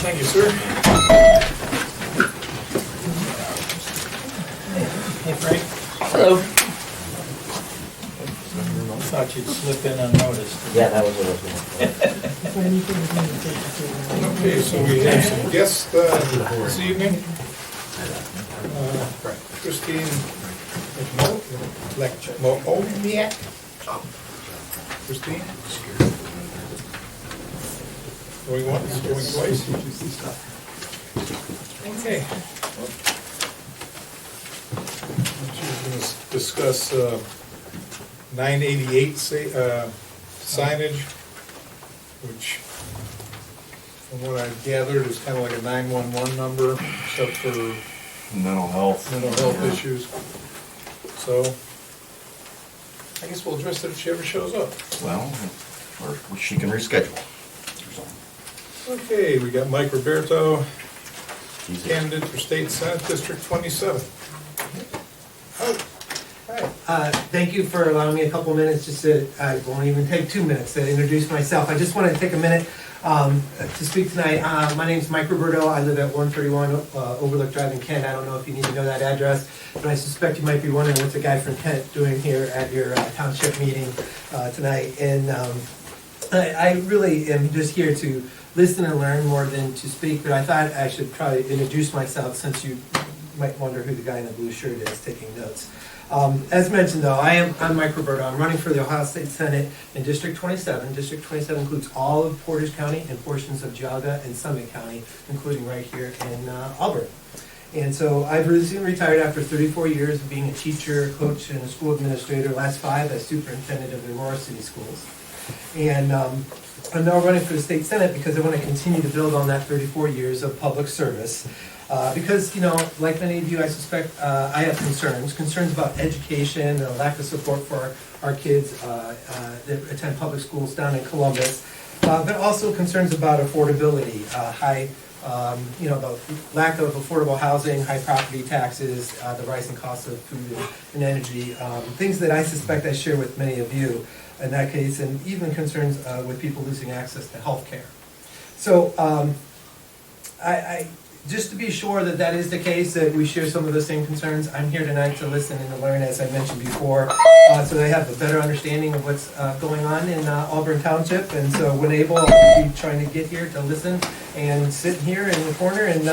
Thank you, sir. Hey, Frank. Hello. Thought you'd slip in unnoticed. Yeah, that was what I was doing. Okay, so we have some guests this evening. Christine Momiak. Christine? Going once, going twice? Okay. She's going to discuss 988 signage, which, from what I've gathered, is kind of like a 911 number, except for Mental health. issues. So, I guess we'll address it if she ever shows up. Well, or she can reschedule. Okay, we got Mike Roberto, He's a- candidate for State Senate District 27. Oh, hi. Thank you for allowing me a couple of minutes, just to, I won't even take 2 minutes to introduce myself. I just wanted to take a minute to speak tonight. My name's Mike Roberto. I live at 131 Overlook Drive in Kent. I don't know if you need to know that address, but I suspect you might be wondering what's a guy from Kent doing here at your township meeting tonight. And I really am just here to listen and learn more than to speak, but I thought I should probably introduce myself, since you might wonder who the guy in the blue shirt is taking notes. As mentioned, though, I'm Mike Roberto. I'm running for the Ohio State Senate in District 27. District 27 includes all of Portage County and portions of Geauga and Summit County, including right here in Auburn. And so I've recently retired after 34 years of being a teacher, coach, and a school administrator, last 5 as superintendent of the Aurora City Schools. And I'm now running for the State Senate because I want to continue to build on that 34 years of public service. Because, you know, like many of you, I suspect I have concerns about education and a lack of support for our kids that attend public schools down in Columbus, but also concerns about affordability, the lack of affordable housing, high property taxes, the rising cost of food and energy, things that I suspect I share with many of you in that case, and even concerns with people losing access to health care. So I just to be sure that that is the case, that we share some of the same concerns, I'm here tonight to listen and to learn, as I mentioned before, so they have a better understanding of what's going on in Auburn Township. And so when able, I'll be trying to get here to listen and sit here in the corner and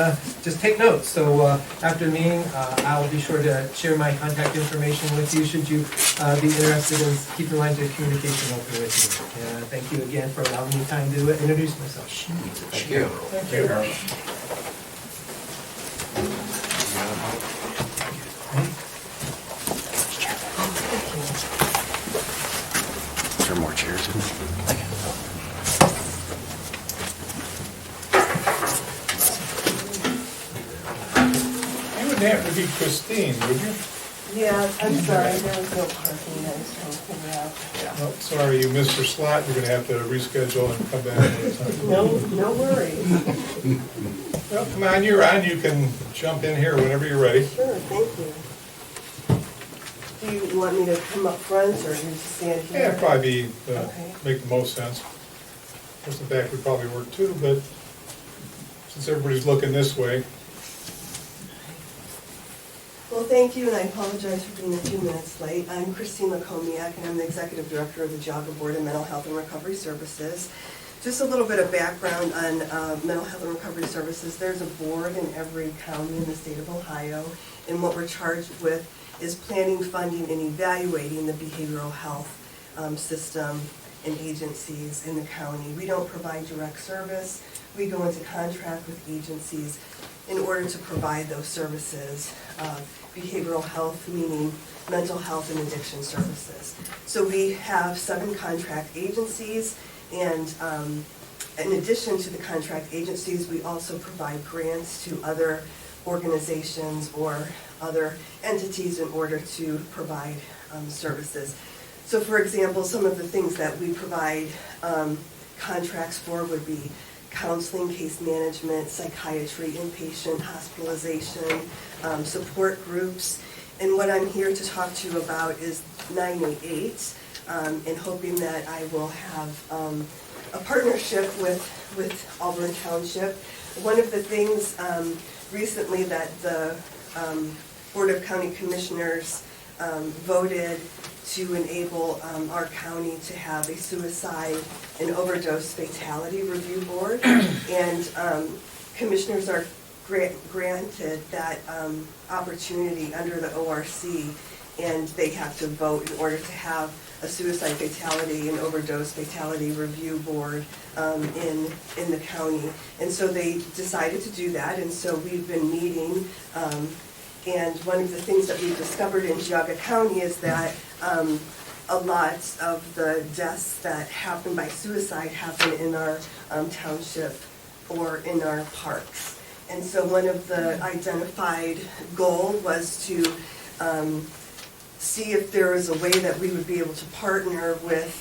just take notes. So after the meeting, I'll be sure to share my contact information with you, should you be interested in keeping lines of communication open with me. And thank you again for allowing me time to introduce myself. Thank you. Thank you. Is there more chairs in there? You wouldn't have to be Christine, would you? Yeah, I'm sorry, there was no parking, I was trying to figure out. Oh, sorry, you missed your slot. You're going to have to reschedule and come back another time. No worries. Well, come on, you're on. You can jump in here whenever you're ready. Sure, thank you. Do you want me to come up front, or you just stand here? Yeah, it'd probably be, Okay. make the most sense. Of course, the back would probably work too, but since everybody's looking this way. Well, thank you, and I apologize for being a few minutes late. I'm Christine Lakomiak, and I'm the Executive Director of the Geauga Board of Mental Health and Recovery Services. Just a little bit of background on mental health and recovery services. There's a board in every county in the state of Ohio, and what we're charged with is planning, funding, and evaluating the behavioral health system and agencies in the county. We don't provide direct service. We go into contract with agencies in order to provide those services. Behavioral health, meaning mental health and addiction services. So we have 7 contract agencies, and in addition to the contract agencies, we also provide grants to other organizations or other entities in order to provide services. So for example, some of the things that we provide contracts for would be counseling, case management, psychiatry, inpatient hospitalization, support groups. And what I'm here to talk to you about is 988, and hoping that I will have a partnership with Auburn Township. One of the things recently that the Board of County Commissioners voted to enable our county to have a suicide and overdose fatality review board. And commissioners are granted that opportunity under the ORC, and they have to vote in order to have a suicide fatality and overdose fatality review board in the county. And so they decided to do that, and so we've been meeting. And one of the things that we've discovered in Geauga County is that a lot of the deaths that happen by suicide happen in our township or in our parks. And so one of the identified goal was to see if there was a way that we would be able to partner with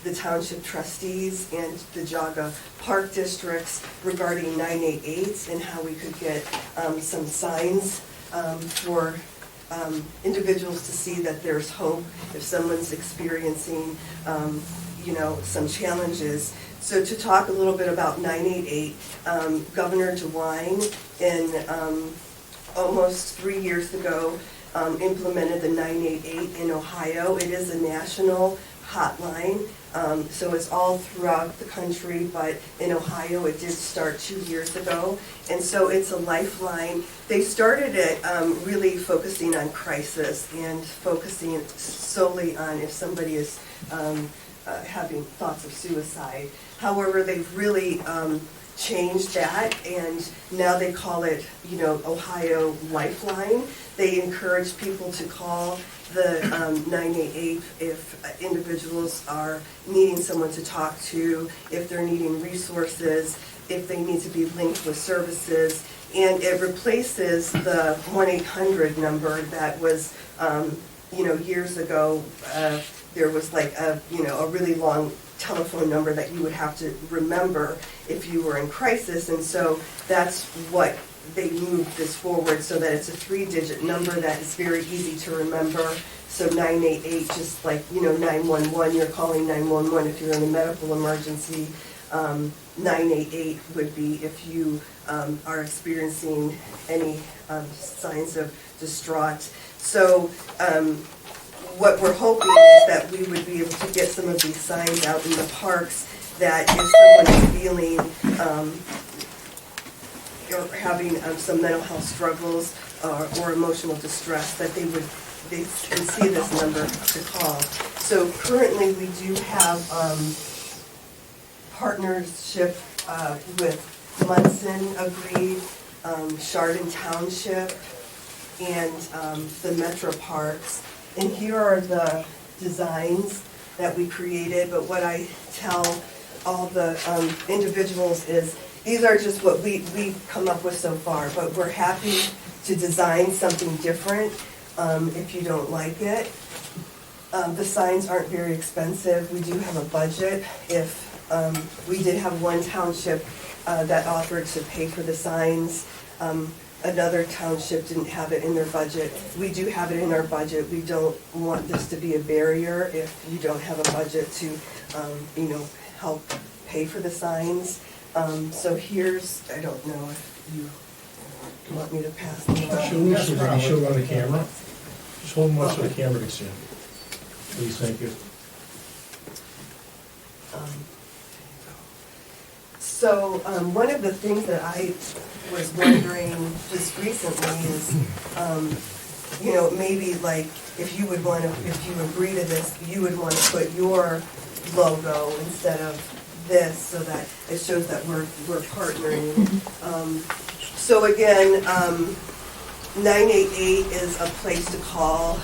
the Township Trustees and the Geauga Park Districts regarding 988s and how we could get some signs for individuals to see that there's hope if someone's experiencing, some challenges. So to talk a little bit about 988, Governor DeWine almost 3 years ago implemented the 988 in Ohio. It is a national hotline. So it's all throughout the country, but in Ohio it did start 2 years ago. And so it's a lifeline. They started it really focusing on crisis and focusing solely on if somebody is having thoughts of suicide. However, they've really changed that, and now they call it, Ohio Lifeline. They encourage people to call the 988 if individuals are needing someone to talk to, if they're needing resources, if they need to be linked with services. And it replaces the 1-800 number that was, years ago, there was like a really long telephone number that you would have to remember if you were in crisis. And so that's what they moved this forward, so that it's a 3-digit number that is very easy to remember. So 988, just like 911, you're calling 911 if you're in a medical emergency. 988 would be if you are experiencing any signs of distraught. So what we're hoping is that we would be able to get some of these signs out in the parks, that if someone is feeling or having some mental health struggles or emotional distress, that they can see this number to call. So currently we do have partnership with Munson agreed, Chardon Township, and the Metro Parks. And here are the designs that we created, but what I tell all the individuals is these are just what we've come up with so far, but we're happy to design something different if you don't like it. The signs aren't very expensive. We do have a budget. If we did have one township that offered to pay for the signs, another township didn't have it in their budget. We do have it in our budget. We don't want this to be a barrier if you don't have a budget to, help pay for the signs. So here's, I don't know if you want me to pass them on. Show it on the camera. Just hold them up so the camera can see them. Please, thank you. So one of the things that I was wondering just recently is, maybe like if you agree to this, you would want to put your logo instead of this, so that it shows that we're partnering. So again, 988 is a place to call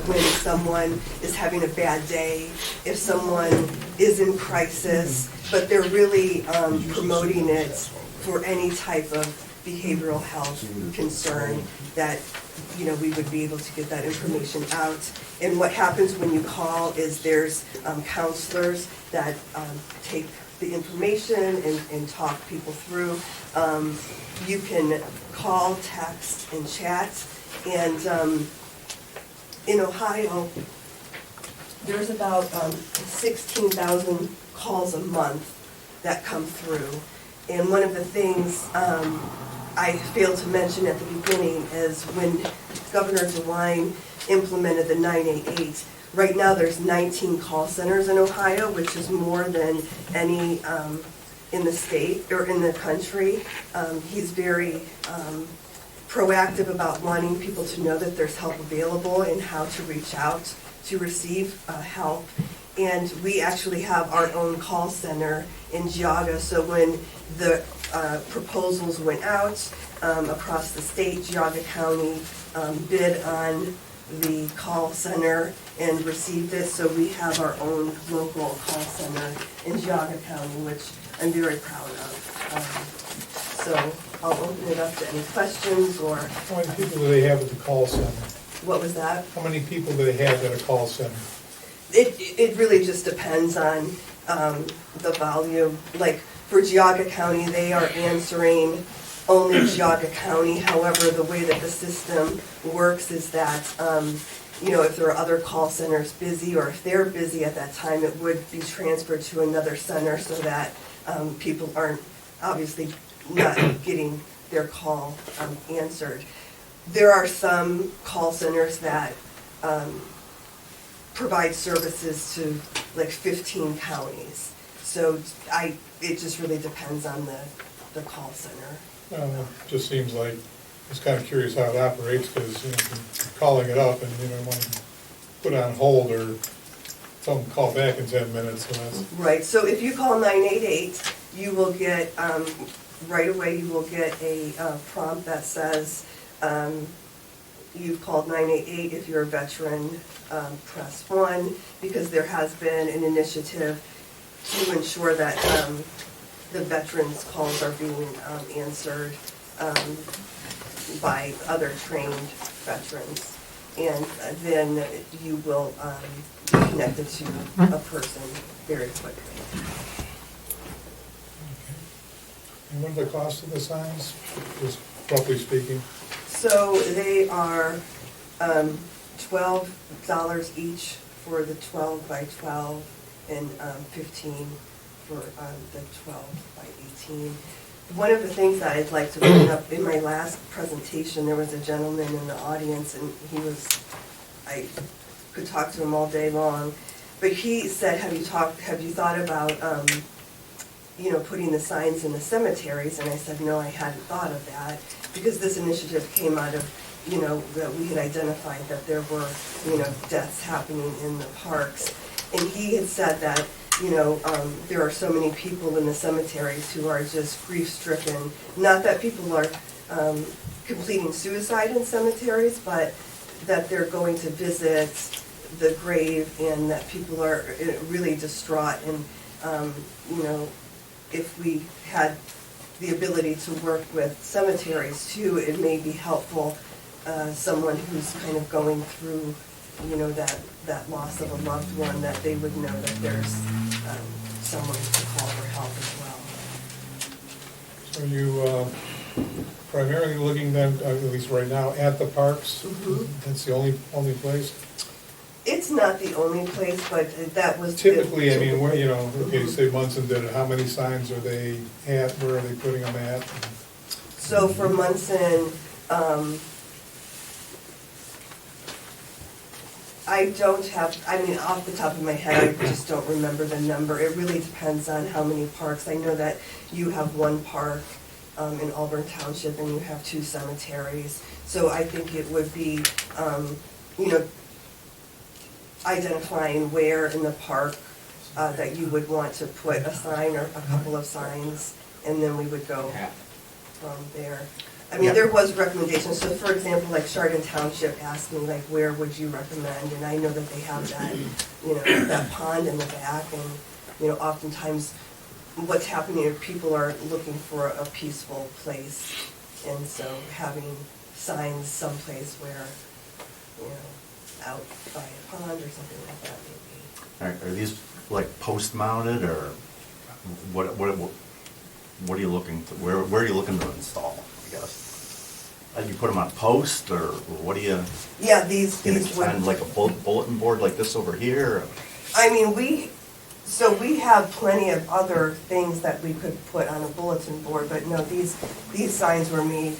when someone is having a bad day, if someone is in crisis, but they're really promoting it for any type of behavioral health concern that we would be able to get that information out. And what happens when you call is there's counselors that take the information and talk people through. You can call, text, and chat. And in Ohio, there's about 16,000 calls a month that come through. And one of the things I failed to mention at the beginning is when Governor DeWine implemented the 988, right now there's 19 call centers in Ohio, which is more than any in the state or in the country. He's very proactive about wanting people to know that there's help available and how to reach out to receive help. And we actually have our own call center in Geauga, so when the proposals went out across the state, Geauga County bid on the call center and received it, so we have our own local call center in Geauga County, which I'm very proud of. So I'll open it up to any questions or, How many people do they have at the call center? what was that? How many people do they have at a call center? It really just depends on the volume. Like for Geauga County, they are answering only Geauga County. However, the way that the system works is that, if there are other call centers busy, or if they're busy at that time, it would be transferred to another center so that people aren't obviously not getting their call answered. There are some call centers that provide services to like 15 counties. So it just really depends on the call center. Just seems like, I was kind of curious how it operates, because, you're calling it up and, want to put on hold or tell them to call back in 10 minutes, so that's, Right, so if you call 988, you will get, right away, you will get a prompt that says, you've called 988. If you're a veteran, press 1, because there has been an initiative to ensure that the veterans' calls are being answered by other trained veterans. And then you will be connected to a person very quickly. and what are the costs of the signs, just roughly speaking? So they are $12 each for the 12 by 12 and 15 for the 12 by 18. One of the things that I'd like to bring up, in my last presentation, there was a gentleman in the audience, and I could talk to him all day long, but he said, have you thought about putting the signs in the cemeteries? And I said, no, I hadn't thought of that, because this initiative came out of, that we had identified that there were, deaths happening in the parks. And he had said that, there are so many people in the cemeteries who are just grief-stricken. Not that people are completing suicide in cemeteries, but that they're going to visit the grave, and that people are really distraught. And, if we had the ability to work with cemeteries too, it may be helpful, someone who's kind of going through, that loss of a loved one, that they would know that there's someone to call for help as well. So you primarily looking then, at least right now, at the parks? Mhm. That's the only place? It's not the only place, but that was. Typically, I mean, where, okay, say Munson did it, how many signs are they at, where are they putting them at? So for Munson, I don't have, off the top of my head, I just don't remember the number. It really depends on how many parks. I know that you have one park in Auburn Township, and you have 2 cemeteries. So I think it would be, identifying where in the park that you would want to put a sign or a couple of signs, and then we would go from there. There was recommendations. So for example, like Chardon Township asked me, like, where would you recommend? And I know that they have that, that pond in the back, and, oftentimes what's happening is people are looking for a peaceful place. And so having signs someplace where, out by a pond or something like that maybe. Are these like post mounted, or what are you looking to, where are you looking to install, I guess? You put them on a post, or what do you, Yeah, these in a would. kind of like a bulletin board like this over here? I mean, we have plenty of other things that we could put on a bulletin board, but no, these signs were made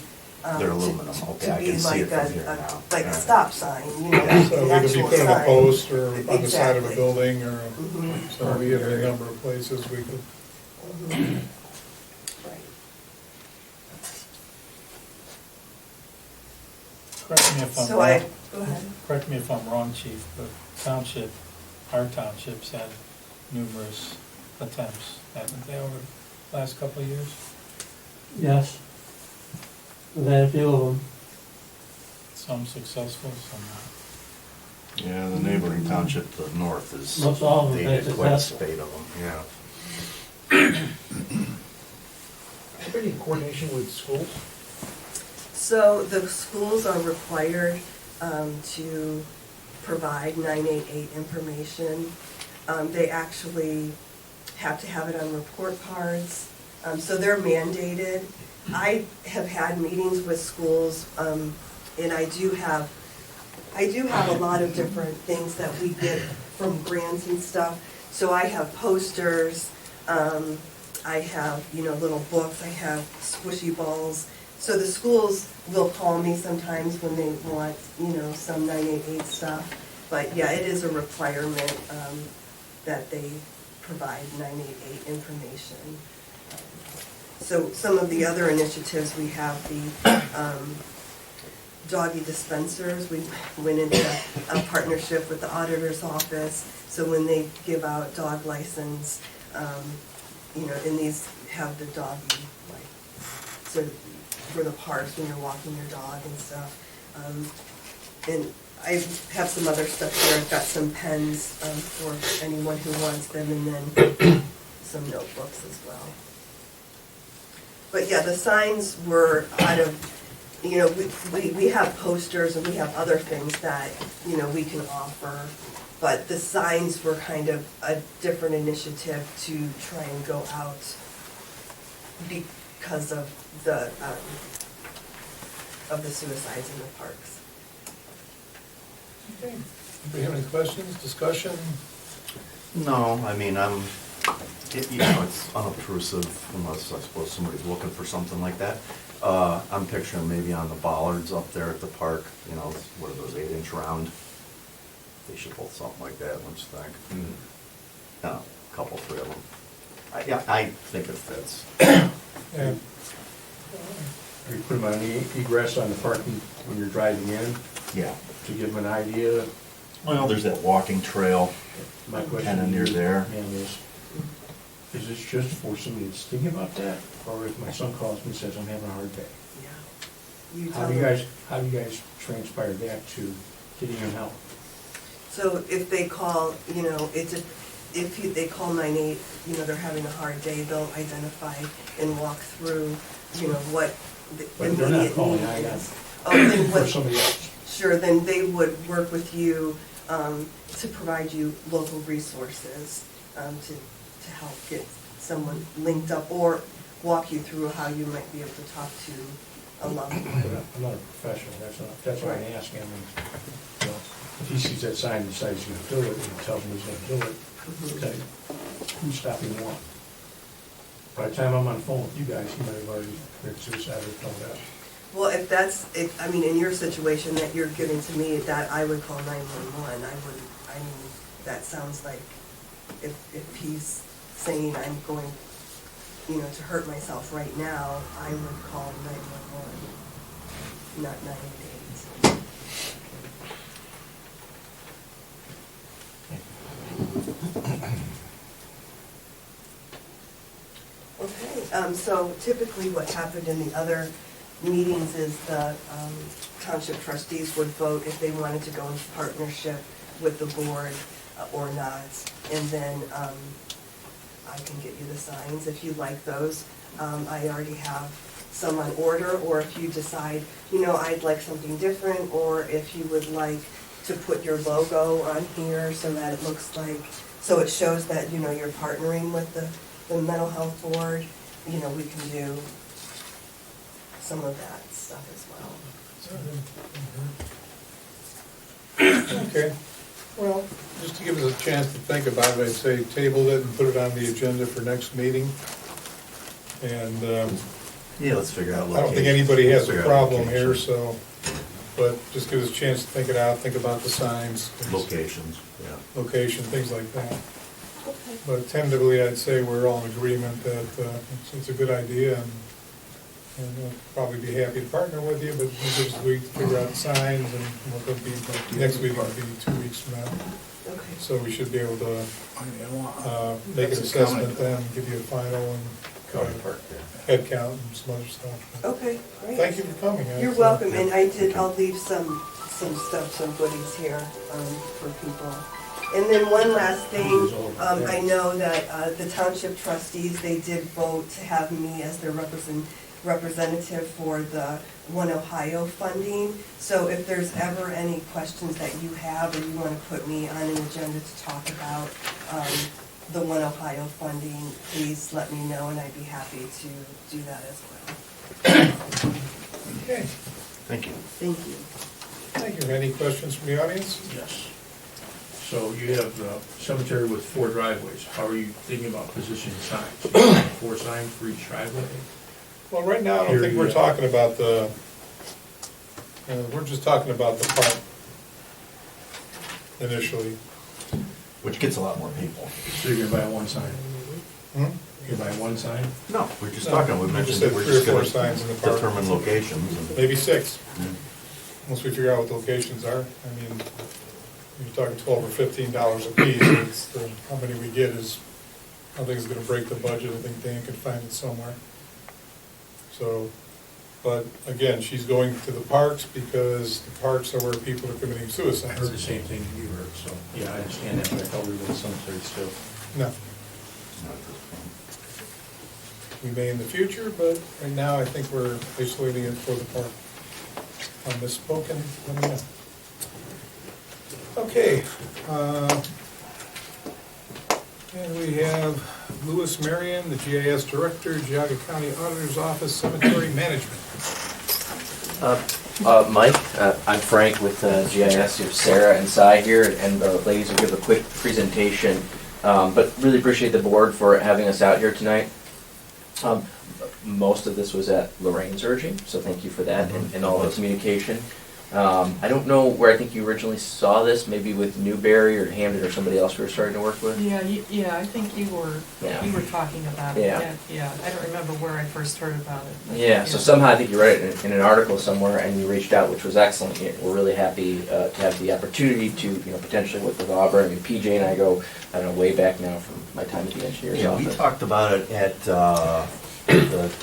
They're aluminum, okay, to I be can see like it from here now. like a Alright. stop sign, you know, So an we could be actual put on a sign. post or on the side of a Exactly. building, or, Mhm. so we have a number of places we could. Mhm. Right. Correct me if I'm So wrong. go ahead. Correct me if I'm wrong, chief, but township, our townships had numerous attempts, haven't they, over the last couple of years? Yes. We've had a few of them. Some successful, some not. Yeah, the neighboring township to the north is, Most all of them they have did been quite a successful. spate of them, yeah. Have any coordination with schools? So the schools are required to provide 988 information. They actually have to have it on report cards, so they're mandated. I have had meetings with schools, and I do have a lot of different things that we get from grants and stuff. So I have posters, I have, little books, I have squishy balls. So the schools will call me sometimes when they want, some 988 stuff. But yeah, it is a requirement that they provide 988 information. So some of the other initiatives, we have the doggy dispensers. We went into a partnership with the auditor's office. So when they give out dog license, and these have the doggy, so for the parks when you're walking your dog and stuff. And I have some other stuff here. I've got some pens for anyone who wants them, and then some notebooks as well. But yeah, the signs were out of, we have posters and we have other things that, we can offer. But the signs were kind of a different initiative to try and go out because of the suicides in the parks. Okay. Do we have any questions, discussion? No, I mean, it's unobtrusive unless I suppose somebody's looking for something like that. I'm picturing maybe on the bollards up there at the park, what are those, 8-inch round? They should hold something like that, don't you think? A couple, 3 of them. I think it fits. Yeah. Or you put them on the egress on the parking when you're driving in Yeah. to give them an idea? Well, there's that walking trail My question kind of near there. ma'am, is this just for somebody that's thinking about that? Or if my son calls me and says, I'm having a hard day? Yeah. You How tell do you them. guys transpire that to getting him help? So if they call, if they call 988, they're having a hard day, they'll identify and walk through, what the But they're not immediate calling need 911. is. Oh, then For what, somebody else? sure, then they would work with you to provide you local resources to help get someone linked up or walk you through how you might be able to talk to a loved one. I'm not a professional, that's why I'm Right. asking. I mean, if he sees that sign and decides he's gonna do it, and he tells me he's gonna do it, okay, who's stopping what? By the time I'm on the phone with you guys, he might have already committed suicide or told that. Well, in your situation that you're giving to me, that I would call 911. That sounds like if he's saying I'm going, to hurt myself right now, I would call 911, not 988. Okay, so typically what happened in the other meetings is the township trustees would vote if they wanted to go into partnership with the board or not. And then I can get you the signs if you like those. I already have some on order, or if you decide, I'd like something different, or if you would like to put your logo on here so that it looks like, so it shows that, you're partnering with the mental health board, we can do some of that stuff as well. Okay, well, just to give us a chance to think about it, I'd say table it and put it on the agenda for next meeting. And Yeah, let's figure out I location. don't think anybody has a Figure out problem here, location. so, but just give us a chance to think it out, think about the signs. Locations, yeah. Location, things like that. Okay. But tentatively, I'd say we're all in agreement that it's a good idea, and we'll probably be happy to partner with you, but it gives us a week to figure out signs, and what they'll be, next meeting will be 2 weeks from now. Okay. So we should be able to make an assessment then, give you a final and head count and some other stuff. Okay, great. Thank you for coming. You're welcome, and I'll leave some stuff, some goodies here for people. And then one last thing, I know that the Township Trustees, they did vote to have me as their representative for the One Ohio funding. So if there's ever any questions that you have, or you want to put me on an agenda to talk about the One Ohio funding, please let me know, and I'd be happy to do that as well. Okay, Thank you. Thank you. thank you. Any questions from the audience? Yes. So you have the cemetery with 4 driveways. How are you thinking about positioning signs? 4 signs for each driveway? Well, right now, I don't think we're talking about we're just talking about the park initially. Which gets a lot more people. So you're gonna buy one sign? Hmm? You're gonna buy one sign? No, we're just No, talking, we we mentioned just that said we're 3 or just 4 gonna signs in the park. determine locations. and- Maybe 6, Mm. once we figure out what the locations are. I mean, you're talking $12 or $15 a piece, it's how many we get is, I don't think it's gonna break the budget. I think Dan could find it somewhere. So, but again, she's going to the parks because the parks are where people are committing I suicide. heard the same thing you heard, so, yeah, I understand that, but I thought we were in cemeteries still. No, Not at this point. we may in the future, but right now I think we're isolating it for the park. I'm misspoken, let me know. Okay, and we have Louis Marion, the GIS Director, Geauga County Auditor's Office, Cemetery Management. Mike, I'm Frank with GIS. You have Sarah and Cy here, and the ladies will give a quick presentation. But really appreciate the board for having us out here tonight. Most of this was at Lorraine's urging, so thank you for that and all the communication. I don't know where I think you originally saw this, maybe with Newberry or Hamden or somebody else we were starting to work with. Yeah, I think you were talking about it. Yeah. Yeah, I don't remember where I first heard about it. But Yeah, so somehow I think you read it in an article somewhere and you reached out, which was excellent. We're really happy to have the opportunity to, potentially work with Auburn. I mean, PJ and I go, I don't know, way back now from my time at the engineer's Yeah, office. we talked about it at the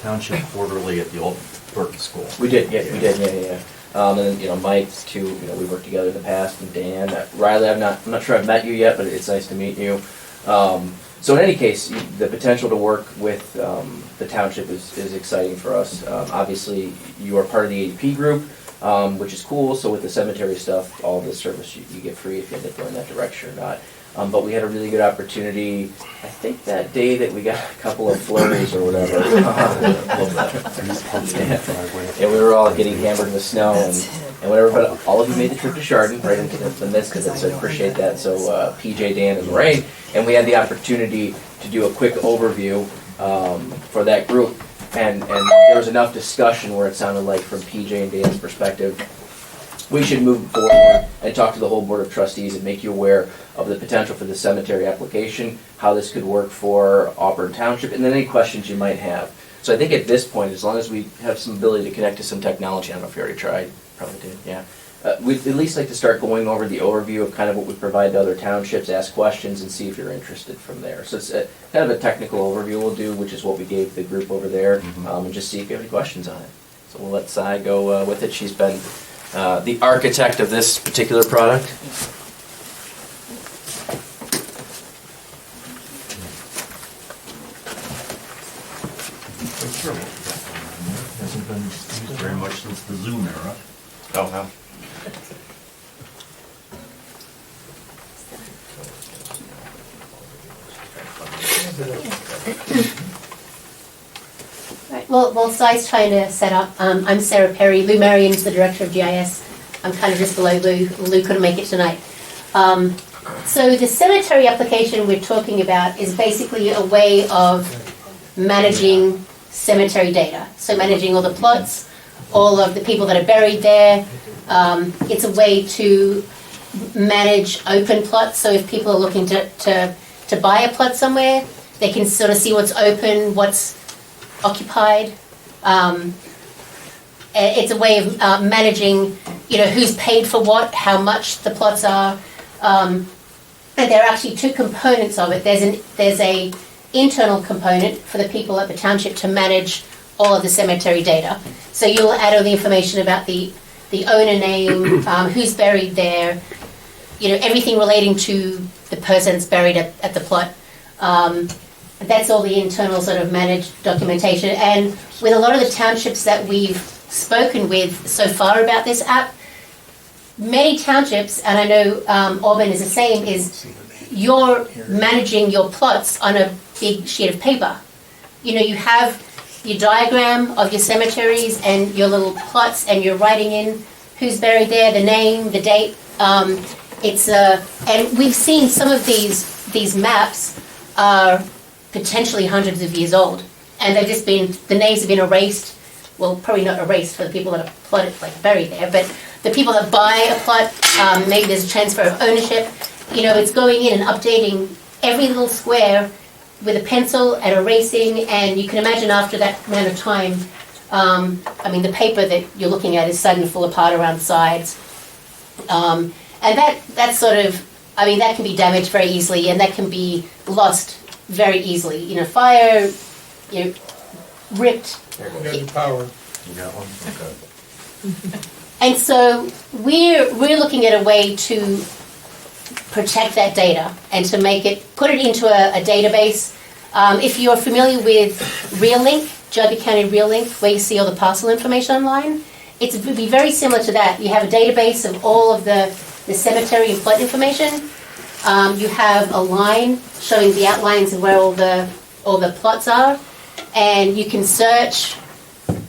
Township Quarterly at the old Burton School. We did, yeah. And then, Mike too, we worked together in the past, and Dan. Riley, I'm not sure I've met you yet, but it's nice to meet you. So in any case, the potential to work with the township is exciting for us. Obviously, you are part of the ADP group, which is cool, so with the cemetery stuff, all the service you get free if you end up going that direction or not. But we had a really good opportunity, I think that day that we got a couple of flurries or whatever. And we were all getting hammered in the snow and whatever, but all of you made the trip to Chardon, right into the midst of it, so appreciate that. So PJ, Dan, and Lorraine, and we had the opportunity to do a quick overview for that group. And there was enough discussion where it sounded like from PJ and Dan's perspective, we should move forward and talk to the whole Board of Trustees and make you aware of the potential for the cemetery application, how this could work for Auburn Township, and then any questions you might have. So I think at this point, as long as we have some ability to connect to some technology, I don't know if you already tried, probably did, yeah. We'd at least like to start going over the overview of kind of what we provide to other townships, ask questions, and see if you're interested from there. So it's kind of a technical overview we'll do, which is what we gave the group over there, and just see if you have any questions on it. So we'll let Cy go with it. She's been the architect of this particular product. Hasn't been used very much since the Zoom era. Oh, wow. Right. Well, Sai's trying to set up. I'm Sarah Perry. Lou Marion's the director of GIS. I'm kind of just below Lou. Lou couldn't make it tonight. So the cemetery application we're talking about is basically a way of managing cemetery data. So managing all the plots, all of the people that are buried there. It's a way to manage open plots. So if people are looking to buy a plot somewhere, they can sort of see what's open, what's occupied. It's a way of managing, who's paid for what, how much the plots are. And there are actually two components of it. There's a internal component for the people at the township to manage all of the cemetery data. So you'll add all the information about the owner name, who's buried there, everything relating to the person's buried at the plot. That's all the internal sort of managed documentation. And with a lot of the townships that we've spoken with so far about this app, many townships, and I know Auburn is the same, is you're managing your plots on a big sheet of paper. You have your diagram of your cemeteries and your little plots, and you're writing in who's buried there, the name, the date. And we've seen some of these maps are potentially hundreds of years old, and the names have been erased. Well, probably not erased for the people that are plotted, buried there, but the people that buy a plot, maybe there's a transfer of ownership. It's going in and updating every little square with a pencil and erasing, and you can imagine after that amount of time, the paper that you're looking at is starting to fall apart around the sides. And that sort of, that can be damaged very easily, and that can be lost very easily. Fire, ripped. You got your power. You got one? Okay. And so we're looking at a way to protect that data and to put it into a database. If you're familiar with RealLink, Jugga County RealLink, where you see all the parcel information online, it would be very similar to that. You have a database of all of the cemetery and plot information. You have a line showing the outlines of where all the plots are, and you can search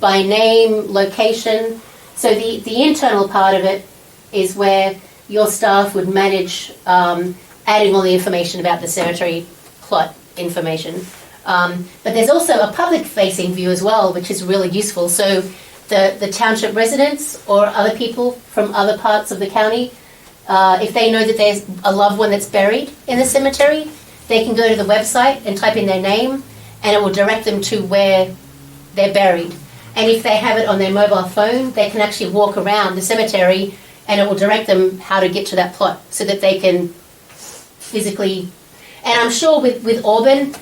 by name, location. So the internal part of it is where your staff would manage adding all the information about the cemetery plot information. But there's also a public-facing view as well, which is really useful. So the township residents or other people from other parts of the county, if they know that there's a loved one that's buried in the cemetery, they can go to the website and type in their name, and it will direct them to where they're buried. And if they have it on their mobile phone, they can actually walk around the cemetery, and it will direct them how to get to that plot so that they can physically. And I'm sure with Auburn,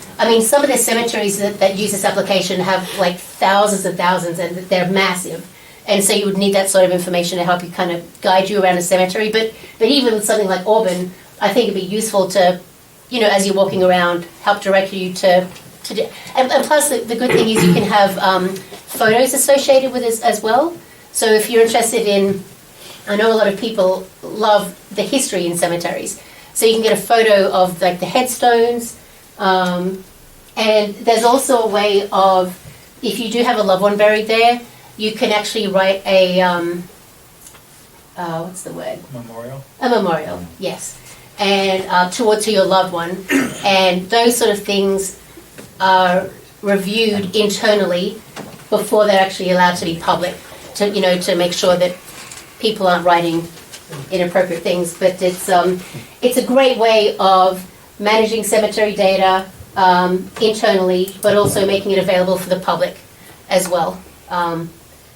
some of the cemeteries that use this application have thousands and thousands, and they're massive. And so you would need that sort of information to help you kind of guide you around a cemetery. But even with something like Auburn, I think it'd be useful to, as you're walking around, help direct you to do. And plus, the good thing is you can have photos associated with this as well. So if you're interested in, I know a lot of people love the history in cemeteries. So you can get a photo of the headstones. And there's also a way of, if you do have a loved one buried there, you can actually write a, what's the word? Memorial? A memorial, yes. And to your loved one. And those sort of things are reviewed internally before they're actually allowed to be public, to make sure that people aren't writing inappropriate things. But it's a great way of managing cemetery data internally, but also making it available for the public as well.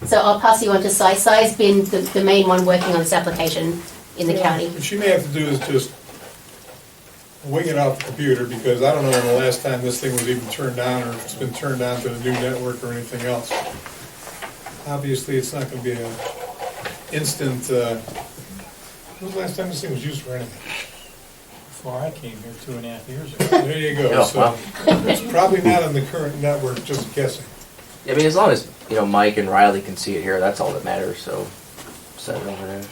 So I'll pass you on to Sai. Sai's been the main one working on this application in the county. What she may have to do is just wing it off the computer, because I don't know when the last time this thing was even turned on, or if it's been turned on to the new network or anything else. Obviously, it's not going to be an instant, when was the last time this thing was used for anything? Before I came here 2.5 years ago. There you go. So it's probably not on the current network, just guessing. As long as, Mike and Riley can see it here, that's all that matters, so set it over there.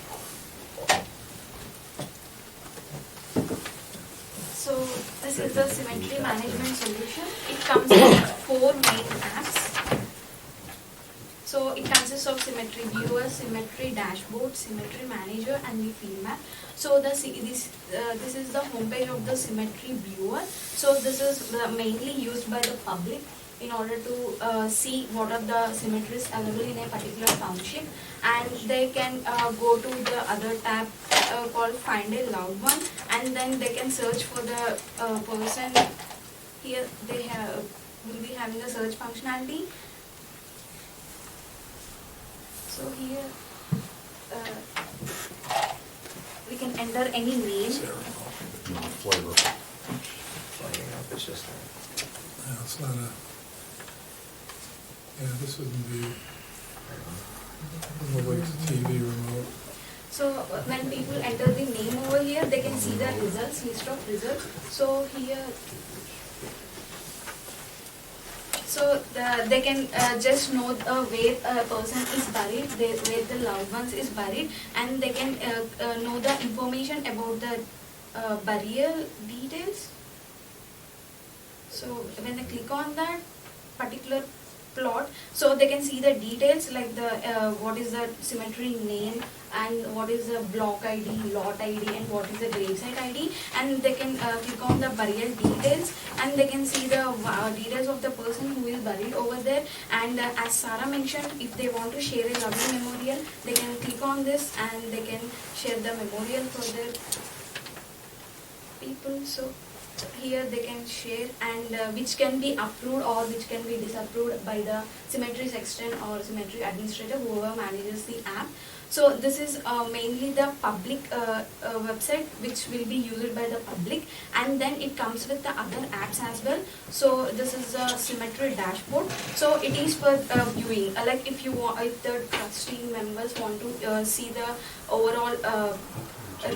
So this is the cemetery management solution. It comes with 4 main apps. So it consists of symmetry viewer, symmetry dashboard, symmetry manager, and the field map. So this is the homepage of the symmetry viewer. So this is mainly used by the public in order to see what are the symmetries available in a particular township, and they can go to the other tab called Find a Loved One, and then they can search for the person. Here they will be having a search functionality. So here we can enter any name. No flavor. Yeah, it's not a, yeah, this isn't the, like the TV remote. So when people enter the name over here, they can see the results, list of results. So here, so they can just know where a person is buried, where the loved ones is buried, and they can know the information about the burial details. So when they click on that particular plot, so they can see the details like the what is the cemetery name, and what is the block ID, lot ID, and what is the gravesite ID, and they can click on the burial details, and they can see the details of the person who is buried over there. And as Sarah mentioned, if they want to share a lovely memorial, they can click on this and they can share the memorial for their people. So here they can share, and which can be approved or which can be disapproved by the cemetery section or cemetery administrator, whoever manages the app. So this is mainly the public website which will be used by the public, and then it comes with the other apps as well. So this is a cemetery dashboard. So it is for viewing, like if you want, if the trustee members want to see the overall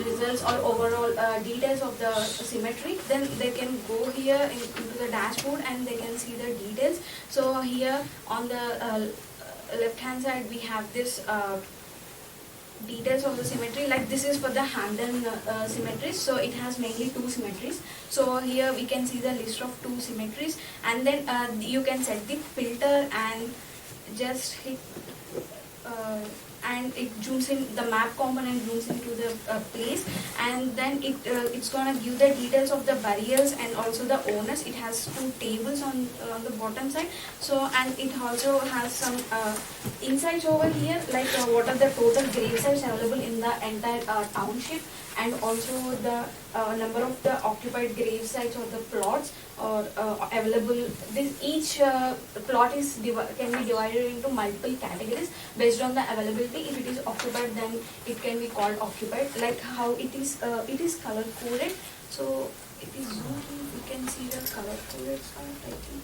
results or overall details of the cemetery, then they can go here into the dashboard and they can see the details. So here on the left hand side we have this details of the cemetery. Like this is for the Hamden cemeteries, so it has mainly 2 cemeteries. So here we can see the list of 2 cemeteries, and then you can set the filter and just hit and it zooms in, the map component zooms into the place, and then it's gonna give the details of the burials and also the owners. It has 2 tables on the bottom side. So, and it also has some insights over here, like what are the total grave sites available in the entire township, and also the number of the occupied grave sites or the plots or available. This each plot is can be divided into multiple categories based on the availability. If it is occupied, then it can be called occupied. Like how it is color coded. So it is zoomed in. We can see the color coded part, I think.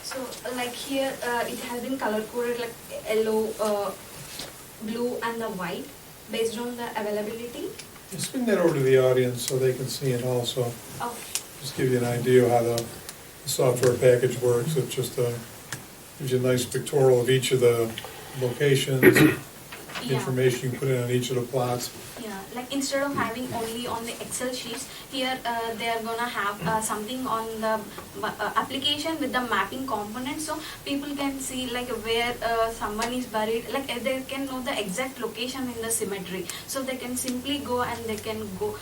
So like here it has been color coded like yellow, blue and the white based on the availability. Swing that over to the audience so they can see it also. Oh. Just give you an idea of how the software package works. It just gives you a nice pictorial of each of the locations, Yeah. information you put in on each of the plots. Yeah, like instead of having only on the Excel sheets, here they are gonna have something on the application with the mapping component, so people can see like where someone is buried, like they can know the exact location in the cemetery, so they can simply go and they can go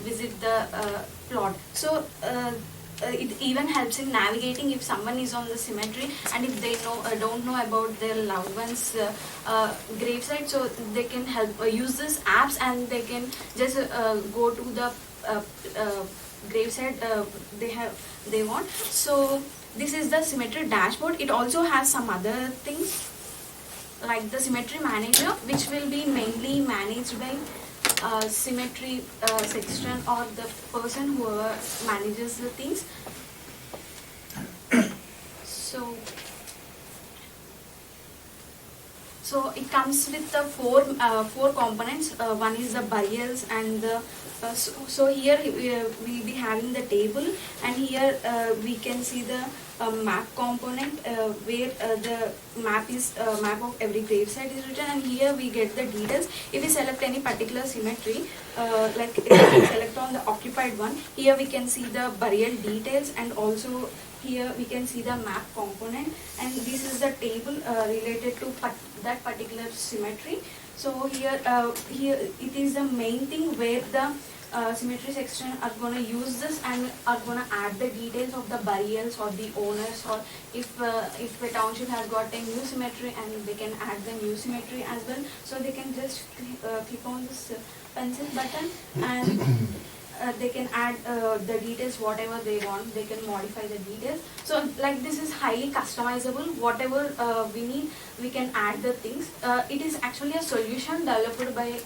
visit the plot. So it even helps in navigating if someone is on the cemetery and if they don't know about their loved ones' gravesite, so they can help use these apps and they can just go to the gravesite they want. So this is the cemetery dashboard. It also has some other things like the cemetery manager, which will be mainly managed by cemetery section or the person who manages the things. So it comes with the four components. One is the burials and the so here we'll be having the table, and here we can see the map component where the map of every gravesite is written, and here we get the details. If we select any particular cemetery, like if we select on the occupied one, here we can see the burial details, and also here we can see the map component, and this is the table related to that particular cemetery. So here it is the main thing where the cemetery section are going to use this and are going to add the details of the burials or the owners, or if the township has got a new cemetery, and they can add the new cemetery as well. So they can just click on this pencil button, and they can add the details whatever they want. They can modify the details. So like this is highly customizable. Whatever we need, we can add the things. It is actually a solution developed by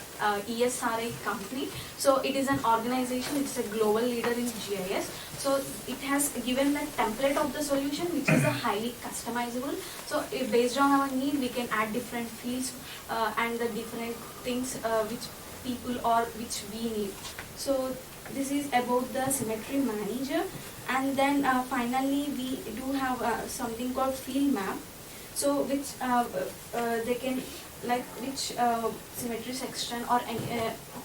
ESRA company. So it is an organization. It's a global leader in GIS. So it has given the template of the solution, which is a highly customizable. So if based on our need, we can add different fields and the different things which people or which we need. So this is about the cemetery manager. And then finally we do have something called field map. So which they can, like which cemetery section or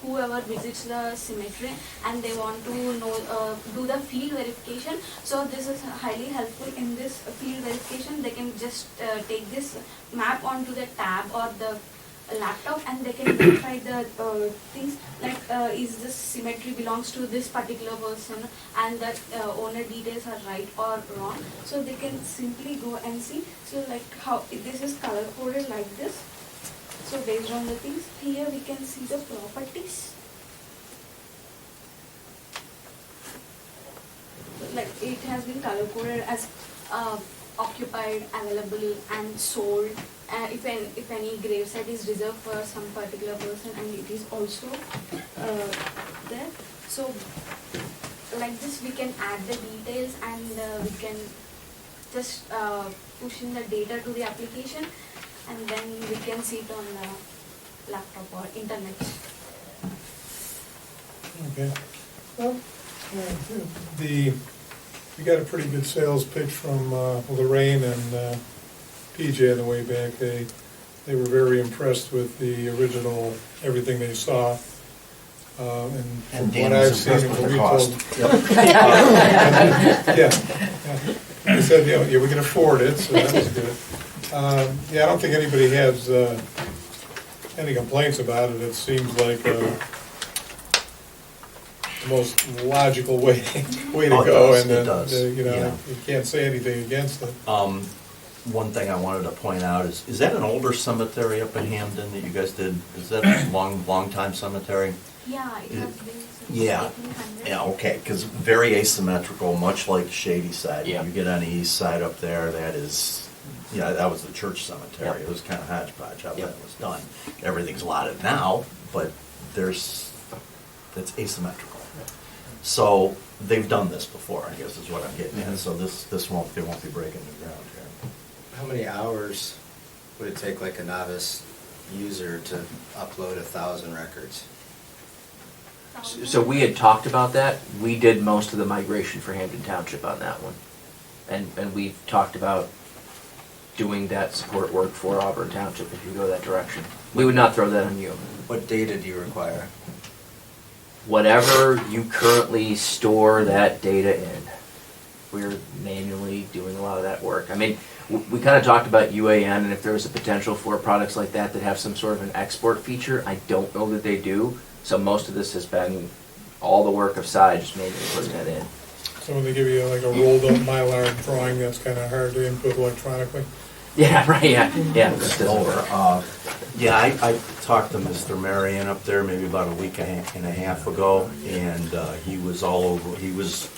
whoever visits the cemetery and they want to know do the field verification. So this is highly helpful in this field verification. They can just take this map onto the tab or the laptop, and they can verify the things like is this cemetery belongs to this particular person, and that owner details are right or wrong. So they can simply go and see. So like how this is color coded like this. So based on the things, here we can see the properties. Like it has been color coded as occupied, available, and sold. If any gravesite is reserved for some particular person, and it is also there. So like this we can add the details, and we can just push in the data to the application, and then we can see it on the laptop or internet. Okay. Well, we got a pretty good sales pitch from Lorraine and PJ on the way back. They were very impressed with the original, everything they saw. And from Dan what was I've seen impressed and with what the we cost. told. Yeah. They said, yeah, we can afford it, so that was good. Yeah, I don't think anybody has any complaints about it. It seems like the most logical way to go, and it does. you know, Yeah. you can't say anything against it. One thing I wanted to point out is that an older cemetery up in Hamden that you guys did? Is that a long time cemetery? Yeah, it has been since Yeah. 1800. Yeah, okay, because very asymmetrical, much like Shady Side. Yeah. You get on the east side up there, that is, yeah, that was the church cemetery. Yep. It was kind of hodgepodge how Yep. that was done. Everything's lotted now, but that's asymmetrical. So they've done this before, I guess is what I'm getting at. So they won't be breaking new ground here. How many hours would it take like a novice user to upload 1,000 records? So we had talked about that. We did most of the migration for Hampton Township on that one. And we've talked about doing that support work for Auburn Township if you go that direction. We would not throw that on you. What data do you require? Whatever you currently store that data in. We're manually doing a lot of that work. I mean, we kind of talked about UAN, and if there was a potential for products like that that have some sort of an export feature. I don't know that they do. So most of this has been all the work of Cy, just manually putting that in. So when they give you like a rolled up Mylar drawing, that's kind of hard to input electronically. Yeah, right, yeah. It's over. Yeah, I talked to Mr. Marion up there maybe about a week and a half ago, and he was all over. He was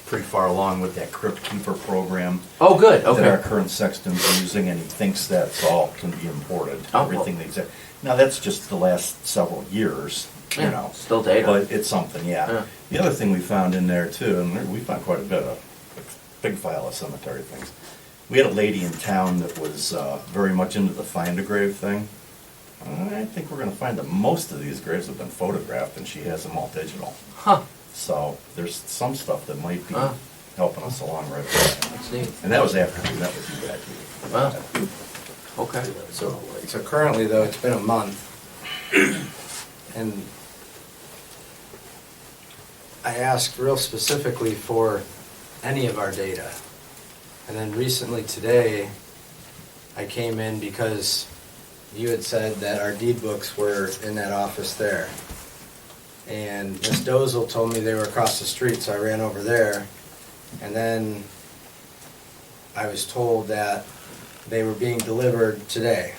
pretty far along with that Crypt Keeper program. Oh, good, okay. That our current sextons are using, and he thinks that's all can be imported. Oh, everything they say. Now that's just the last several years, you Yeah, know. still data. But it's something, yeah. Yeah. The other thing we found in there too, and we found quite a bit of big file of cemetery things. we had a lady in town that was very much into the find a grave thing. I think we're gonna find that most of these graves have been photographed and she has them all digital. Huh. So there's some stuff that might be Huh. helping us along right away. That's neat. And that was after we met with you guys. Wow. Okay. So currently though, it's been a month. And I asked real specifically for any of our data. And then recently today, I came in because you had said that our deed books were in that office there. And Ms. Dozel told me they were across the street, so I ran over there. And then I was told that they were being delivered today.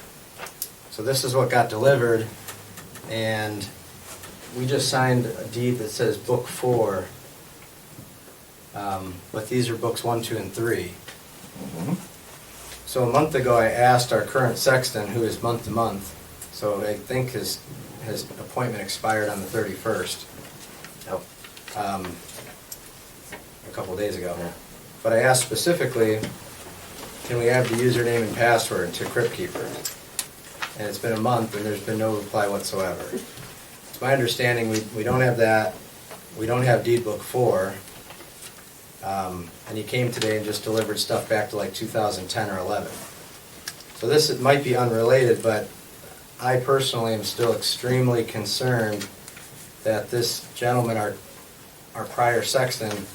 So this is what got delivered, and we just signed a deed that says Book 4, but these are Books 1, 2, and 3. So a month ago, I asked our current sexton, who is month to month, so I think his appointment expired on the 31st. A couple of days ago. But I asked specifically, can we have the username and password to CryptKeeper? And it's been a month and there's been no reply whatsoever. It's my understanding we don't have that. We don't have deed book 4. And he came today and just delivered stuff back to like 2010 or 11. So this might be unrelated, but I personally am still extremely concerned that this gentleman, our prior sexton,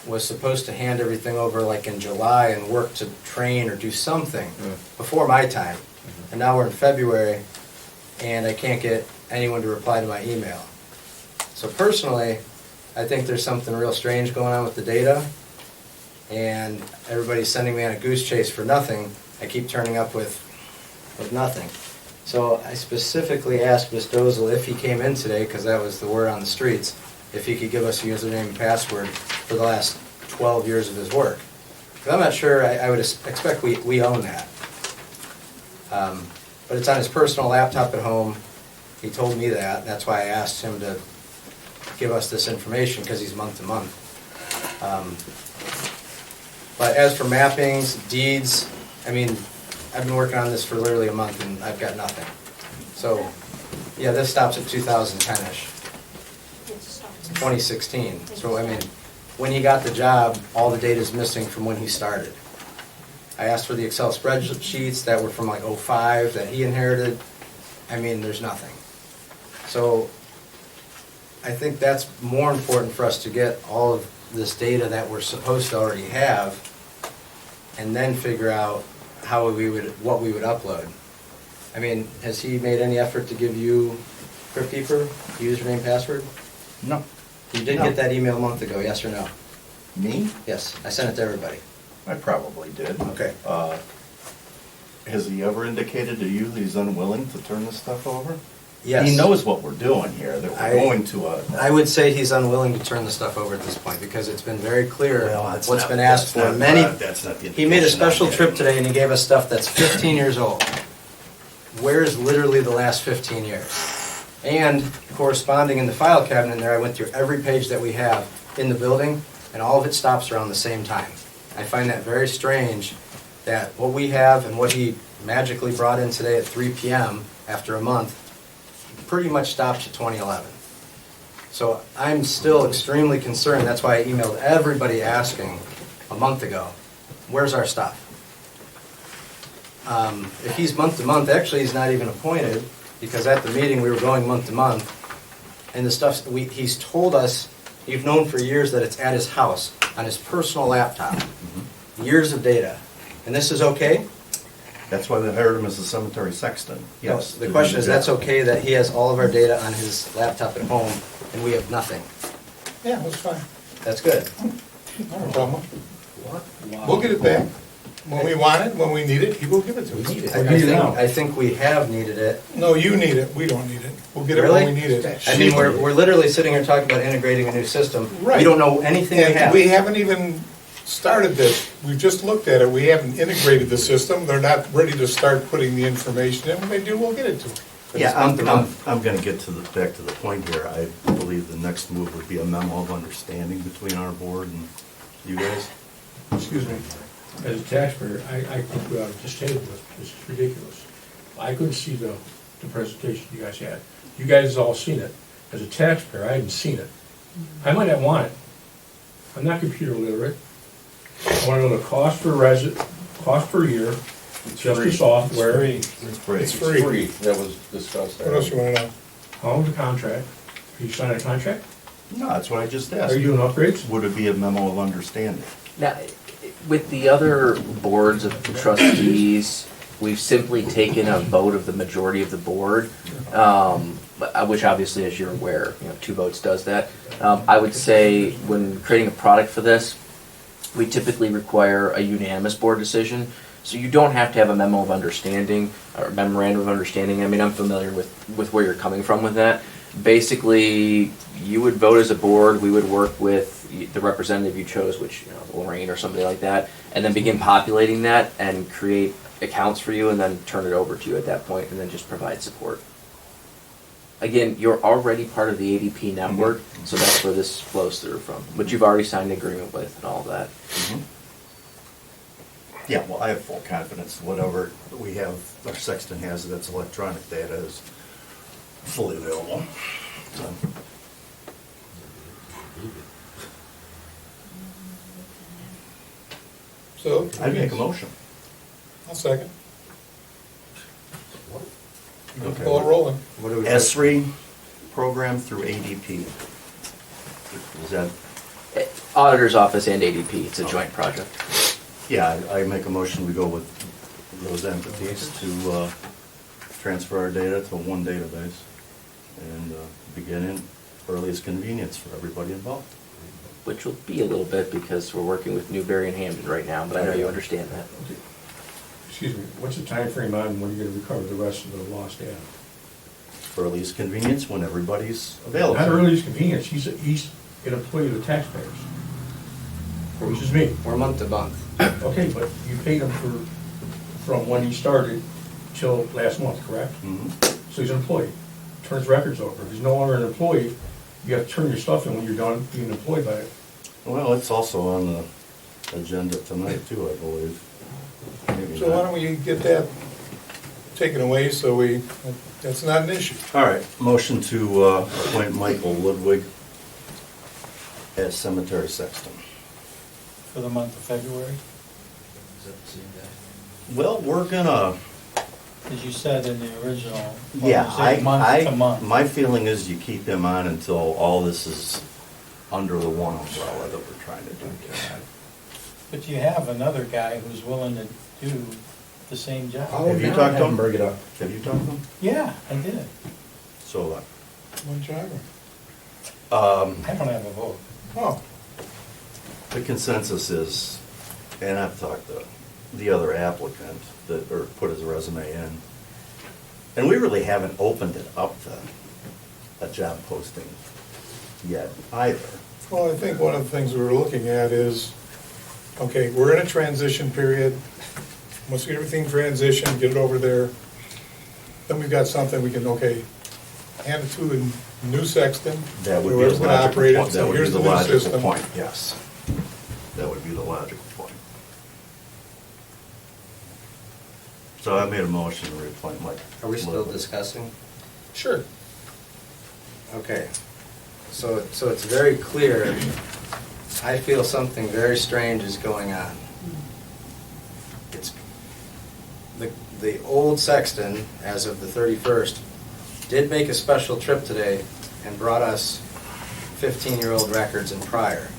was supposed to hand everything over like in July and work to train or do something before my time. And now we're in February and I can't get anyone to reply to my email. So personally, I think there's something real strange going on with the data, and everybody's sending me on a goose chase for nothing. I keep turning up with nothing. So I specifically asked Ms. Dozel if he came in today, because that was the word on the streets, if he could give us a username and password for the last 12 years of his work. Because I'm not sure, I would expect we own that. But it's on his personal laptop at home. He told me that. That's why I asked him to give us this information, because he's month to month. But as for mappings, deeds, I mean, I've been working on this for literally a month and I've got nothing. So, yeah, this stops at 2010-ish. 2016. So, I mean, when he got the job, all the data is missing from when he started. I asked for the Excel spreadsheets that were from like 05 that he inherited. I mean, there's nothing. So, I think that's more important for us to get all of this data that we're supposed to already have, and then figure out what we would upload. I mean, has he made any effort to give you CryptKeeper, username, password? No. You did get that email a month ago, yes or no? Me? Yes, I sent it to everybody. I probably did. Okay. Has he ever indicated to you that he's unwilling to turn this stuff over? Yes. He knows what we're doing here, that we're going to a... I would say he's unwilling to turn the stuff over at this point, because it's been very clear Well, what's been asked for. That's not the He made a indication I'm special getting. trip today and he gave us stuff that's 15 years old. Where's literally the last 15 years? And corresponding in the file cabinet in there, I went through every page that we have in the building, and all of it stops around the same time. I find that very strange that what we have and what he magically brought in today at 3 p.m. after a month pretty much stops at 2011. So I'm still extremely concerned. That's why I emailed everybody asking a month ago, where's our stuff? If he's month to month, actually he's not even appointed, because at the meeting we were going month to month, and the stuff, he's told us, you've known for years that it's at his house, on his personal laptop. Years of data. And this is okay? That's why they hired him as a cemetery sexton. Yes. The question is, that's okay that he has all of our data on his laptop at home, and we have nothing? Yeah, that's fine. That's good. No problem. We'll get it back. When we want it, when we need it, he will give it to us. I think we have needed it. No, you need it, we don't need it. We'll get it when we Really? need it. I mean, we're literally sitting here talking about integrating a new system. Right. We don't know anything we And have. we haven't even started this. We just looked at it. We haven't integrated the system. They're not ready to start putting the information in. When they do, we'll get it to them. Yeah, I'm gonna get back to the point here. I believe the next move would be a memo of understanding between our board and you guys. Excuse me. as a taxpayer, I think we ought to just table this, this is ridiculous. I couldn't see the presentation you guys had. You guys have all seen it. As a taxpayer, I haven't seen it. I might not want it. I'm not computer literate. I wanna know the cost per cost per year, just the software. It's free. It's free. That was discussed. What else you wanna know? How long's the contract? Are you signing a contract? No, that's what I just Are asked. you doing upgrades? Would it be a memo of understanding? Now, with the other boards of trustees, we've simply taken a vote of the majority of the board, which obviously, as you're aware, 2 votes does that. I would say when creating a product for this, we typically require a unanimous board decision. So you don't have to have a memo of understanding or memorandum of understanding. I mean, I'm familiar with where you're coming from with that. Basically, you would vote as a board, we would work with the representative you chose, which, Lorraine or somebody like that, and then begin populating that and create accounts for you and then turn it over to you at that point and then just provide support. Again, you're already part of the ADP network, so that's where this flows through from, which you've already signed an agreement with and all that. Yeah, well, I have full confidence, whatever we have, our sexton has that's electronic data is fully available. So, So. I'd make a motion. I'll second. Okay. Pull it rolling. What do we? S3 program through ADP. Is that, Auditor's office and ADP, it's a joint project. yeah, I make a motion, we go with those entities to transfer our data to one database and begin in earliest convenience for everybody involved. Which will be a little bit because we're working with Newberry and Hampton right now, but I know you understand that. Okay. Excuse me, what's the time frame on when you're gonna recover the rest of the lost data? Earliest convenience when everybody's available. Not earliest convenience, he's an employee of the taxpayers, which is me. We're month to month. Okay, but you paid him from when he started till last month, correct? Mhm. So he's an employee, turns records over. If he's no longer an employee, you have to turn your stuff in when you're done being employed by it. Well, it's also on the agenda tonight too, I believe. Maybe So why not. don't we get that taken away so that's not an issue? All right, motion to appoint Michael Ludwig as cemetery sexton. For the month of February, Well, we're gonna, as you said in the original. yeah, you say month to month. my feeling is you keep him on until all this is under the one umbrella that we're trying to do. But you have another guy who's willing to do the same job. Have you talked to him? Bring it up. Have you talked to him? Yeah, I did. So, One driver. I don't have a vote. Oh, the consensus is, and I've talked to the other applicant that, or put his resume in, and we really haven't opened it up to a job posting yet either. well, I think one of the things we were looking at is, okay, we're in a transition period. Once we get everything transitioned, get it over there, then we've got something we can, okay, hand it to the new sexton. That would be whoever's the gonna logical operate it. point. So That would be here's the new logical system. point, yes. That would be the logical point. So I made a motion to reappoint Mike. Are we still discussing? Sure. Okay. So it's very clear, I feel something very strange is going on. It's, the old sexton, as of the 31st, did make a special trip today and brought us 15-year-old records and prior.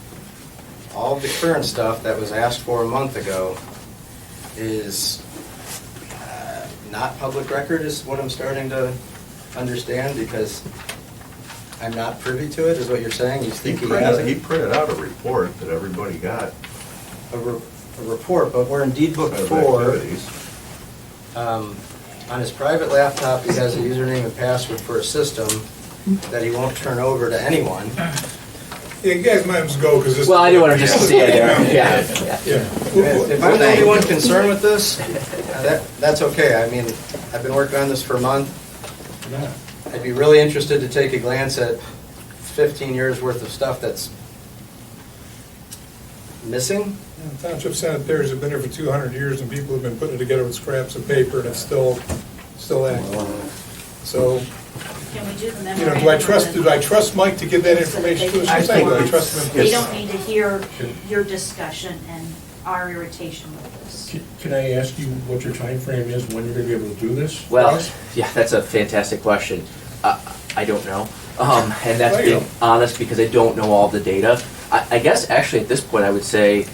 All of the current stuff that was asked for a month ago is not public record, is what I'm starting to understand, because I'm not privy to it, is what you're saying? You think he has He it? printed out a report that everybody got. A report, but we're in deed book of 4. activities. On his private laptop, he has a username and password for a system that he won't turn over to anyone. Yeah, you guys might as well go, because this. Well, I didn't want to just see it there. Yeah. If I'm the only one concerned with this, that's okay. I mean, I've been working on this for a month. I'd be really interested to take a glance at 15 years worth of stuff that's missing And Township sanitarians have been here for 200 years, and people have been putting it together with scraps of paper, and it's still active. So, Can we do the you know, memorandum? do I trust Mike to give that information to us? I think Do I trust him? They don't need to hear your discussion and our irritation with this. Can I ask you what your time frame is, when you're gonna be able to do this? for Well, us? yeah, that's a fantastic question. I don't know. And that's There you being honest because I don't know all the data. I guess actually at this point I would say,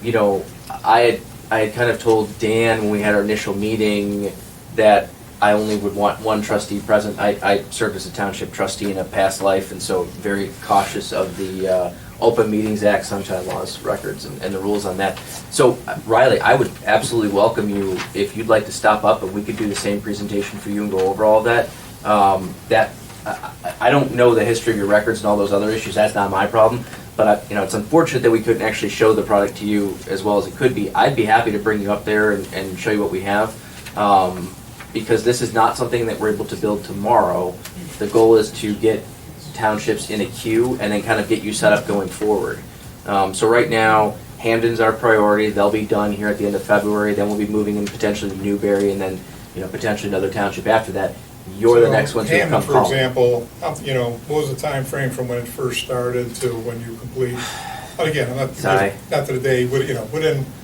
you know, I had kind of told Dan when we had our initial meeting that I only would want one trustee present. I served as a township trustee in a past life, and so very cautious of the Open Meetings Act, sunshine laws, records, and the rules on that. So Riley, I would absolutely welcome you if you'd like to stop up and we could do the same presentation for you and go over all of that. I don't know the history of your records and all those other issues. That's not my problem. But you know, it's unfortunate that we couldn't actually show the product to you as well as it could be. I'd be happy to bring you up there and show you what we have, because this is not something that we're able to build tomorrow. The goal is to get townships in a queue and then kind of get you set up going forward. So right now, Hamden's our priority. They'll be done here at the end of February. Then we'll be moving in potentially to Newberry, and then potentially another township after that. You're the next one to Hammond, come for call. example, what was the time frame from when it first started to when you complete? But again, not to the day, within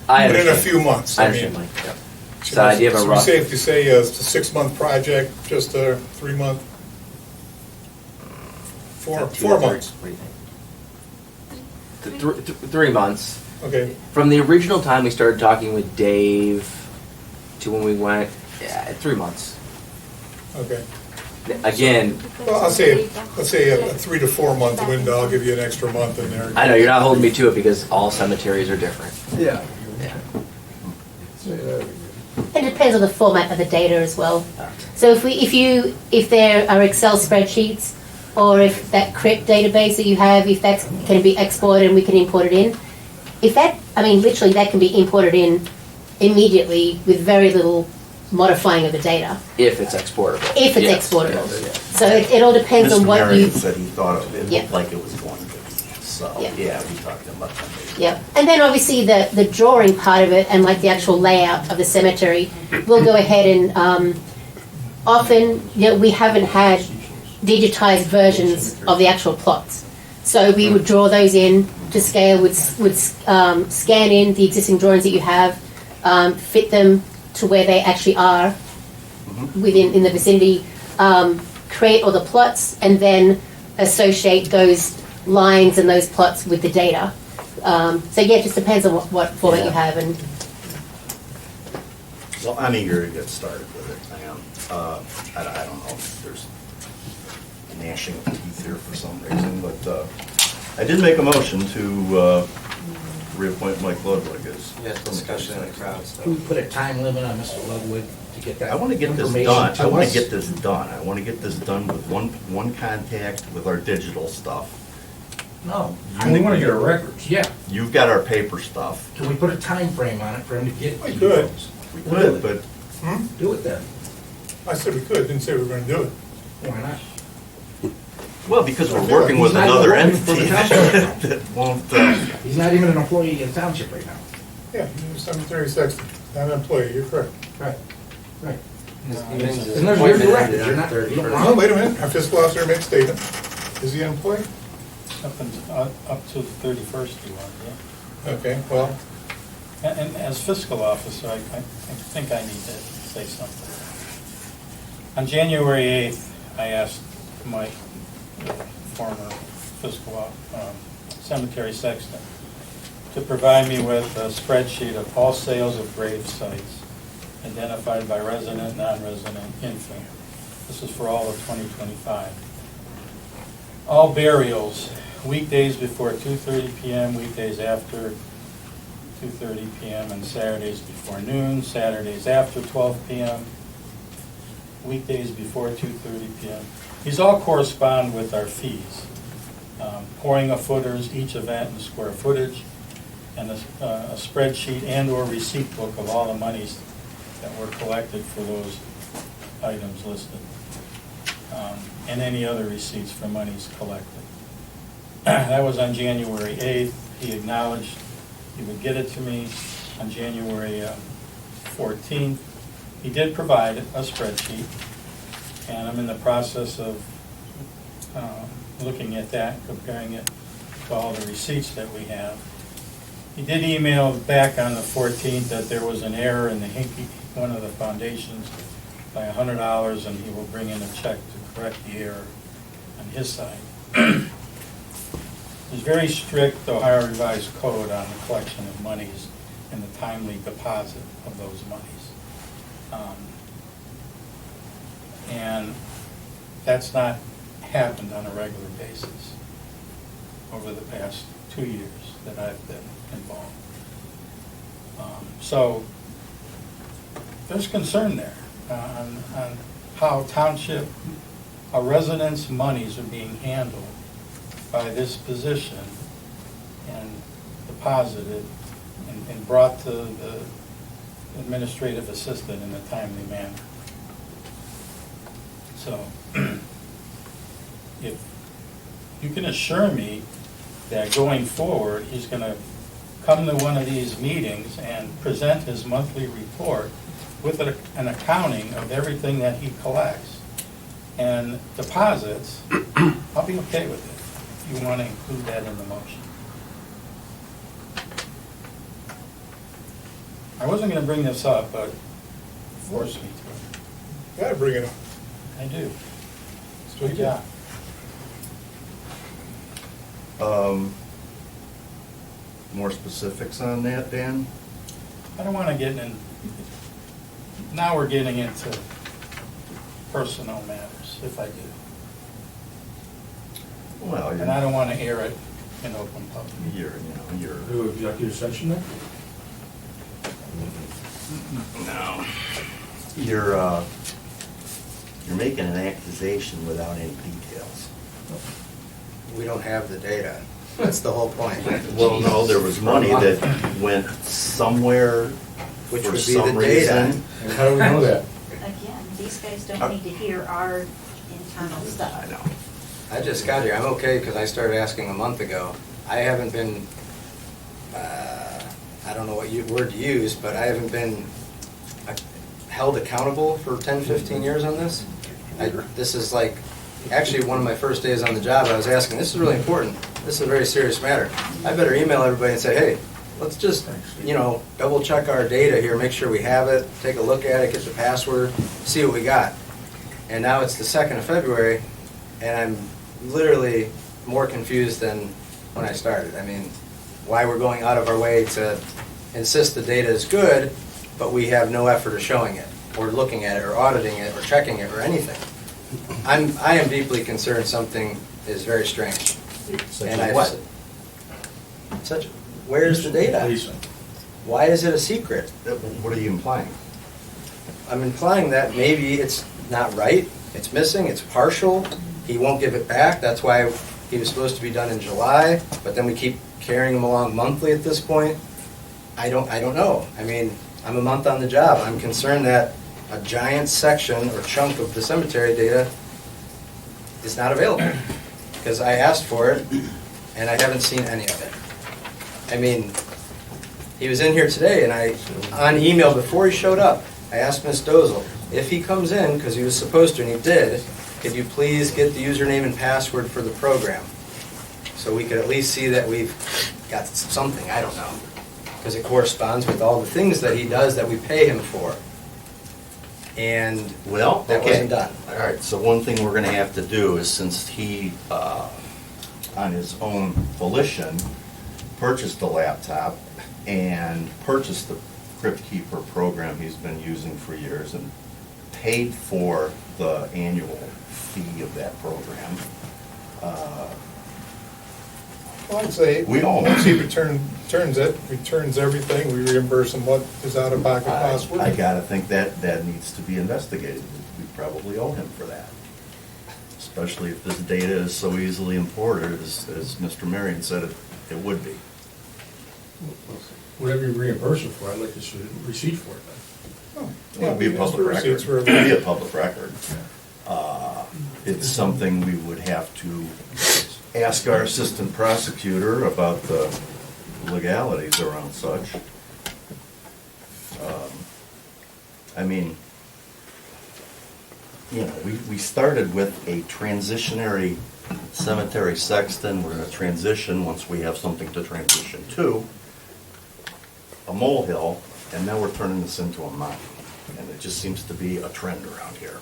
I a understand. few months. I understand, Mike. Yep. So the idea of a So we rough. safe to say it's a 6-month project, just a 3-month? 4 months, What do you think? 3 months. okay. From the original time we started talking with Dave to when we went, 3 months. Okay. Again, Well, let's say a 3 to 4 month window, I'll give you an extra month in there. I know you're not holding me to it because all cemeteries are different. Yeah. It depends on the format of the data as well. So if there are Excel spreadsheets, or if that CRIP database that you have, if that can be exported and we can import it in, literally that can be imported in immediately with very little modifying of the data, If it's exportable. if it's Yes, exportable. yes. So it all depends on what you. said he thought it Yeah. looked like it was going to be, so, Yeah. yeah, we talked about that. Yep, and then obviously the drawing part of it and like the actual layout of the cemetery, we'll go ahead and, often, we haven't had digitized versions of the actual plots. So we would draw those in to scale, would scan in the existing drawings that you have, fit them to where they actually are in the vicinity, create all the plots, and then associate those lines and those plots with the data. So yeah, it just depends on what format you have. And Well, I'm eager to get started with it, I am. I don't know if there's gnashing of teeth here for some reason, but I did make a motion to reappoint Mike Ludwig as. Yes, discussion in the crowd, so. Can we put a time limit on Mr. Ludwig to get that I want to get this information done. I to want us? to get this done. I want to get this done with one contact with our digital stuff. No. We wanna get our records. Yeah. You've got our paper stuff. Can we put a time frame on it for him to get? We could. We could, but Do it then. I said we could, didn't say we were gonna do it. Why not? well, because we're working with He's not another even working for entity the township. that won't. He's not even an employee in township right now. Yeah, cemetery sexton, not an employee, you're correct. Right. Right. And And there's your director, you're not, you don't Oh, want wait a minute, our fiscal officer made a statement. Is he an employee? Up to the 31st you want, yeah? Okay, well, And as fiscal officer, I think I need to say something. On January 8th, I asked Mike, the former fiscal cemetery sexton, to provide me with a spreadsheet of all sales of grave sites identified by resident, non-resident, infant. This is for all of 2025. All burials, weekdays before 2:30 p.m., weekdays after 2:30 p.m., and Saturdays before noon, Saturdays after 12 p.m., weekdays before 2:30 p.m. These all correspond with our fees. Pouring of footers, each event in square footage, and a spreadsheet and/or receipt book of all the monies that were collected for those items listed, and any other receipts for monies collected. That was on January 8th. He acknowledged he would get it to me on January 14th. He did provide a spreadsheet, and I'm in the process of looking at that, comparing it to all the receipts that we have. He did email back on the 14th that there was an error in the Hinkie, one of the foundations, by $100, and he will bring in a check to correct the error on his side. There's very strict Ohio Revised Code on the collection of monies and the timely deposit of those monies. And that's not happened on a regular basis over the past 2 years that I've been involved. So there's concern there on how township, how residents' monies are being handled by this position and deposited and brought to the administrative assistant in a timely manner. So if you can assure me that going forward, he's going to come to one of these meetings and present his monthly report with an accounting of everything that he collects and deposits, I'll be okay with it, if you want to include that in the motion. I wasn't going to bring this up, but forced me to. Gotta bring it up. I do. Good job. More specifics on that, Dan? I don't want to get in, now we're getting into personnel matters, if I do. Well, And I don't want to air it in open public. you're Do executive session then? no. You're making an accusation without any details. We don't have the data. That's the whole point. Well, no, there was money that went somewhere Which for would be some the data. reason. And how do we know that? Again, these guys don't need to hear our internal stuff. I know. I just got here. I'm okay because I started asking a month ago. I haven't been, I don't know what word to use, but I haven't been held accountable for 10, 15 years on this. This is like, actually one of my first days on the job, I was asking, this is really important. This is a very serious matter. I better email everybody and say, hey, let's just, double check our data here, make sure we have it, take a look at it, get the password, see what we got. And now it's the 2nd of February, and I'm literally more confused than when I started. I mean, why we're going out of our way to insist the data is good, but we have no effort of showing it, or looking at it, or auditing it, or checking it, or anything. I am deeply concerned something is very strange. Such And as what? Where's the data? Why is it a secret? What are you implying? I'm implying that maybe it's not right, it's missing, it's partial, he won't give it back, that's why he was supposed to be done in July, but then we keep carrying him along monthly at this point. I don't know. I mean, I'm a month on the job. I'm concerned that a giant section or chunk of the cemetery data is not available. Because I asked for it, and I haven't seen any of it. I mean, he was in here today, and on email before he showed up, I asked Ms. Dozel, if he comes in, because he was supposed to, and he did, could you please get the username and password for the program? So we could at least see that we've got something, I don't know. Because it corresponds with all the things that he does that we pay him for. And that wasn't done. All right, so one thing we're gonna have to do is, since he, on his own volition, purchased a laptop and purchased the Crypt Keeper program he's been using for years and paid for the annual fee of that program, Well, I'd say, We don't. once he returns everything, we reimburse him what his out-of-pocket costs were. I gotta think that needs to be investigated. We probably owe him for that. Especially if this data is so easily imported, as Mr. Marion said it would be. Whatever you reimburse him for, I'd like to see a receipt for it then. It would be a public record. It would be a public record. It's something we would have to ask our assistant prosecutor about the legalities around such. I mean, you know, we started with a transitionary cemetery sexton. We're gonna transition, once we have something to transition to, a molehill, and now we're turning this into a mountain. And it just seems to be a trend around here.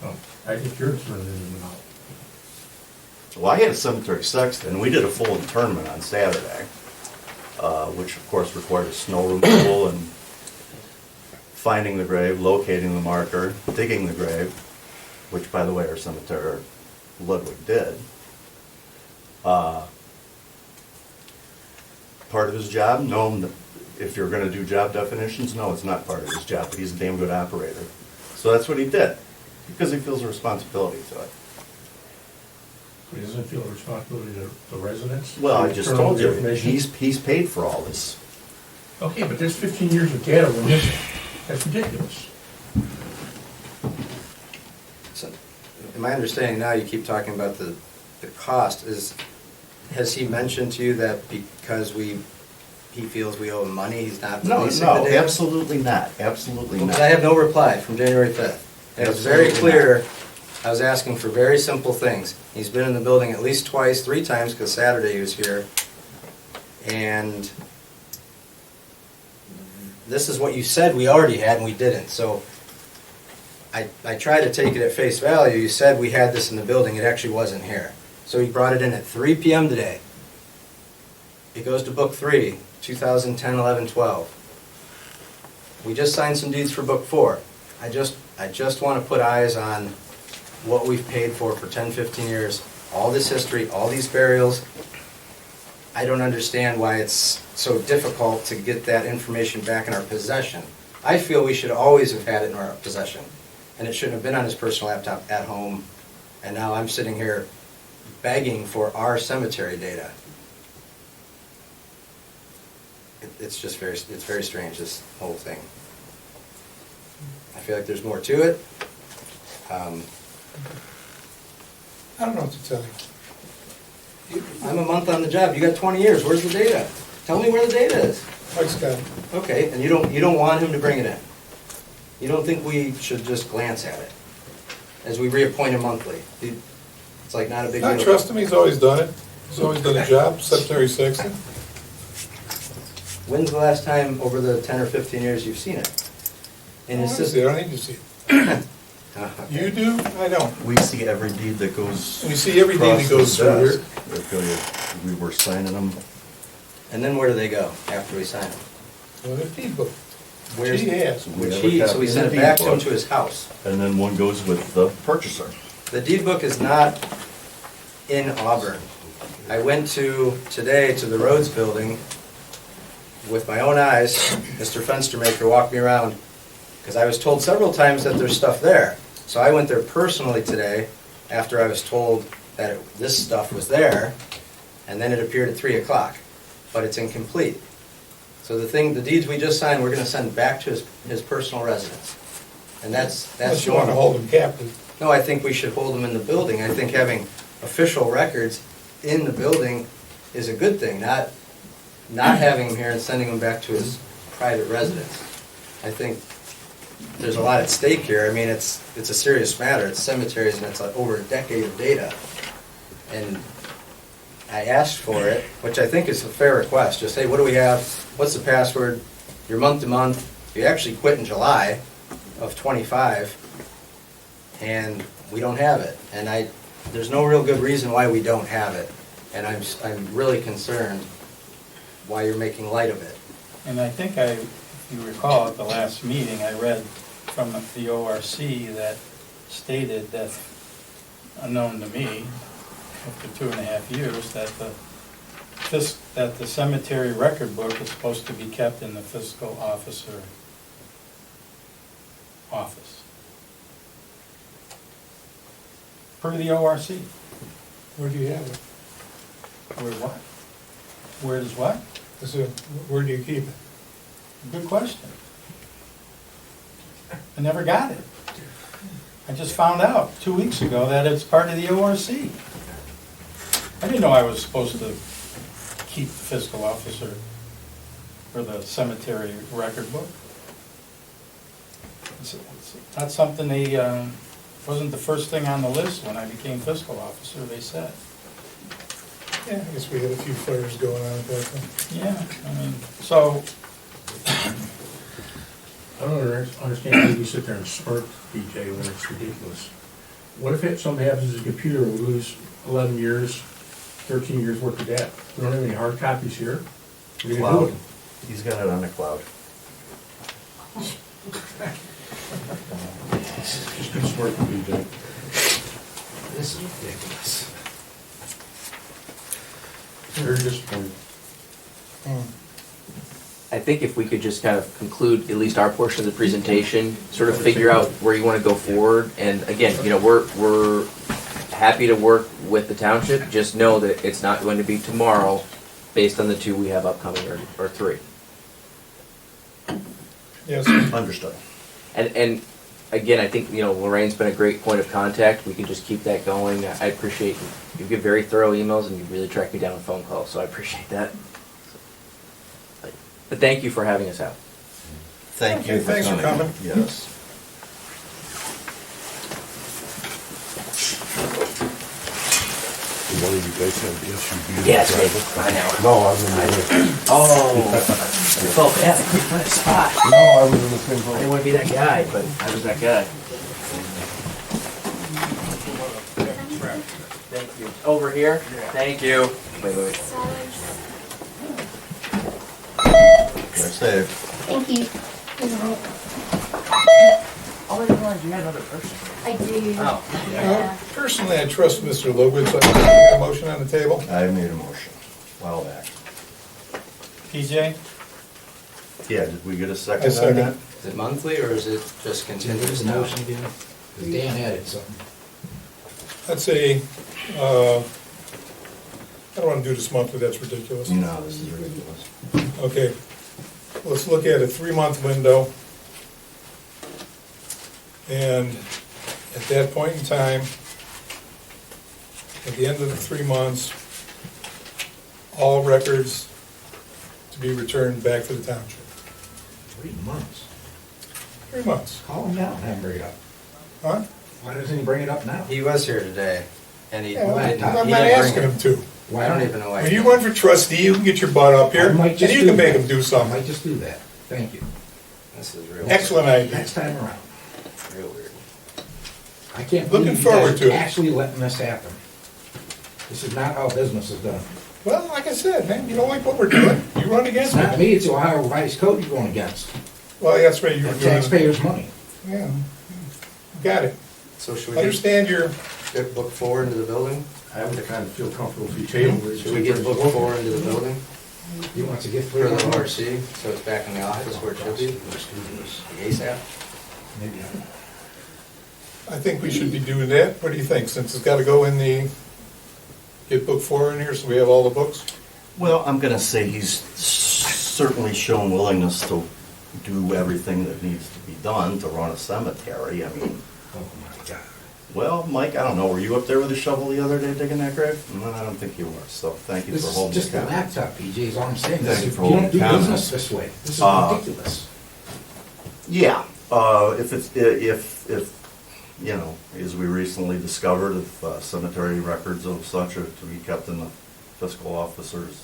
Oh, I think you're turning it into now. Well, I had a cemetery sexton, we did a full interment on Saturday, which of course required snow removal and finding the grave, locating the marker, digging the grave, which by the way our cemetery, Ludwig did. Part of his job? No, if you're gonna do job definitions, no, it's not part of his job, but he's a damn good operator. So that's what he did, because he feels a responsibility to it. He doesn't feel a responsibility to the residents? Well, I just Turn over told the you, information? he's paid for all this. Okay, but there's 15 years of data we're missing. That's ridiculous. So, in my understanding now, you keep talking about the cost, has he mentioned to you that because he feels we owe him money, he's not No, releasing the no, data? absolutely not, absolutely not. Because I have no reply from January 5th. It was very clear, I was asking for very simple things. He's been in the building at least twice, 3 times, because Saturday he was here. And this is what you said we already had and we didn't. So I tried to take it at face value. You said we had this in the building, it actually wasn't here. So he brought it in at 3 p.m. today. It goes to book 3, 2010, 11, 12. We just signed some deeds for book 4. I just want to put eyes on what we've paid for 10, 15 years, all this history, all these burials. I don't understand why it's so difficult to get that information back in our possession. I feel we should always have had it in our possession, and it shouldn't have been on his personal laptop at home, and now I'm sitting here begging for our cemetery data. It's just very strange, this whole thing. I feel like there's more to it. I don't know what to tell you. I'm a month on the job, you got 20 years, where's the data? Tell me where the data is. Mike's got it. Okay, and you don't want him to bring it in? You don't think we should just glance at it? As we reappoint him monthly? It's like not a big deal. I trust him, he's always done it. He's always done a job, cemetery sexton. When's the last time over the 10 or 15 years you've seen it? In his I system? don't need to see it. You do? I don't. We see every deed that goes. We see every deed that goes through here. We were signing them. And then where do they go after we sign them? Well, the deed book. Where's- She has. So we send it back to him to his house. And then one goes with the purchaser. The deed book is not in Auburn. I went today to the Rhodes Building with my own eyes. Mr. Fenstermaker walked me around because I was told several times that there's stuff there. So I went there personally today after I was told that this stuff was there, and then it appeared at 3 o'clock, but it's incomplete. So the deeds we just signed, we're going to send back to his personal residence. And that's Unless you want to normal. hold him captive. No, I think we should hold them in the building. I think having official records in the building is a good thing, not having them here and sending them back to his private residence. I think there's a lot at stake here. I mean, it's a serious matter. It's cemeteries and it's like over a decade of data. And I asked for it, which I think is a fair request. Just, hey, what do we have? What's the password? You're month to month. You actually quit in July of 25, and we don't have it. And there's no real good reason why we don't have it. And I'm really concerned why you're making light of it. And I think if you recall at the last meeting, I read from the ORC that stated that, unknown to me, after 2.5 years, that the cemetery record book is supposed to be kept in the fiscal officer office. Per the ORC. Where do you have it? Where what? Where does what? Where do you keep it? Good question. I never got it. I just found out 2 weeks ago that it's part of the ORC. I didn't know I was supposed to keep the fiscal officer for the cemetery record book. That's something they, wasn't the first thing on the list when I became fiscal officer, they said. Yeah, I guess we had a few fires going on at that time. Yeah, I mean, so, I don't understand how you sit there and smirk, PJ, when it's ridiculous. What if something happens to the computer, we lose 11 years, 13 years worth of data? We don't have any hard copies here. What are you gonna do with them? He's got it on the cloud. Just been smirking, PJ. This is ridiculous. Very disappointed. I think if we could just kind of conclude at least our portion of the presentation, sort of figure out where you want to go forward. And again, you know, we're happy to work with the township. Just know that it's not going to be tomorrow based on the 2 we have upcoming or 3. Yes, Understood. And again, I think, you know, Lorraine's been a great point of contact. We can just keep that going. I appreciate you give very thorough emails and you really track me down with phone calls, so I appreciate that. But thank you for having us out. Thank you Okay, thanks for coming. Yes. One of you guys have the SUV. Yes, I know. No, I was in the, Oh, I felt bad. I couldn't find a spot. no, I was in the same I boat. didn't want to be that guy, but I was that guy. Thank you. Over here? Thank you. Wait. They're safe. Thank you. Oh, I didn't realize you had another person. I do. Oh. Yeah. personally, I trust Mr. Logwood, so I make a motion on the table. I made a motion. Well back. PJ? Yeah, did we get a I second on second. that? Is it monthly or is it just continuous the now? motion again? Because Dan added something. I'd say, I don't want to do this monthly, that's ridiculous. No, this is ridiculous. Okay, let's look at a 3-month window. And at that point in time, at the end of the 3 months, all records to be returned back to the township. 3 months. 3 months, Call him now and have him bring it up. huh? Why doesn't he bring it up now? He was here today, and he Yeah, didn't. I'm he not didn't bring asking it. him to. I don't even know why. When you run for trustee, you can get your butt up here, I might and just you do can make that. him do I something. might just do that. Thank you. This is real. Excellent idea. Next time around. Real weird. I can't Looking believe you forward guys to it. actually letting this happen. This is not how business is done. Well, like I said, man, you don't like what we're doing, you run It's against not me. me, it's Ohio Revised Code you're going against. Well, that's right, you were And doing. taxpayers' money. Yeah, got it. So should we Understand your, get book 4 into the building? I would kind of feel comfortable if you table it. Should we get book 4 into the building He wants to get for the 3 months. ORC, so it's back in the office where it should be? Let's do this. ASAP? Maybe not. I think we should be doing that. What do you think? Since it's got to go in the, get book 4 in here so we have all the books? Well, I'm gonna say he's certainly shown willingness to do everything that needs to be done to run a cemetery. I mean, Oh my God. well, Mike, I don't know, were you up there with a shovel the other day digging that grave? No, I don't think you were, so thank you This for is holding just your a comment. laptop, PJ, is all I'm saying. Thank This you is- for You don't holding do comments. business this way. This is ridiculous. Yeah, if, you know, as we recently discovered, if cemetery records of such are to be kept in the fiscal officer's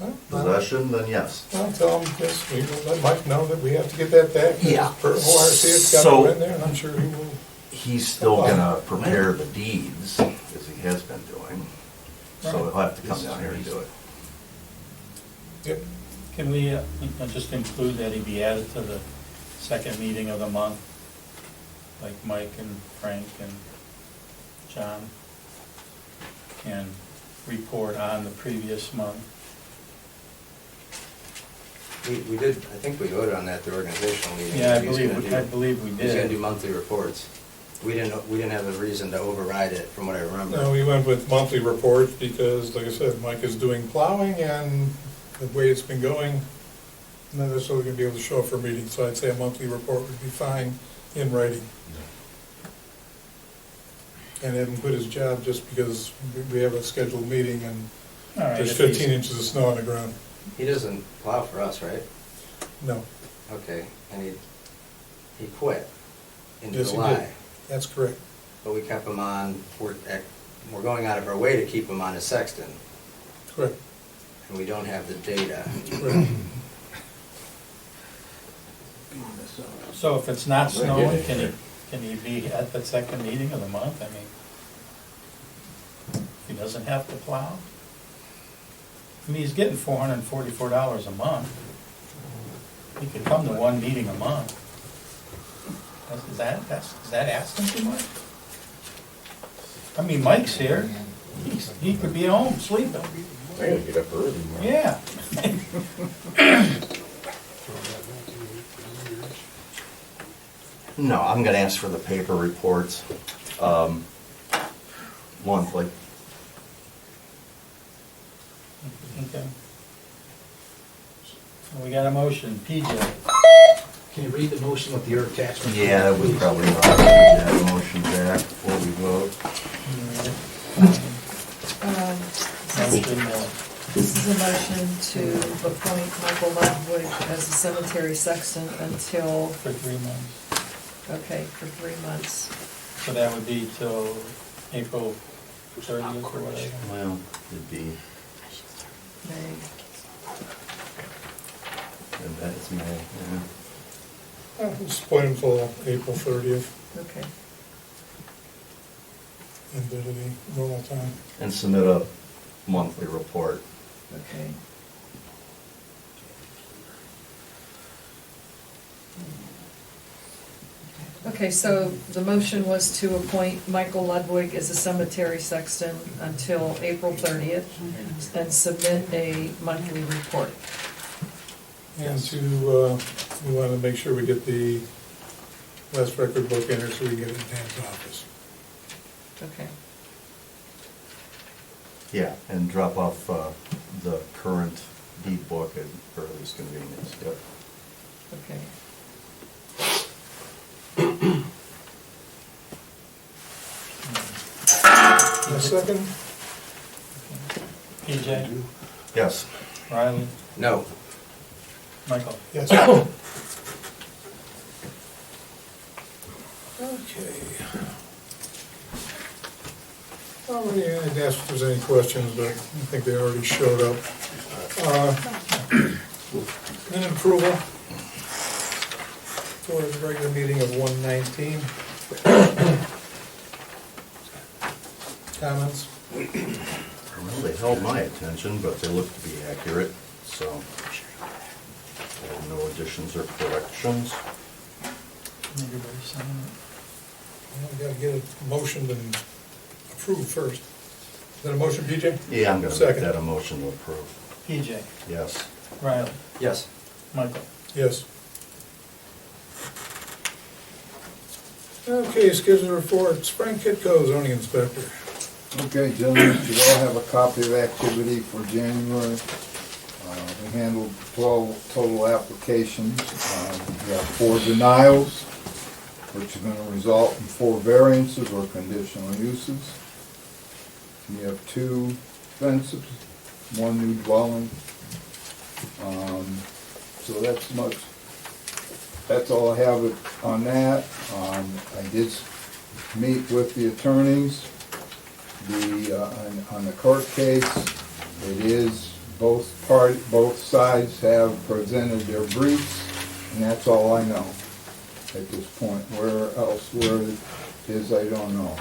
Well, possession, then yes. I'll tell him, yes, we will let Mike know that we have to get that back. Yeah. Per ORC, it's got to So- go in there, and I'm sure he will. He's still gonna prepare the deeds, as he has been doing, so he'll have to come down here and do it. Yep. Can we just include that he be added to the second meeting of the month? Like Mike and Frank and John can report on the previous month. We did, I think we voted on that at the organizational meeting. Yeah, I He was believe, gonna I do- believe we He was gonna do did. monthly reports. We didn't have a reason to override it, from what I remember. No, we went with monthly reports because, like I said, Mike is doing plowing, and the way it's been going, not necessarily going to be able to show up for meetings, so I'd say a monthly report would be fine in writing. And have him quit his job just because we have a scheduled meeting and All right, there's if he's- 15 inches of snow on the ground. He doesn't plow for us, right? No, Okay, and he quit in yes, he July. did. That's correct. But we kept him on, we're going out of our way to keep him on as sexton, Correct. and we don't have the data. Correct. So if it's not snowing, can he be at the second meeting of the month? I mean, he doesn't have to plow? I mean, he's getting $444 a month. He could come to one meeting a month. Is that asking too much? I mean, Mike's here. He could be at home sleeping. I gotta get up early. Yeah. No, I'm gonna ask for the paper reports, monthly. Okay. So we got a motion. PJ? Can you read the motion with your attachment? Yeah, that would probably not that motion back before we vote. Motion, This is a motion to appoint Michael Ludwig as a cemetery sexton until, for 3 months. okay, for 3 months. So that would be till April 30th or whatever. Well, it'd be, May. and that's May, yeah. Just appoint him until April 30th, Okay. and do the normal time. And submit a monthly report. Okay. Okay, so the motion was to appoint Michael Ludwig as a cemetery sexton until April 30th and submit a monthly report. And we want to make sure we get the last record book in there so we can get it in Dan's office. Okay. Yeah, and drop off the current deed book at earliest convenience, yep. Okay. A second? PJ? Yes. Riley? No. Michael? Yes. Okay. I'd ask if there's any questions, but I think they already showed up. Minute approval for the regular meeting of 1/19. Comments? Well, they held my attention, but they look to be accurate, so I have no additions or corrections. Everybody sign it? Well, we gotta get a motion and approve first. Is that a motion, PJ? Yeah, I'm gonna make Second. that a motion to approve. PJ? Yes. Riley? Yes. Michael? Yes. Okay, schedule report, Frank Kitco, zoning inspector. Okay, gentlemen, you all have a copy of activity for January. We handled 12 total applications. We have 4 denials, which are going to result in 4 variances or conditional uses. We have 2 fences, 1 new dwelling. So that's all I have on that. I did meet with the attorneys. On the court case, it is both sides have presented their briefs, and that's all I know at this point. Where it is, I don't know.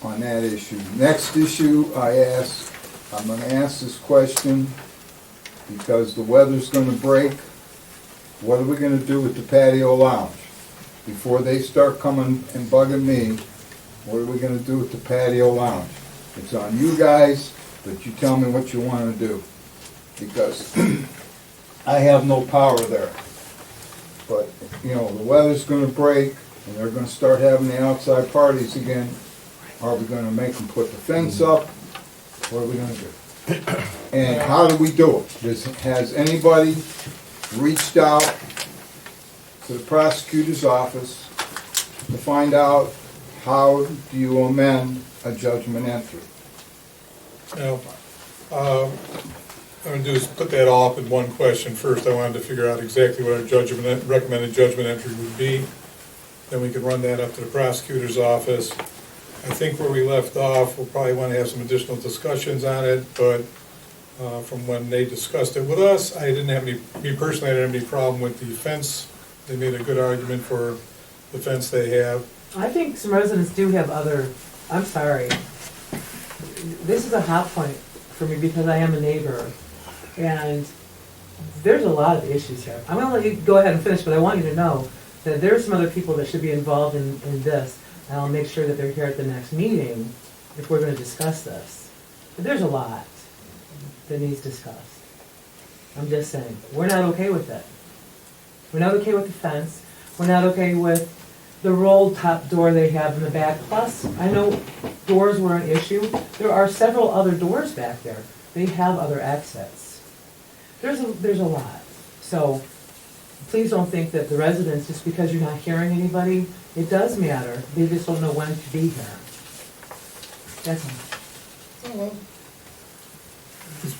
On that issue. Next issue, I'm gonna ask this question because the weather's gonna break. What are we gonna do with the patio lounge? Before they start coming and bugging me, what are we gonna do with the patio lounge? It's on you guys, but you tell me what you wanna do. Because I have no power there. But, the weather's gonna break, and they're gonna start having the outside parties again. Are we gonna make them put the fence up? What are we gonna do? And how do we do it? Has anybody reached out to the prosecutor's office to find out how do you amend a judgment entry? Now, I'm gonna do is put that all up in one question first. I wanted to figure out exactly what our recommended judgment entry would be. Then we can run that up to the prosecutor's office. I think where we left off, we'll probably want to have some additional discussions on it, but from when they discussed it with us, I didn't have any, me personally, I didn't have any problem with the fence. They made a good argument for the fence they have. I think some residents do have other, I'm sorry. This is a hot point for me because I am a neighbor, and there's a lot of issues here. I'm gonna let you go ahead and finish, but I want you to know that there are some other people that should be involved in this, and I'll make sure that they're here at the next meeting if we're gonna discuss this. But there's a lot that needs discussed. I'm just saying, we're not okay with it. We're not okay with the fence. We're not okay with the rolled top door they have in the back. Plus, I know doors were an issue. There are several other doors back there. They have other exits. There's a lot. So please don't think that the residents, just because you're not hearing anybody, it does matter. They just don't know when to be here. That's all. Oh, well.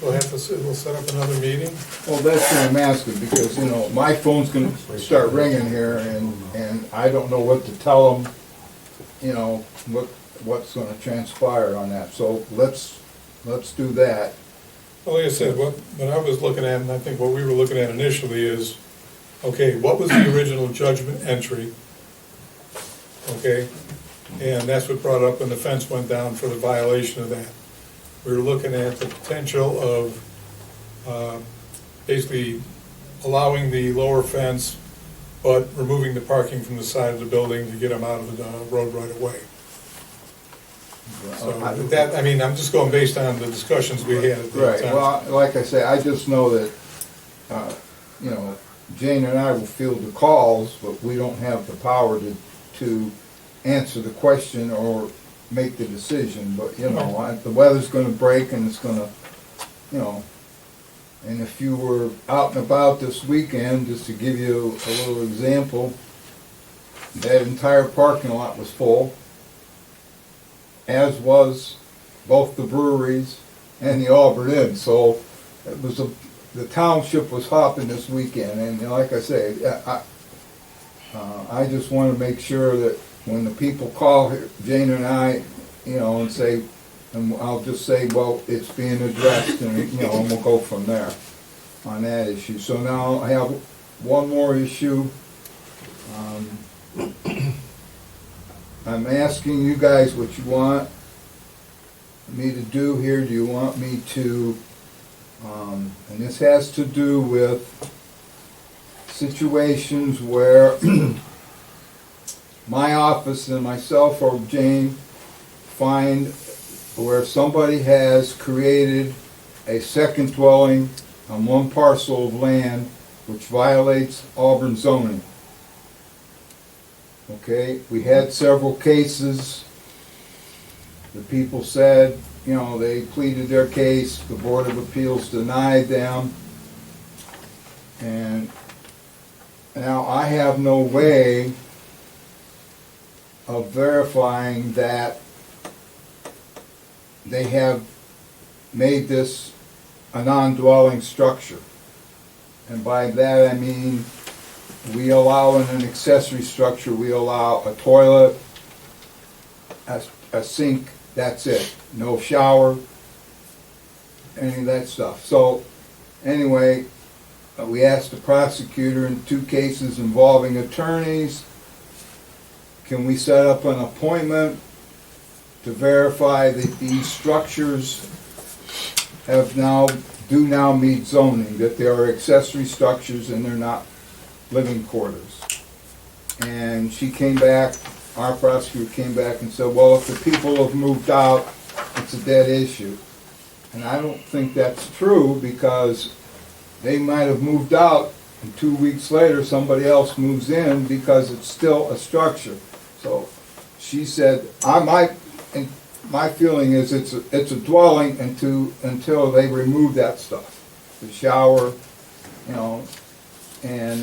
We'll have to, we'll set up another meeting. Well, that's what I'm asking, because, you know, my phone's gonna start ringing here, and I don't know what to tell them, you know, what's gonna transpire on that, so let's do that. Well, like I said, what I was looking at, and I think what we were looking at initially is, okay, what was the original judgment entry? Okay, and that's what brought up when the fence went down for the violation of that. We were looking at the potential of basically allowing the lower fence, but removing the parking from the side of the building to get them out of the road right away. So that, I mean, I'm just going based on the discussions we had at the Right, time. well, like I say, I just know that, you know, Jane and I will field the calls, but we don't have the power to answer the question or make the decision, but, you know, the weather's gonna break and it's gonna, you know, and if you were out and about this weekend, just to give you a little example, that entire parking lot was full, as was both the breweries and the Auburn Inn, so it was the township was hopping this weekend, and like I say, I just wanna make sure that when the people call Jane and I, you know, and say, and I'll just say, well, it's being addressed, and, you know, and we'll go from there on that issue. So now I have one more issue. I'm asking you guys what you want me to do here. Do you want me to, and this has to do with situations where my office and myself or Jane find where somebody has created a second dwelling on one parcel of land which violates Auburn zoning. Okay, we had several cases. The people said, you know, they pleaded their case, the Board of Appeals denied them, and now I have no way of verifying that they have made this a non-dwelling structure. And by that I mean, we allow in an accessory structure, we allow a toilet, a sink, that's it. No shower, any of that stuff. So anyway, we asked the prosecutor in 2 cases involving attorneys, can we set up an appointment to verify that these structures do now meet zoning, that they are accessory structures and they're not living quarters? And she came back, our prosecutor came back and said, well, if the people have moved out, it's a dead issue. And I don't think that's true, because they might have moved out and 2 weeks later somebody else moves in because it's still a structure. So she said, and my feeling is it's a dwelling until they remove that stuff, the shower, you know, and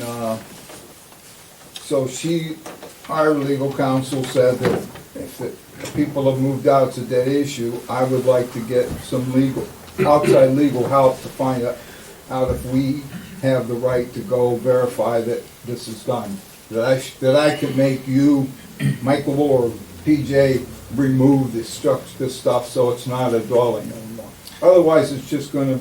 so our legal counsel said that if the people have moved out, it's a dead issue. I would like to get some legal outside legal help to find out if we have the right to go verify that this is done. That I can make you, Michael or PJ, remove this stuff so it's not a dwelling anymore. Otherwise, it's just gonna,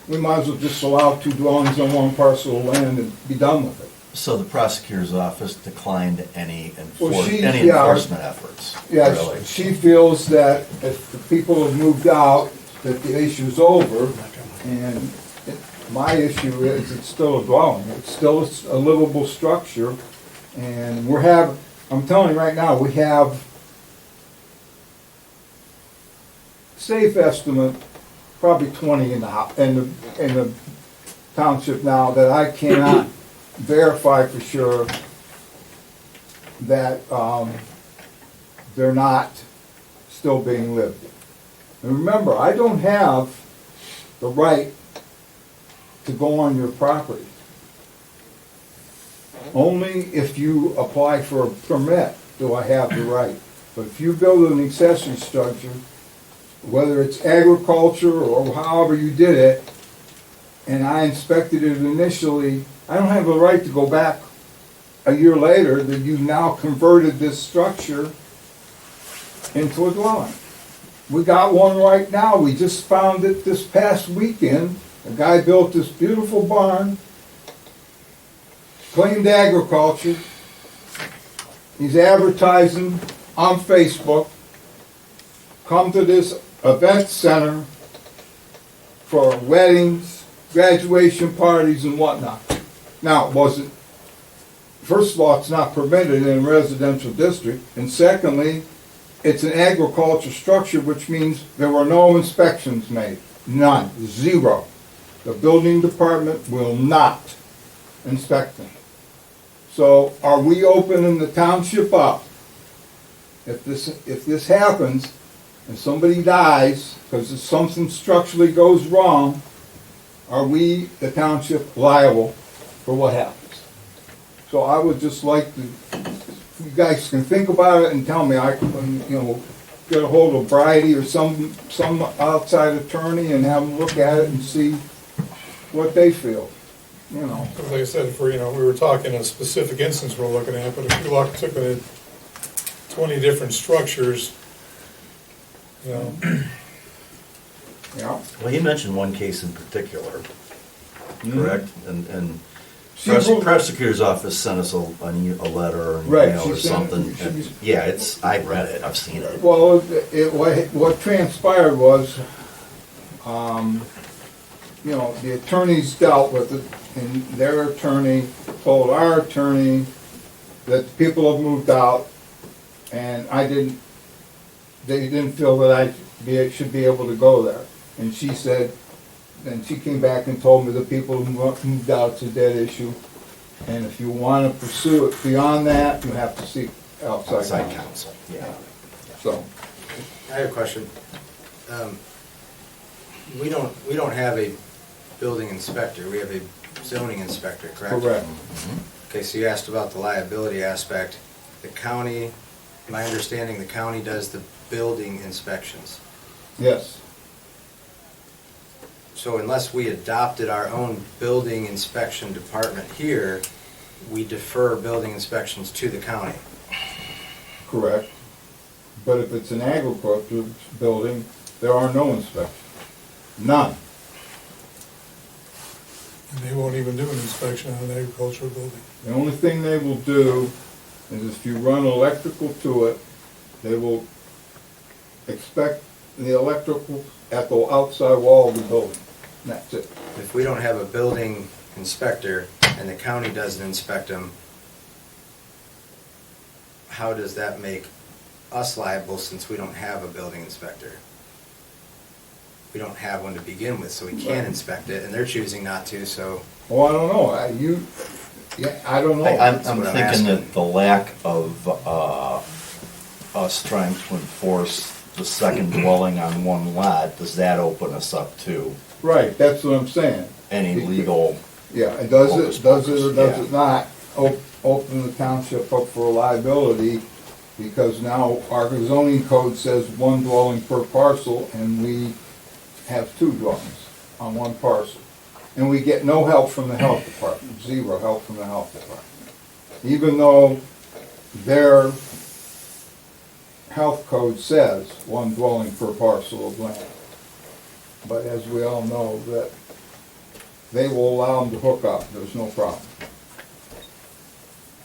we might as well just allow 2 dwellings on 1 parcel of land and be done with it. So the prosecutor's office declined any Well, enforcement efforts, Yeah, really? she feels that if the people have moved out, that the issue's over, and my issue is it's still a dwelling, it's still a livable structure, and I'm telling you right now, we have safe estimate, probably 20 in the township now that I cannot verify for sure that they're not still being lived in. And remember, I don't have the right to go on your property. Only if you apply for a permit do I have the right. But if you build an accessory structure, whether it's agriculture or however you did it, and I inspected it initially, I don't have the right to go back a year later that you've now converted this structure into a dwelling. We got one right now, we just found it this past weekend. A guy built this beautiful barn, claimed agriculture. He's advertising on Facebook. Come to this event center for weddings, graduation parties, and whatnot. Now, first of all, it's not permitted in a residential district, and secondly, it's an agriculture structure, which means there were no inspections made. None. 0. The building department will not inspect them. So are we opening the township up? If this happens and somebody dies because something structurally goes wrong, are we, the township, liable for what happens? So I would just like to, you guys can think about it and tell me. I can, get a hold of Bridie or some outside attorney and have them look at it and see what they feel. Like I said, if we were talking a specific instance we're looking at, but if you took 20 different structures, Yeah. Well, he mentioned one case in particular, correct? And She wrote- prosecutor's office sent us a letter or an Right, email she or sent- something. she's- Yeah, I read it, I've seen it. Well, what transpired was, the attorneys dealt with it, and their attorney told our attorney that the people have moved out, and they didn't feel that I should be able to go there. And she said, and she came back and told me the people who moved out, it's a dead issue, and if you want to pursue it beyond that, you have to seek outside counsel. Yeah. So. I have a question. We don't have a building inspector, we have a zoning inspector, correct? Correct. Okay, so you asked about the liability aspect. The county, my understanding, the county does the building inspections. Yes. So unless we adopted our own building inspection department here, we defer building inspections to the county. Correct. But if it's an agriculture building, there are no inspections. None. and they won't even do an inspection on an agricultural building. The only thing they will do is if you run electrical to it, they will inspect the electrical at the outside wall of the building. And that's it. If we don't have a building inspector and the county doesn't inspect them, how does that make us liable since we don't have a building inspector? We don't have one to begin with, so we can't inspect it, and they're choosing not to, so. Oh, I don't know. I don't know. I'm That's what I'm thinking asking. that the lack of us trying to enforce the second dwelling on one lot, does that open us up to Right, that's what I'm saying. any legal? Yeah, it does Focus, it or does yeah. it not open the township up for liability? Because now our zoning code says 1 dwelling per parcel, and we have two dwellings on one parcel. And we get no help from the health department, zero help from the health department. Even though their health code says one dwelling per parcel of land. But as we all know, that they will allow them to hook up, there's no problem.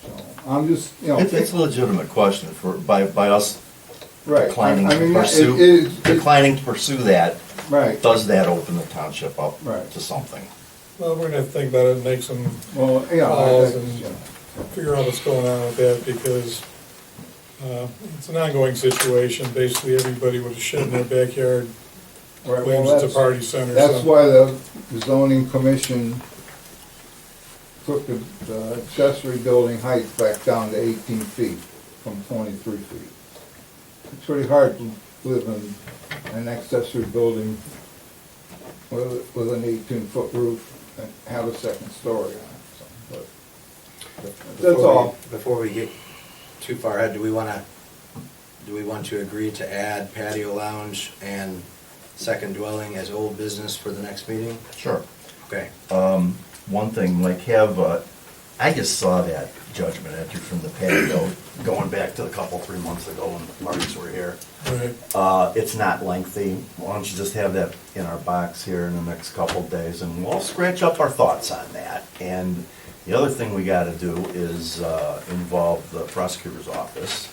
So, I'm just, you know. It's a legitimate question by us Right. declining I mean, to pursue, it- declining to pursue that. Right. Does that open the township up Right. to something? Well, we're gonna have to think about it and make some Well, yeah, calls I- and figure out what's going on with that, because it's an ongoing situation. Basically, everybody with a shed in their backyard Right, claims well, it's a party center. That's so- why the zoning commission took the accessory building height back down to 18 feet from 23 feet. It's pretty hard to live in an accessory building with an 18-foot roof and have a second story on it, so, but that's all. Before we get too far ahead, do we want to agree to add patio lounge and second dwelling as old business for the next meeting? Sure. Okay. One thing, like I just saw that judgment entry from the patio going back to a couple, 3 months ago when the parties were here. Right. It's not lengthy. Why don't you just have that in our box here in the next couple of days, and we'll scratch up our thoughts on that. And the other thing we gotta do is involve the prosecutor's office,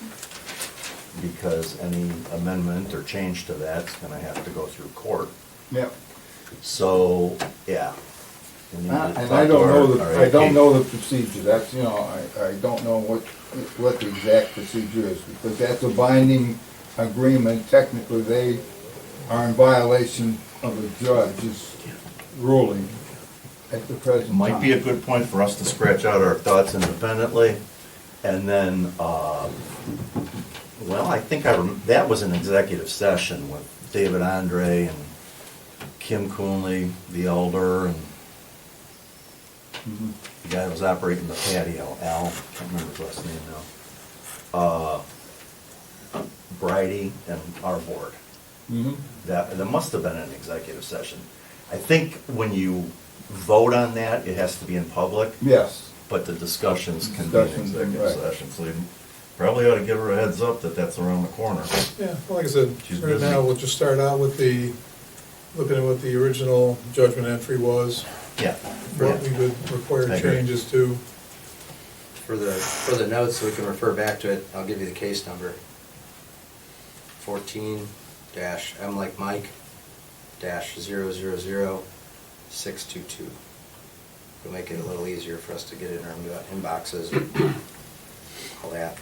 because any amendment or change to that's gonna have to go through court. Yep. So, yeah. We need to And talk I to don't our- know our I don't AP. know the procedure, that's, you know, I don't know what the exact procedure is, because that's a binding agreement. Technically, they are in violation of a judge's ruling at the present time. Might be a good point for us to scratch out our thoughts independently, and then, well, I think that was an executive session with David Andre and Kim Coonley, the elder, and the guy that was operating the patio, Al, can't remember his last name now. Bridie and our board. Mhm. That must have been an executive session. I think when you vote on that, it has to be in public. Yes. But the discussions can be in Discussions, executive right. session, so you probably ought to give her a heads up that that's around the corner. Yeah, well, like I said, She's right busy. now, we'll just start out with looking at what the original judgment entry was, Yeah. what we would require I agree. changes to. For the notes, so we can refer back to it, I'll give you the case number. 14-M like Mike, -000-622. It'll make it a little easier for us to get in our inboxes and all that.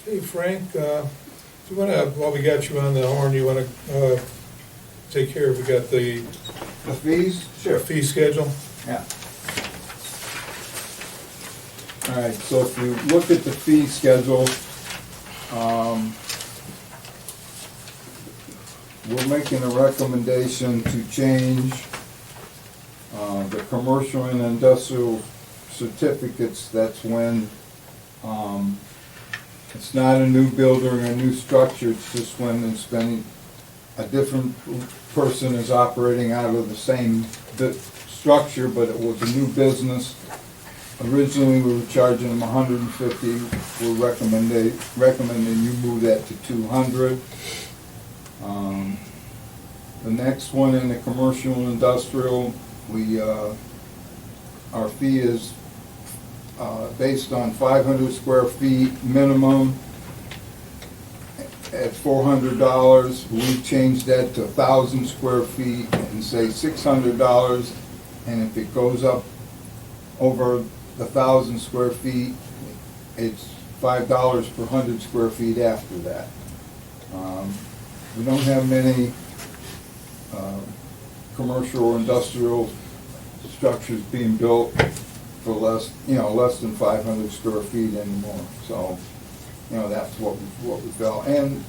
Hey, Frank, do you want to, while we got you on the horn, you want to take care of, we got the fees? Sure. Fee schedule? Yeah. All right, so if you look at the fee schedule, we're making a recommendation to change the commercial and industrial certificates. That's when it's not a new building or a new structure, it's just when it's been, a different person is operating out of the same structure, but it was a new business. Originally, we were charging them $150. We're recommending you move that to $200. The next one in the commercial and industrial, our fee is based on 500 square feet minimum at $400. We've changed that to 1,000 square feet and say $600. And if it goes up over the 1,000 square feet, it's $5 per 100 square feet after that. We don't have many commercial or industrial structures being built for less than 500 square feet anymore. So, that's what we felt. And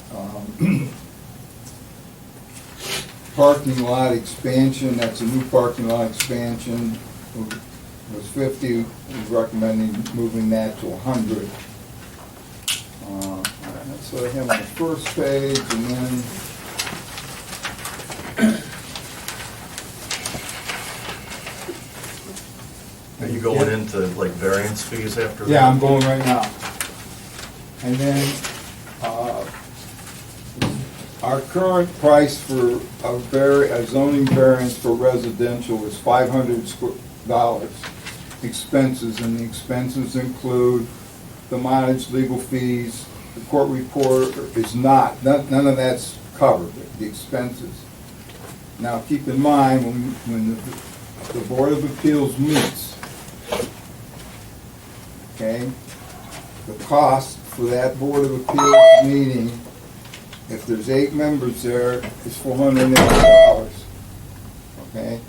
parking lot expansion, that's a new parking lot expansion. was 50, he's recommending moving that to 100. That's what I have on the first page, and then Are you going into like variance fees after that? yeah, I'm going right now. And then, our current price for a zoning variance for residential is $500 expenses, and the expenses include the mileage, legal fees, the court reporter is not, none of that's covered, the expenses. Now, keep in mind, when the Board of Appeals meets, okay, the cost for that Board of Appeals meeting, if there's 8 members there, is $480, okay?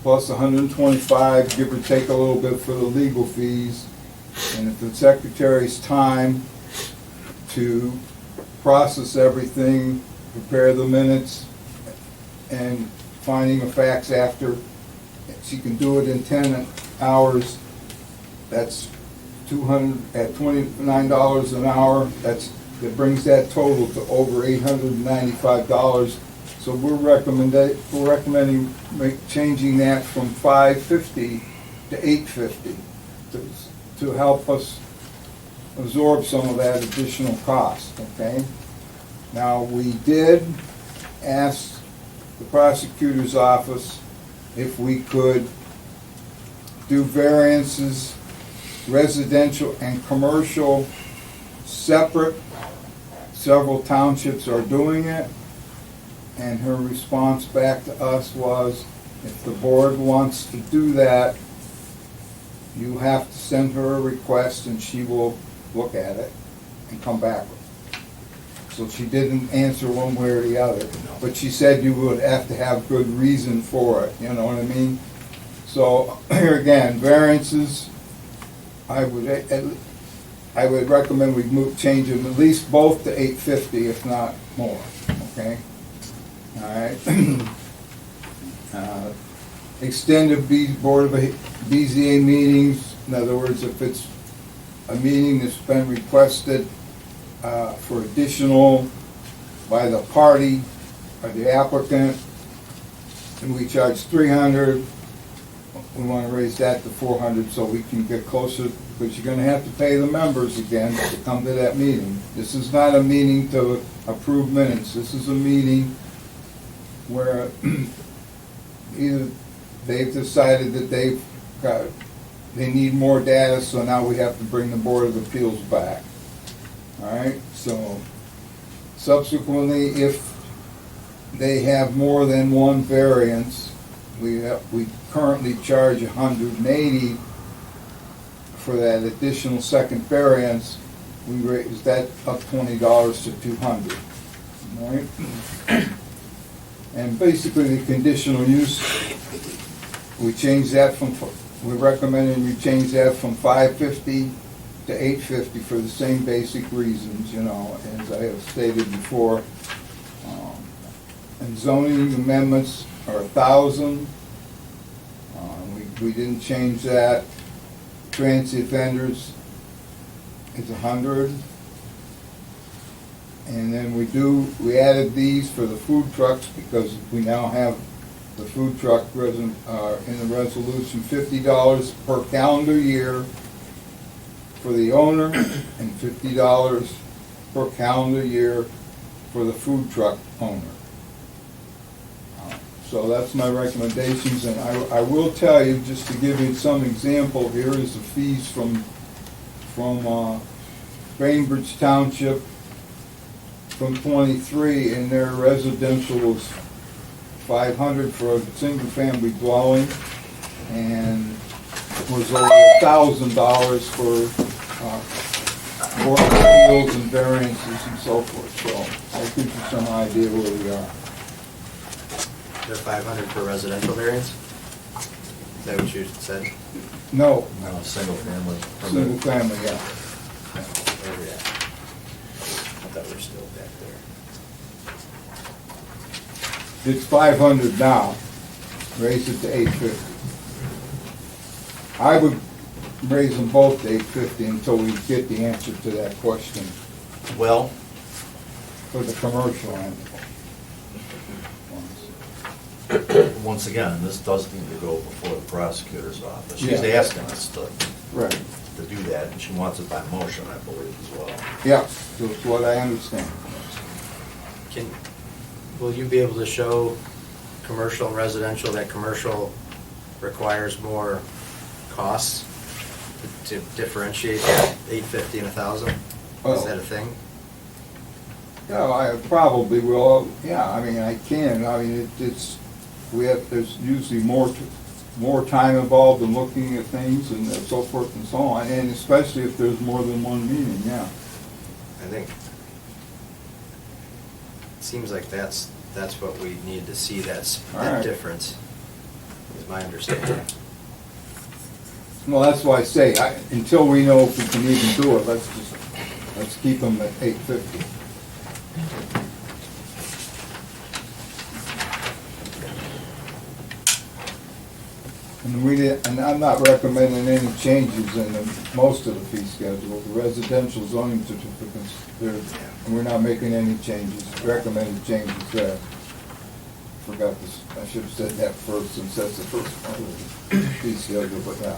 Plus 125, give or take a little bit for the legal fees, and if the secretary's time to process everything, prepare the minutes, and finding of facts after, she can do it in 10 hours, that's at $29 an hour, that brings that total to over $895. So we're recommending changing that from $550 to $850 to help us absorb some of that additional cost, okay? Now, we did ask the prosecutor's office if we could do variances, residential and commercial, separate. Several townships are doing it, and her response back to us was, if the board wants to do that, you have to send her a request and she will look at it and come back with it. So she didn't answer one way or the other, but she said you would have to have good reason for it, you know what I mean? So, here again, variances, I would recommend we change them at least both to $850, if not more, okay? All right. Extended Board of BZA meetings, in other words, if it's a meeting that's been requested for additional by the party or the applicant, and we charge $300, we want to raise that to $400 so we can get closer, because you're going to have to pay the members again to come to that meeting. This is not a meeting to approve minutes. This is a meeting where either they've decided that they need more data, so now we have to bring the Board of Appeals back. All right, so subsequently, if they have more than one variance, we currently charge $180 for that additional second variance. We raise that up $20 to $200. All right, and basically the conditional use, we change that from, we're recommending we change that from $550 to $850 for the same basic reasons, you know, as I have stated before. And zoning amendments are $1,000. We didn't change that. Transient vendors is $100. And then we added these for the food trucks because we now have the food truck in the resolution, $50 per calendar year for the owner and $50 per calendar year for the food truck owner. So that's my recommendations, and I will tell you, just to give you some example, here is the fees from Bainbridge Township from 23, and their residential was $500 for a single-family dwelling, and was over $1,000 for board appeals and variances and so forth. So I'll give you some idea where we are. They're $500 for residential variance? Is that what you said? No. No, single family. Single family, yeah. Where are we at? I thought we were still back there. It's $500 now, raise it to $850. I would raise them both to 850 until we get the answer to that question Well, for the commercial end. once again, this does need to go before the prosecutor's office. She's Yeah. asking us to Right. do that, and she wants it by motion, I believe, as well. Yeah, that's what I understand. Will you be able to show commercial and residential, that commercial requires more costs to differentiate that 850 and 1,000? Is Oh. that a thing? Yeah, I probably will, yeah, I mean, I can, I mean, there's usually more time involved in looking at things and so forth and so on, and especially if there's more than one meeting, yeah. I think, it seems like that's what we need to see, that All right. difference, is my understanding. Well, that's why I say, until we know if we can even do it, let's keep them at 850. And I'm not recommending any changes in most of the fee schedule. The residential zoning certificates, we're not making any changes, recommended changes there. Forgot this, I should have said that first, since that's the first part of the fee schedule, but yeah.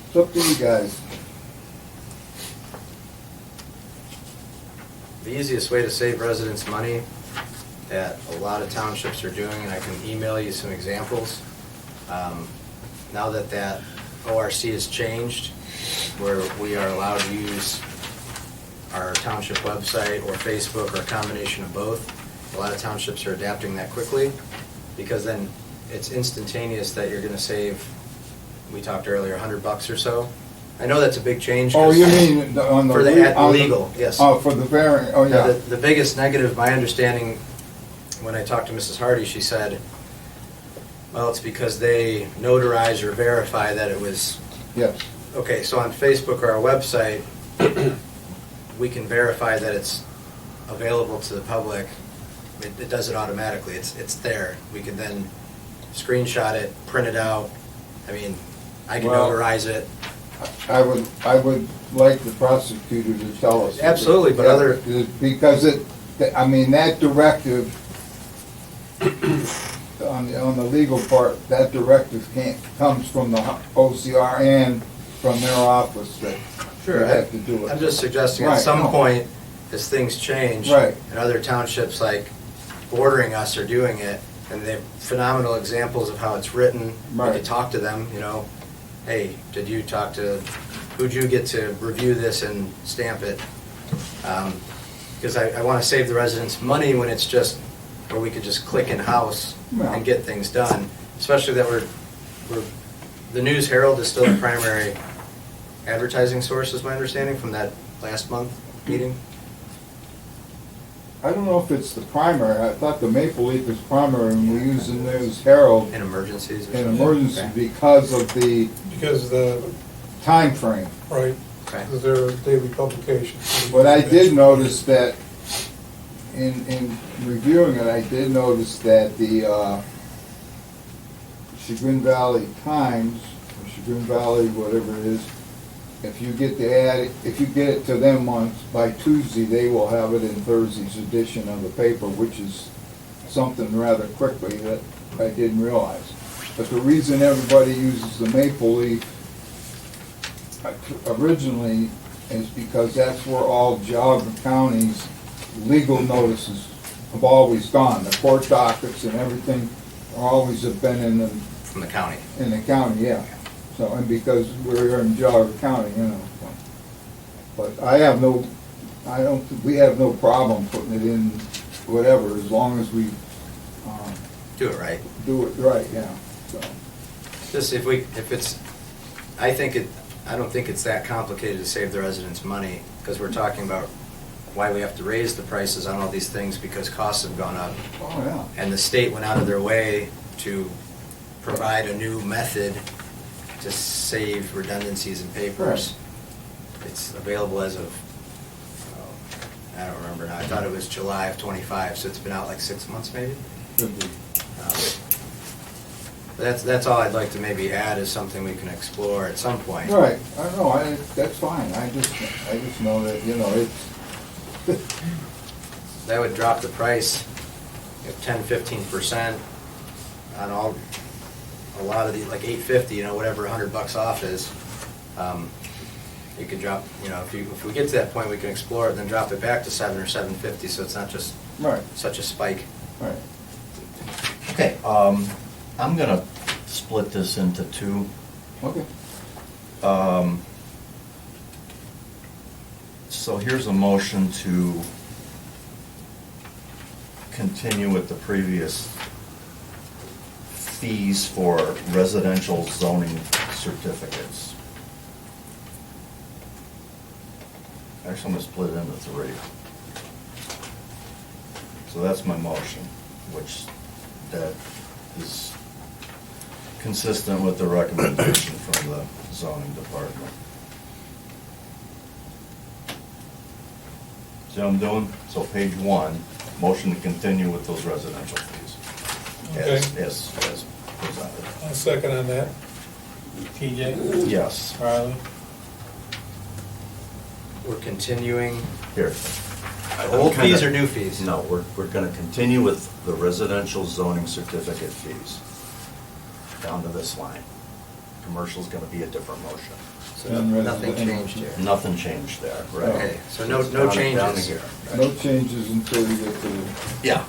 It's up to you guys. The easiest way to save residents money that a lot of townships are doing, and I can email you some examples. Now that ORC has changed, where we are allowed to use our township website or Facebook or a combination of both, a lot of townships are adapting that quickly, because then it's instantaneous that you're gonna save, we talked earlier, $100 or so. I know that's a big change. Oh, you mean on the... For the legal, yes. Oh, for the variant, oh, Now, yeah. the biggest negative, my understanding, when I talked to Mrs. Hardy, she said, well, it's because they notarize or verify that it was... Yes. Okay, so on Facebook or our website, we can verify that it's available to the public. It does it automatically. It's there. We can then screenshot it, print it out. I mean, I can Well, notarize it. I would like the prosecutor to tell us. Absolutely, but other... Because that directive, on the legal part, that directive comes from the OCR and from their office that Sure, they have to do it. I'm just suggesting at Right, some no. point, as things change, Right. and other townships like bordering us are doing it, and they have phenomenal examples of how it's written. We Right. could talk to them, hey, who'd you get to review this and stamp it? Because I want to save the residents money when it's just, where we could just click in-house Well. and get things done, especially that the News Herald is still the primary advertising source, is my understanding, from that last month meeting. I don't know if it's the primary. I thought the Maple Leaf is primary, and we use the News Herald In emergencies or in something? emergency Okay. because of the Because the, time frame. right, Okay. because they're daily publications. But I did notice that, in reviewing it, I did notice that the Chagrin Valley Times, or Chagrin Valley, whatever it is, if you get it to them by Tuesday, they will have it in Thursday's edition of the paper, which is something rather quickly that I didn't realize. But the reason everybody uses the Maple Leaf originally is because that's where all Geauga County's legal notices have always gone. The court dockets and everything always have been From the county. in the county, yeah. So, and because we're in Geauga County, But we have no problem putting it in whatever, as long as we Do it right. do it right, yeah, so. Just I don't think it's that complicated to save the residents money, because we're talking about why we have to raise the prices on all these things, because costs have gone up. Oh, yeah. And the state went out of their way to provide a new method to save redundancies in papers. It's available as of, I don't remember now, I thought it was July of '25, so it's been out like 6 months maybe. Could be. That's all I'd like to maybe add is something we can explore at some point. Right, I don't know, that's fine, I just know that, you know, it's, That would drop the price, 10-15% on a lot of these, like $8.50, whatever $100 off is. You could drop, if we get to that point, we can explore it, then drop it back to $7 or $7.50, so it's not just right, such a spike. right. Okay, I'm gonna split this into two. Okay. So here's a motion to continue with the previous fees for residential zoning certificates. Actually, I'm gonna split it into three. So that's my motion, which that is consistent with the recommendation from the zoning department. See what I'm doing? So page 1, motion to continue with those residential fees. As presented. I'll second on that. TJ? Yes. Riley? We're continuing, Here. old fees or new fees? No, we're gonna continue with the residential zoning certificate fees. Down to this line. Commercial's gonna be a different motion. So nothing changed here. Nothing changed there, right? Okay, so no Down to changes. here. No changes until you get to Yeah.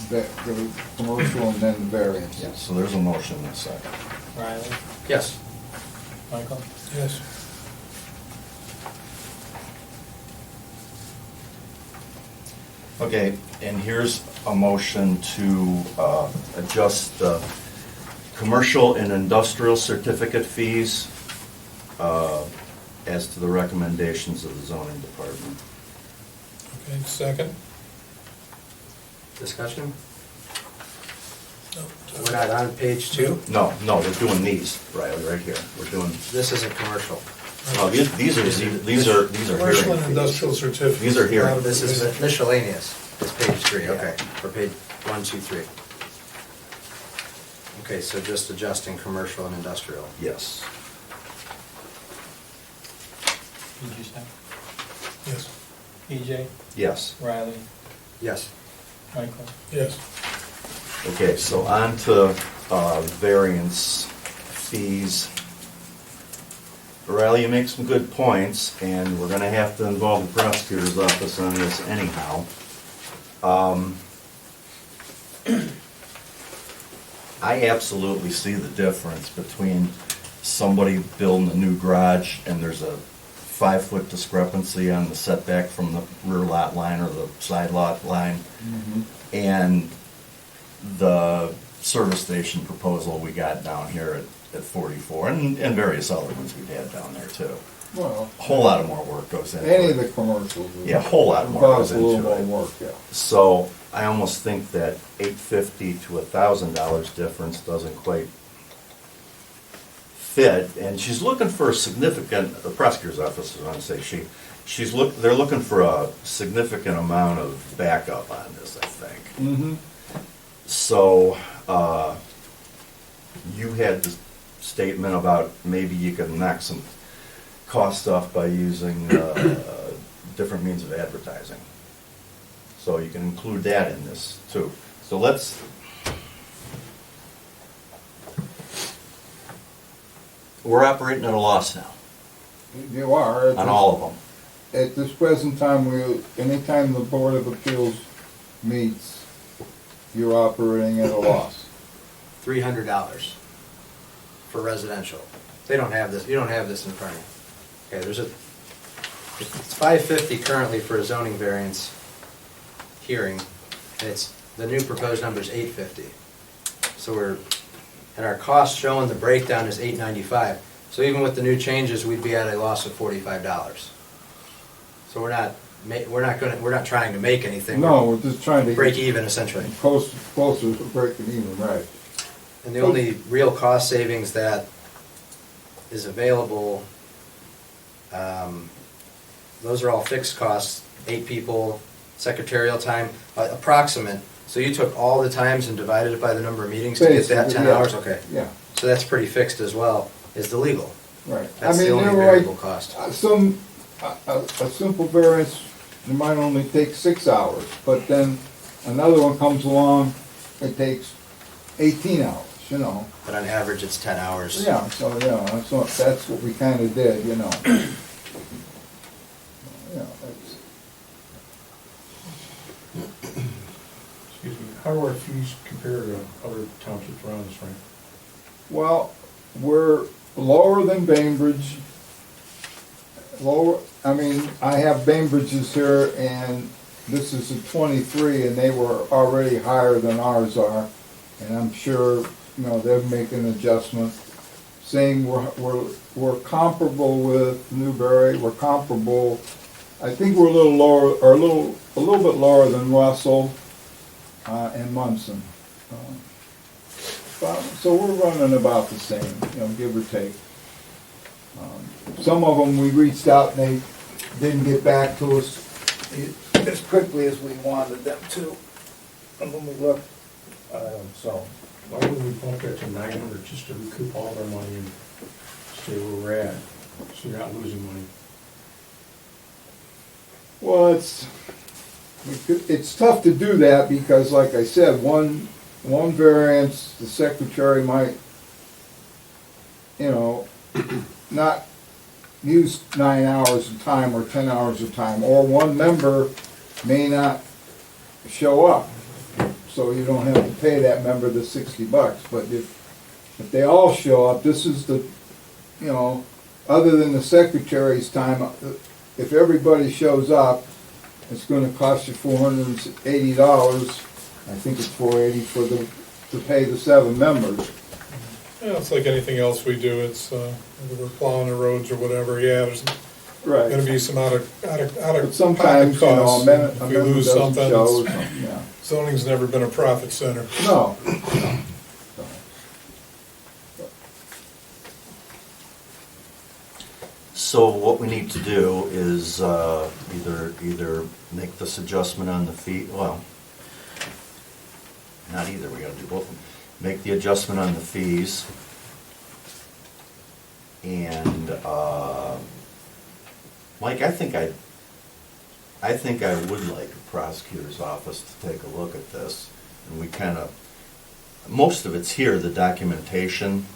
the commercial and then the variance. Yeah, so there's a motion in a second. Riley? Yes. Michael? Yes. Okay, and here's a motion to adjust the commercial and industrial certificate fees as to the recommendations of the zoning department. Okay, second? Discussion? No. We're not on page 2? No, we're doing these, Riley, right here. We're doing, This isn't commercial. no, these are Commercial hearing and fees. industrial certificates. These are hearing. This is miscellaneous. It's page 3, Yeah. okay. For page 1, 2, 3. Okay, so just adjusting commercial and industrial. Yes. Did you say? Yes. TJ? Yes. Riley? Yes. Michael? Yes. Okay, so on to variance fees. Riley, you make some good points, and we're gonna have to involve the prosecutor's office on this anyhow. I absolutely see the difference between somebody building a new garage and there's a 5-foot discrepancy on the setback from the rear lot line or the side lot line, and the service station proposal we got down here at 44, and various other ones we've had down there too. Well, A whole lot of more work goes into any it. of the commercials. Yeah, a whole lot more involves goes a little into it. more work, yeah. So I almost think that $850 to $1,000 difference doesn't quite fit. And she's looking for a significant, the prosecutor's office is going to say they're looking for a significant amount of backup on this, I think. Mm-hmm. So you had the statement about maybe you could knock some cost off by using different means of advertising. So you can include that in this too. So we're operating at a loss now You are. on all of them. At this present time, anytime the Board of Appeals meets, you're operating at a loss. $300 for residential. They don't have this, you don't have this in front of you. Okay, it's $550 currently for a zoning variance hearing. The new proposed number is $850. So and our cost showing the breakdown is $895. So even with the new changes, we'd be at a loss of $45. So we're not trying to make anything. No, we're just trying to break even essentially. Closer to breaking even, right. And the only real cost savings that is available, those are all fixed costs, 8 people, secretarial time, approximate So you took all the times and divided it by the number of meetings to get that Basically, 10 yeah. hours? Okay. Yeah, So that's pretty fixed as well, is the legal. right. That's the I mean, only they're variable like, cost. a simple variance, it might only take 6 hours, but then another one comes along, it takes 18 hours, you know. But on average, it's 10 hours. Yeah, so, yeah, that's what we kinda did, you know. Yeah, that's, Excuse me, how do our fees compare to other townships around us, Frank? well, we're lower than Bainbridge. Lower, I mean, I have Bainbridge's here, and this is a 23, and they were already higher than ours are. And I'm sure, you know, they're making an adjustment. Saying we're comparable with Newberry, we're comparable, I think we're a little lower, or a little bit lower than Russell, and Munson. So we're running about the same, you know, give or take. Some of them, we reached out and they didn't get back to us as quickly as we wanted them to. And when we looked, so. Why wouldn't we bump that to 900 just to recoup all of our money and stay where we're at, so you're not losing money? Well, it's tough to do that because, like I said, one variance, the secretary might, you know, not use 9 hours of time or 10 hours of time, or one member may not show up. So you don't have to pay that member the $60. But if they all show up, this is the, you know, other than the secretary's time, if everybody shows up, it's gonna cost you $480. I think it's $480 to pay the 7 members. Yeah, it's like anything else we do, it's, whether we're plowing the roads or whatever, yeah, there's Right. gonna be some out of But sometimes, you know, costs. a member If we lose doesn't something, show or it's- something, yeah. zoning's never been a profit center. No. So what we need to do is either make this adjustment on the fee, well, not either, we gotta do both of them. Make the adjustment on the fees, and, Mike, I think I would like the prosecutor's office to take a look at this, and we kinda, most of it's here, the documentation,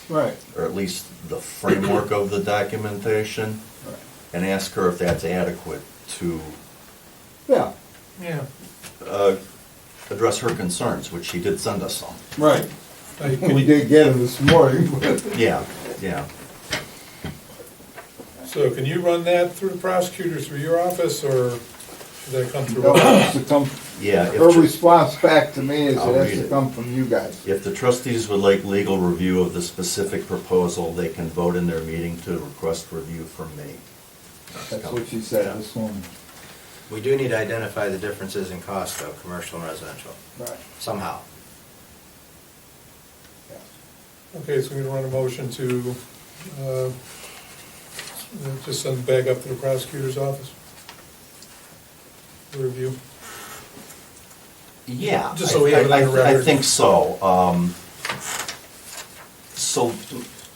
Right. or at least the framework of the documentation, Right. and ask her if that's adequate to Yeah. Yeah. address her concerns, which she did send us some. Right. Could We you- did get it this morning, but. Yeah. So can you run that through the prosecutor, through your office, or should that come through It us? has to come, Yeah. her response back to me is I'll it has read to it. come from you guys. If the trustees would like legal review of the specific proposal, they can vote in their meeting to request review from me. That's what she said this morning. We do need to identify the differences in cost, though, commercial and residential, Right. somehow. Okay, so we're gonna run a motion to, just send it back up to the prosecutor's office for review. Yeah. Just so we have it on the I record. think so. So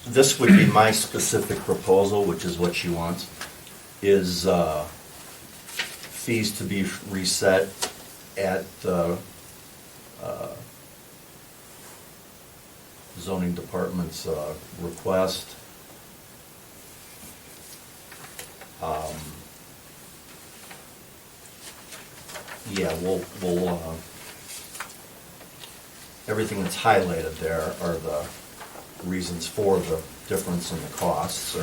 this would be my specific proposal, which is what she wants, is fees to be reset at zoning department's request. Yeah, we'll everything that's highlighted there are the reasons for the difference in the costs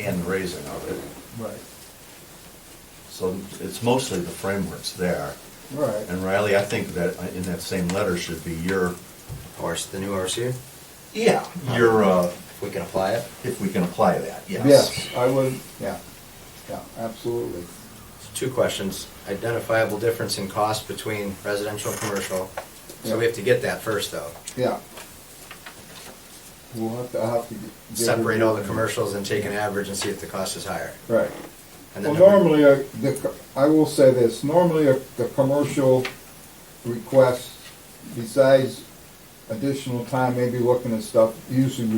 and raising of it. Right. So it's mostly the frameworks there. Right. And Riley, I think that in that same letter should be your, The new RCU? yeah, your, If we can apply it? if we can apply that, yes. Yes, I would, yeah, absolutely. 2 questions. Identifiable difference in cost between residential and commercial. So we have to get that first, though. Yeah. I'll have to. get Separate her- all the commercials and take an average and see if the cost is higher. Right. And Well, then number- normally, I will say this, normally the commercial requests, besides additional time, maybe looking at stuff, usually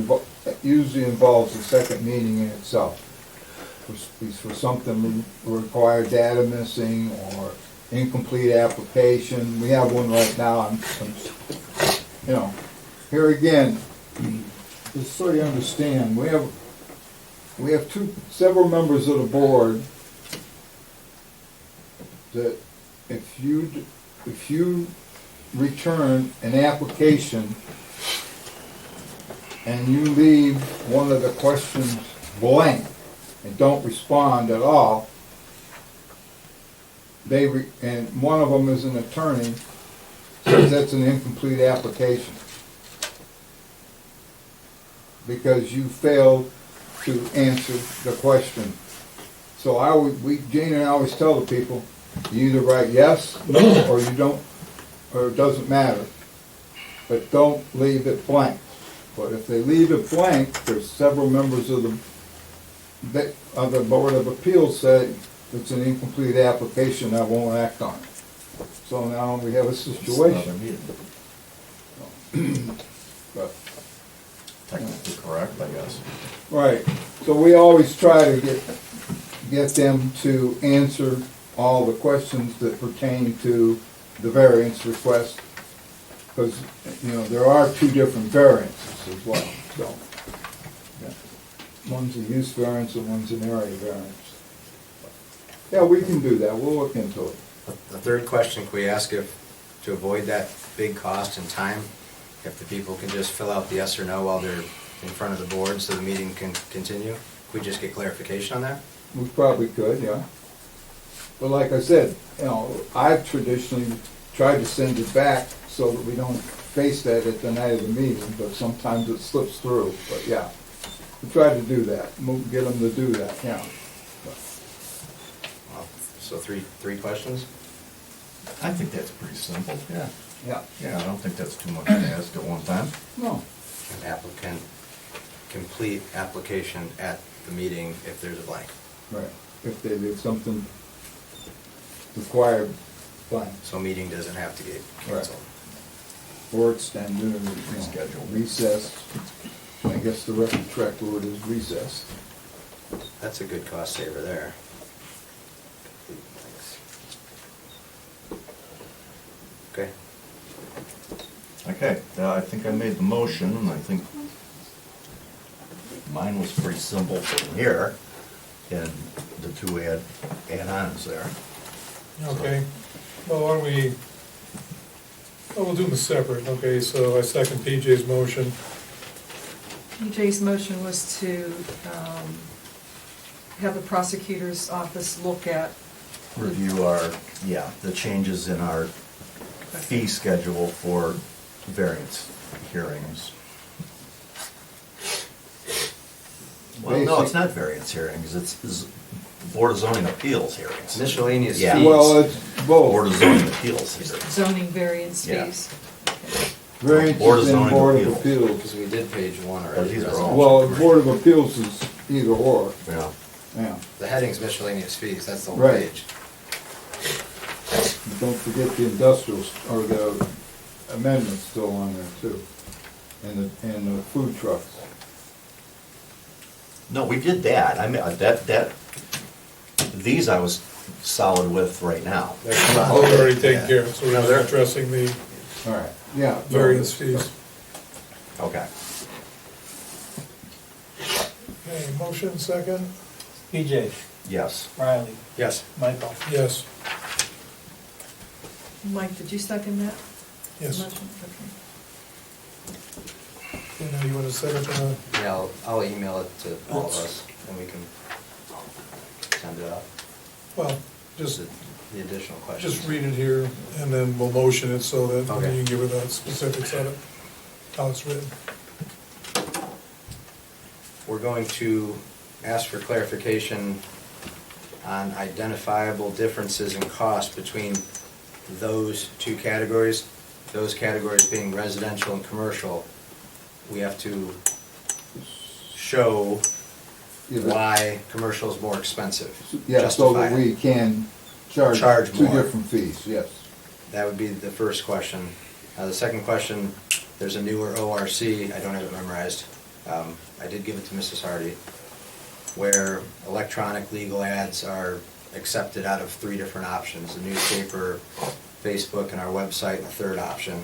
involves a second meeting in itself. For something require data missing or incomplete application. We have one right now. You know, here again, just so you understand, we have several members of the board that if you return an application and you leave one of the questions blank and don't respond at all, and one of them is an attorney, says that's an incomplete application because you failed to answer the question. So Jane and I always tell the people, you either write yes, no, or you don't, or it doesn't matter. But don't leave it blank. But if they leave it blank, there's several members of the Board of Appeals say it's an incomplete application, I won't act on it. So now we have a situation. But Technically correct, I guess. right. So we always try to get them to answer all the questions that pertain to the variance request, because, you know, there are two different variances as well, so. Yeah. One's a use variance and one's an area variance. Yeah, we can do that, we'll look into it. The third question, can we ask if, to avoid that big cost and time, if the people can just fill out the yes or no while they're in front of the board so the meeting can continue? Could we just get clarification on that? We probably could, yeah. But like I said, you know, I've traditionally tried to send it back so that we don't face that at the night of the meeting, but sometimes it slips through, but yeah. We try to do that, get them to do that, yeah. So three questions? I think that's pretty simple, yeah. Yeah. Yeah, I don't think that's too much to ask at one time. No. An applicant complete application at the meeting if there's a blank. Right, if they did something required blank. So meeting doesn't have to get canceled. Or extended, or rescheduled, recessed. I guess the correct word is recessed. That's a good cost saver there. Okay. Okay, I think I made the motion, and I think mine was pretty simple from here, and the two add-ons there. Okay, well, why don't we'll do them separate, okay, so I second PJ's motion. PJ's motion was to have the prosecutor's office look at. Review the changes in our fee schedule for variance hearings. Well, no, it's not variance hearings, it's Board of Zoning Appeals hearings. Miscellaneous Yeah. fees. Well, it's both. Board of Zoning Appeals hearings. Zoning variance Yeah. fees. Variances Board of and Zoning Board of Appeals. Appeals. Because we did page one Oh, already. these are all- Well, Board of Appeals is either or, Yeah. yeah. The heading's miscellaneous fees, that's the whole Right. page. Don't forget the industrials, or the amendments still on there too, and the food trucks. No, we did that, I mean, these I was solid with right now. Those are already taken care of, so No, we're they're- addressing the All right, yeah. variance fees. Okay. Okay, motion second? PJ, Yes. Riley, Yes. Michael. Yes. Mike, did you second that? Yes. Motion? Okay. You know, you wanna set up a, Yeah, I'll email it to all of us, and we can send it out. well, just The additional questions. Just read it here, and then we'll motion it so that Okay. you can give it the specifics of it, how it's written. We're going to ask for clarification on identifiable differences in cost between those two categories. Those categories being residential and commercial. We have to show why commercial is more expensive. Yeah, so Justify that it. we can charge Charge two more. different fees, yes. That would be the first question. The second question, there's a newer ORC, I don't have it memorized. I did give it to Mrs. Hardy, where electronic legal ads are accepted out of 3 different options: the newspaper, Facebook, and our website, and a third option.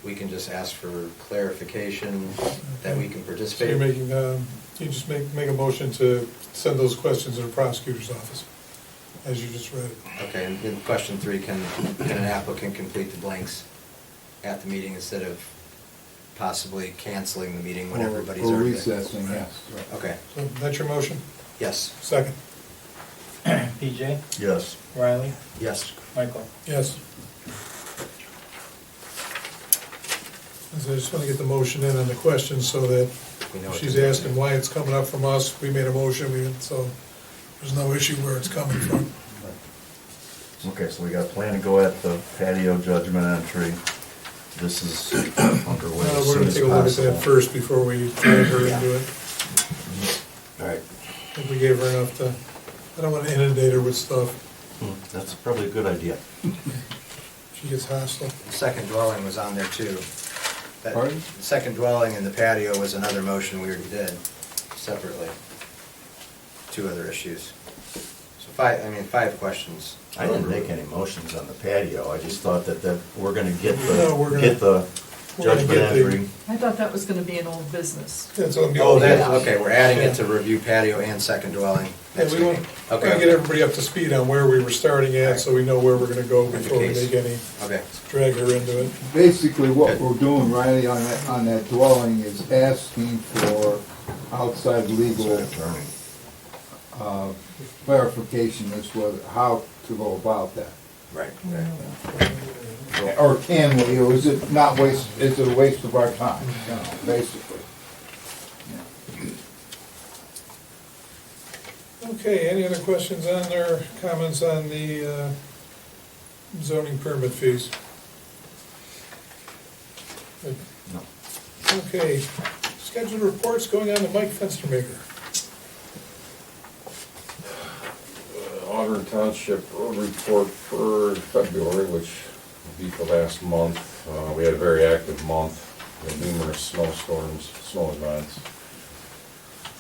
We can just ask for clarification that we can So participate. you're making, you just make a motion to send those questions to the prosecutor's office, as you just read. Okay, and then question 3, can an applicant complete the blanks at the meeting instead of possibly canceling the meeting when everybody's Or already recessing, yes. Okay, So that's your motion? yes. Second? PJ, Yes. Riley, Yes. Michael. Yes. So I just want to get the motion in on the questions so that We know what she's to do. asking why it's coming up from us. We made a motion, so there's no issue where it's coming from. Okay, so we got plan to go at the patio judgment entry. This is underway We're as soon going to as take a look at that possible. first before we drag her into it. All right. I think we gave her enough to, I don't want to inundate her with stuff. That's probably a good idea. She gets hostile. The second dwelling was on there too. That- Pardon? The second dwelling in the patio was another motion we already did separately. 2 other issues. So 5 questions. I didn't make any motions on the patio. I just thought that we're gonna get No, we're gonna- the we're gonna judgment get the- entry. I thought that was gonna be an old business. Yeah, so it'll be Oh, all that, good. okay, we're adding it to review patio and second dwelling Yeah, next we want meeting. to Okay. get everybody up to speed on where we were starting at, so we know where we're going to go before we case. make any, Okay. drag her into it. Basically, what we're doing, Riley, on that dwelling is asking for outside legal clarification as to how to go about that. Right. Or can we, or is it not waste, is it a waste of our time, you know, basically? Okay, any other questions on or comments on the zoning permit fees? Good. No. Okay, scheduled reports going on to Mike Fenstermaker. Auburn Township road report for February, which will be the last month. We had a very active month, we had numerous snowstorms, snow events.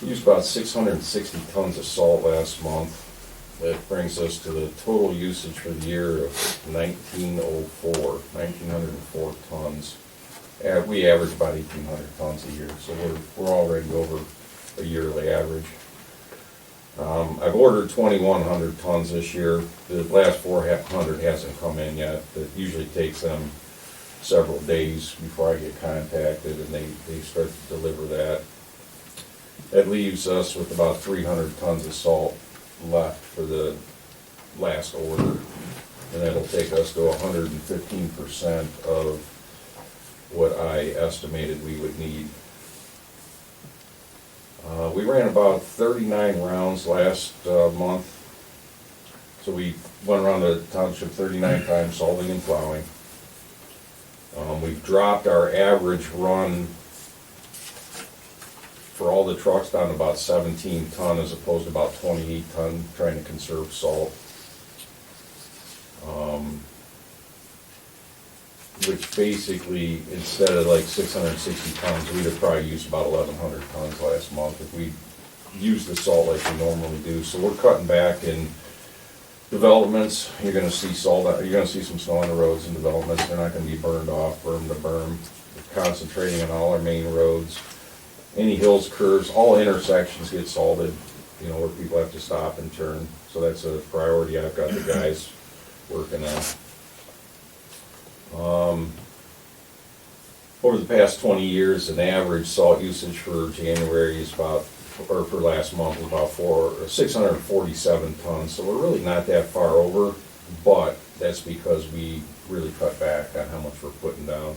We used about 660 tons of salt last month. That brings us to the total usage for the year of 1,904 tons. We average about 1,800 tons a year, so we're already over a yearly average. I've ordered 2,100 tons this year. The last 400 hasn't come in yet. It usually takes them several days before I get contacted and they start to deliver that. That leaves us with about 300 tons of salt left for the last order. And that'll take us to 115% of what I estimated we would need. We ran about 39 rounds last month. So we went around the township 39 times, salting and plowing. We've dropped our average run for all the trucks down to about 17 ton as opposed to about 28 ton, trying to conserve salt. Which basically, instead of like 660 tons, we'd have probably used about 1,100 tons last month if we used the salt like we normally do. So we're cutting back in developments. You're gonna see salt, you're gonna see some snow on the roads and developments. They're not gonna be burned off, berm to berm. We're concentrating on all our main roads. Any hills, curves, all intersections get salted, you know, where people have to stop and turn. So that's a priority I've got the guys working on. Over the past 20 years, an average salt usage for January is about, or for last month, was about 647 tons. So we're really not that far over, but that's because we really cut back on how much we're putting down.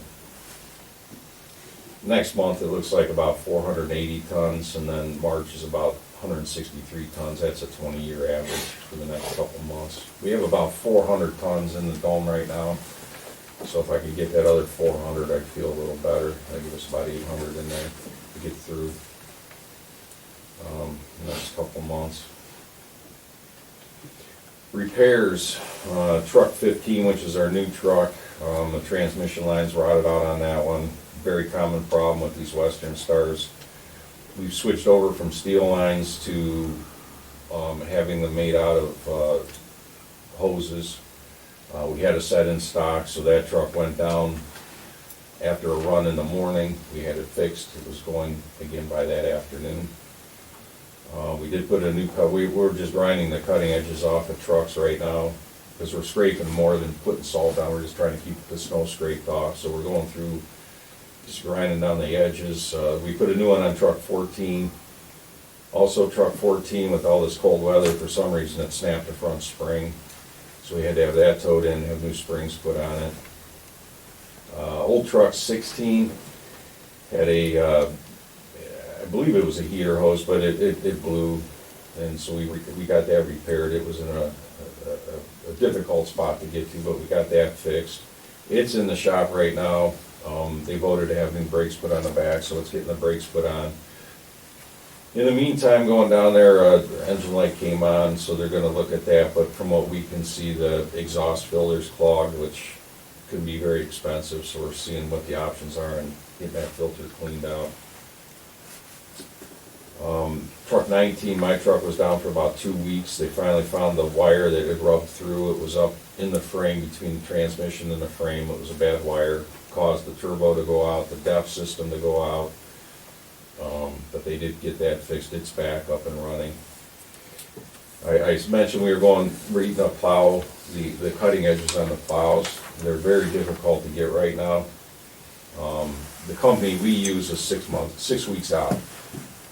Next month, it looks like about 480 tons, and then March is about 163 tons. That's a 20-year average for the next couple months. We have about 400 tons in the dome right now. So if I could get that other 400, I'd feel a little better. That'd give us about 800 in there to get through the next couple months. Repairs, Truck 15, which is our new truck, the transmission lines rotted out on that one. Very common problem with these Western Stars. We've switched over from steel lines to having them made out of hoses. We had a set in stock, so that truck went down after a run in the morning. We had it fixed. It was going again by that afternoon. We did put a new cut. We're just grinding the cutting edges off of trucks right now because we're scraping more than putting salt down. We're just trying to keep the snow scraped off. So we're going through just grinding down the edges. We put a new one on truck 14. Also truck 14, with all this cold weather, for some reason it snapped the front spring. So we had to have that towed in, have new springs put on it. Old truck 16 had a, I believe it was a heater hose, but it blew, and so we got that repaired. It was in a difficult spot to get to, but we got that fixed. It's in the shop right now. They voted to have new brakes put on the back, so it's getting the brakes put on. In the meantime, going down there, engine light came on, so they're gonna look at that, but from what we can see, the exhaust filter's clogged, which can be very expensive, so we're seeing what the options are and getting that filter cleaned out. Truck 19, my truck was down for about 2 weeks. They finally found the wire that had rubbed through. It was up in the frame between the transmission and the frame. It was a bad wire, caused the turbo to go out, the DEF system to go out. But they did get that fixed. It's back up and running. I mentioned we were reading a plow, the cutting edges on the plows. They're very difficult to get right now. The company we use is 6 weeks out.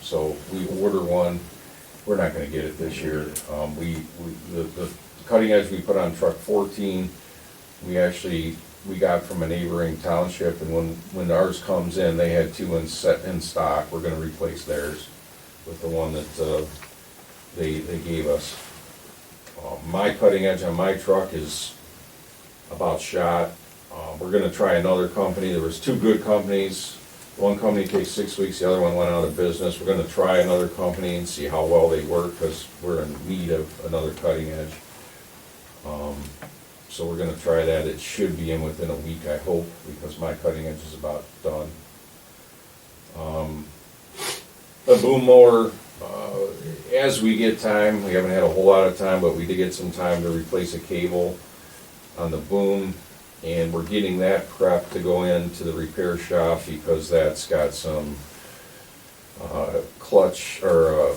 So we order one, we're not gonna get it this year. The cutting edge we put on truck 14, we got from a neighboring township, and when ours comes in, they had 2 in stock. We're gonna replace theirs with the one that they gave us. My cutting edge on my truck is about shot. We're gonna try another company. There was 2 good companies. One company takes 6 weeks, the other one went out of business. We're gonna try another company and see how well they work, because we're in need of another cutting edge. So we're gonna try that. It should be in within a week, I hope, because my cutting edge is about done. The boom mower, as we get time, we haven't had a whole lot of time, but we did get some time to replace a cable on the boom. And we're getting that prepped to go into the repair shop because that's got some clutch, or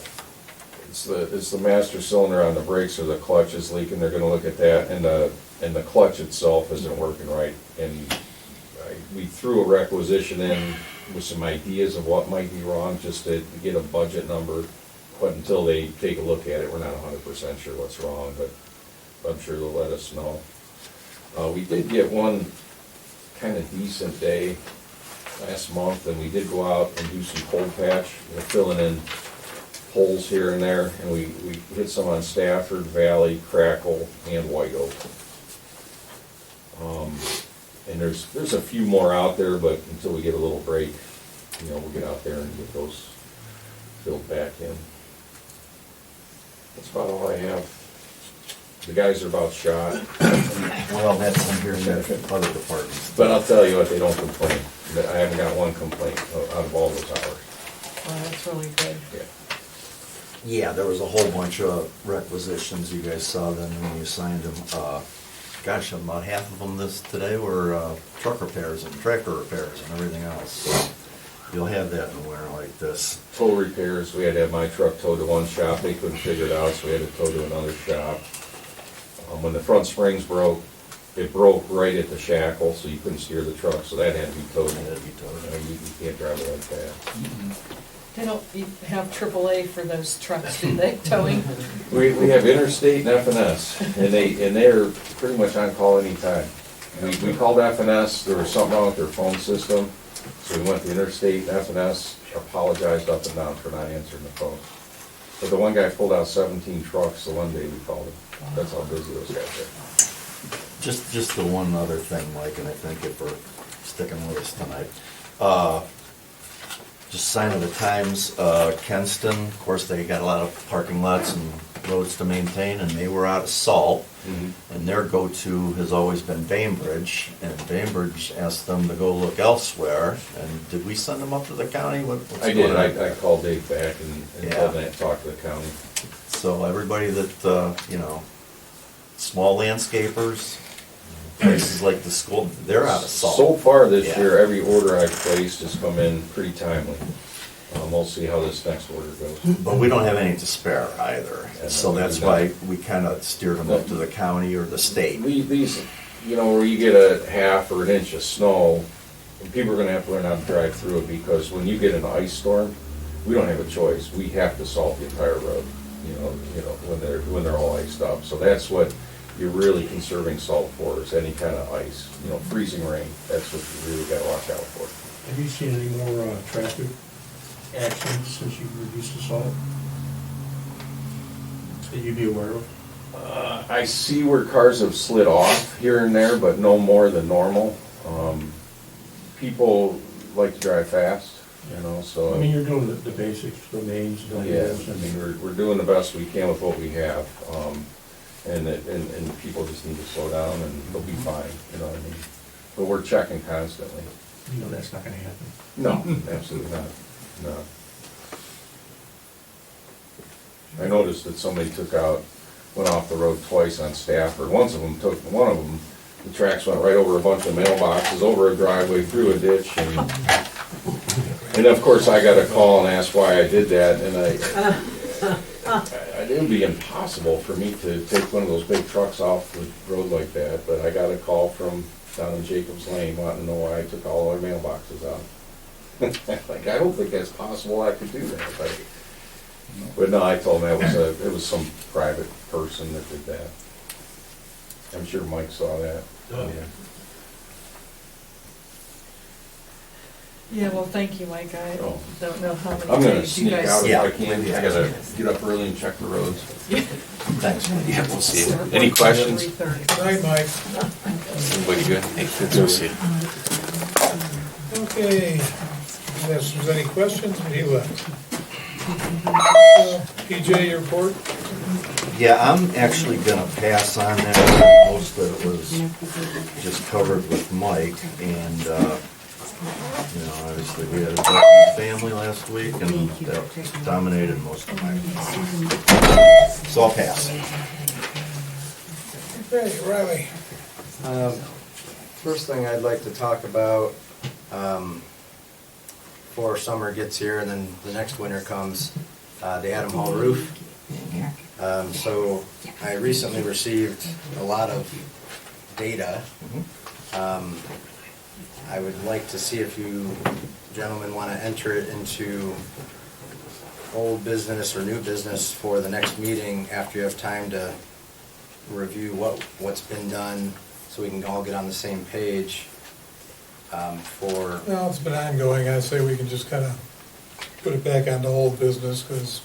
it's the master cylinder on the brakes, or the clutch is leaking. They're gonna look at that, and the clutch itself isn't working right. And we threw a requisition in with some ideas of what might be wrong, just to get a budget number. But until they take a look at it, we're not 100% sure what's wrong, but I'm sure they'll let us know. We did get one kind of decent day last month, and we did go out and do some cold patch, filling in holes here and there, and we hit some on Stafford, Valley, Crackle, and White Oak. And there's a few more out there, but until we get a little break, we'll get out there and get those filled back in. That's about all I have. The guys are about shot. Well, that's in here in the other departments. But I'll tell you what, they don't complain. I haven't got one complaint out of all those hours. Well, that's really good. Yeah. Yeah, there was a whole bunch of requisitions. You guys saw them when you signed them. Gosh, about half of them today were truck repairs and tractor repairs and everything else. So you'll have that in a winter like this. Tow repairs, we had to have my truck towed to one shop. They couldn't figure it out, so we had to tow to another shop. When the front springs broke, it broke right at the shackle, so you couldn't steer the truck, so that had to be towed. You can't drive it like that. They don't have AAA for those trucks, do they, towing? We have Interstate and FNS, and they're pretty much on call anytime. We called FNS, there was something wrong with their phone system, so we went to Interstate, FNS apologized up and down for not answering the phone. But the one guy pulled out 17 trucks the one day we called him. That's how busy those guys are. Just the one other thing, Mike, and I think if we're sticking with us tonight. Just sign of the times, Kenston, of course, they got a lot of parking lots and roads to maintain, and they were out of salt. And their go-to has always been Bainbridge, and Bainbridge asked them to go look elsewhere. And did we send them up to the county? What's I going did, on? I called Dave back and told him to talk to the county. So everybody that, small landscapers, places like the school, they're out of salt. So far this Yeah. year, every order I've placed has come in pretty timely. We'll see how this next order goes. But we don't have any to spare either, so that's why we kind of steered them up to the county or the state. These, where you get a half or an inch of snow, people are gonna have to learn how to drive through it, because when you get an ice storm, we don't have a choice. We have to salt the entire road, when they're all iced up. So that's what you're really conserving salt for, is any kind of ice, freezing rain. That's what you really gotta watch out for. Have you seen any more traffic accidents since you've reduced the salt? That you'd be aware of? I see where cars have slid off here and there, but no more than normal. People like to drive fast, so. I mean, you're doing the basics, the names, the Yeah, labels, I mean, we're doing the best we can with what we have. And people just need to slow down and they'll be fine, you know what I mean? But we're checking constantly. You know that's not gonna happen. No, absolutely not, no. I noticed that somebody went off the road twice on Stafford. One of them, the tracks went right over a bunch of mailboxes, over a driveway, through a ditch, and of course I got a call and asked why I did that, and it would be impossible for me to take one of those big trucks off the road like that, but I got a call from down in Jacobs Lane wanting to know why I took all our mailboxes out. Like, I don't think that's possible I could do that, but no, I told him it was some private person that did that. I'm sure Mike saw that. Yeah. Yeah, well, thank you, Mike. I Oh. don't know how I'm many gonna days you sneak guys. out if I can. I gotta get up early and check the roads. Thanks. Yeah, we'll see you. Any questions? 3:30. Good night, Mike. Everybody good? Good to see you. Okay, unless there's any questions, he left. PJ, your report? Yeah, I'm actually gonna pass on that. Most of it was just covered with Mike, and, obviously we had a death in the family last week, and that dominated most of my, so I'll pass. Okay, Riley. First thing I'd like to talk about, before summer gets here and then the next winter comes, the Adam Hall roof. So I recently received a lot of data. I would like to see if you gentlemen want to enter it into old business or new business for the next meeting after you have time to review what's been done, so we can all get on the same page for... Well, it's been ongoing. I say we can just kind of put it back onto old business, because,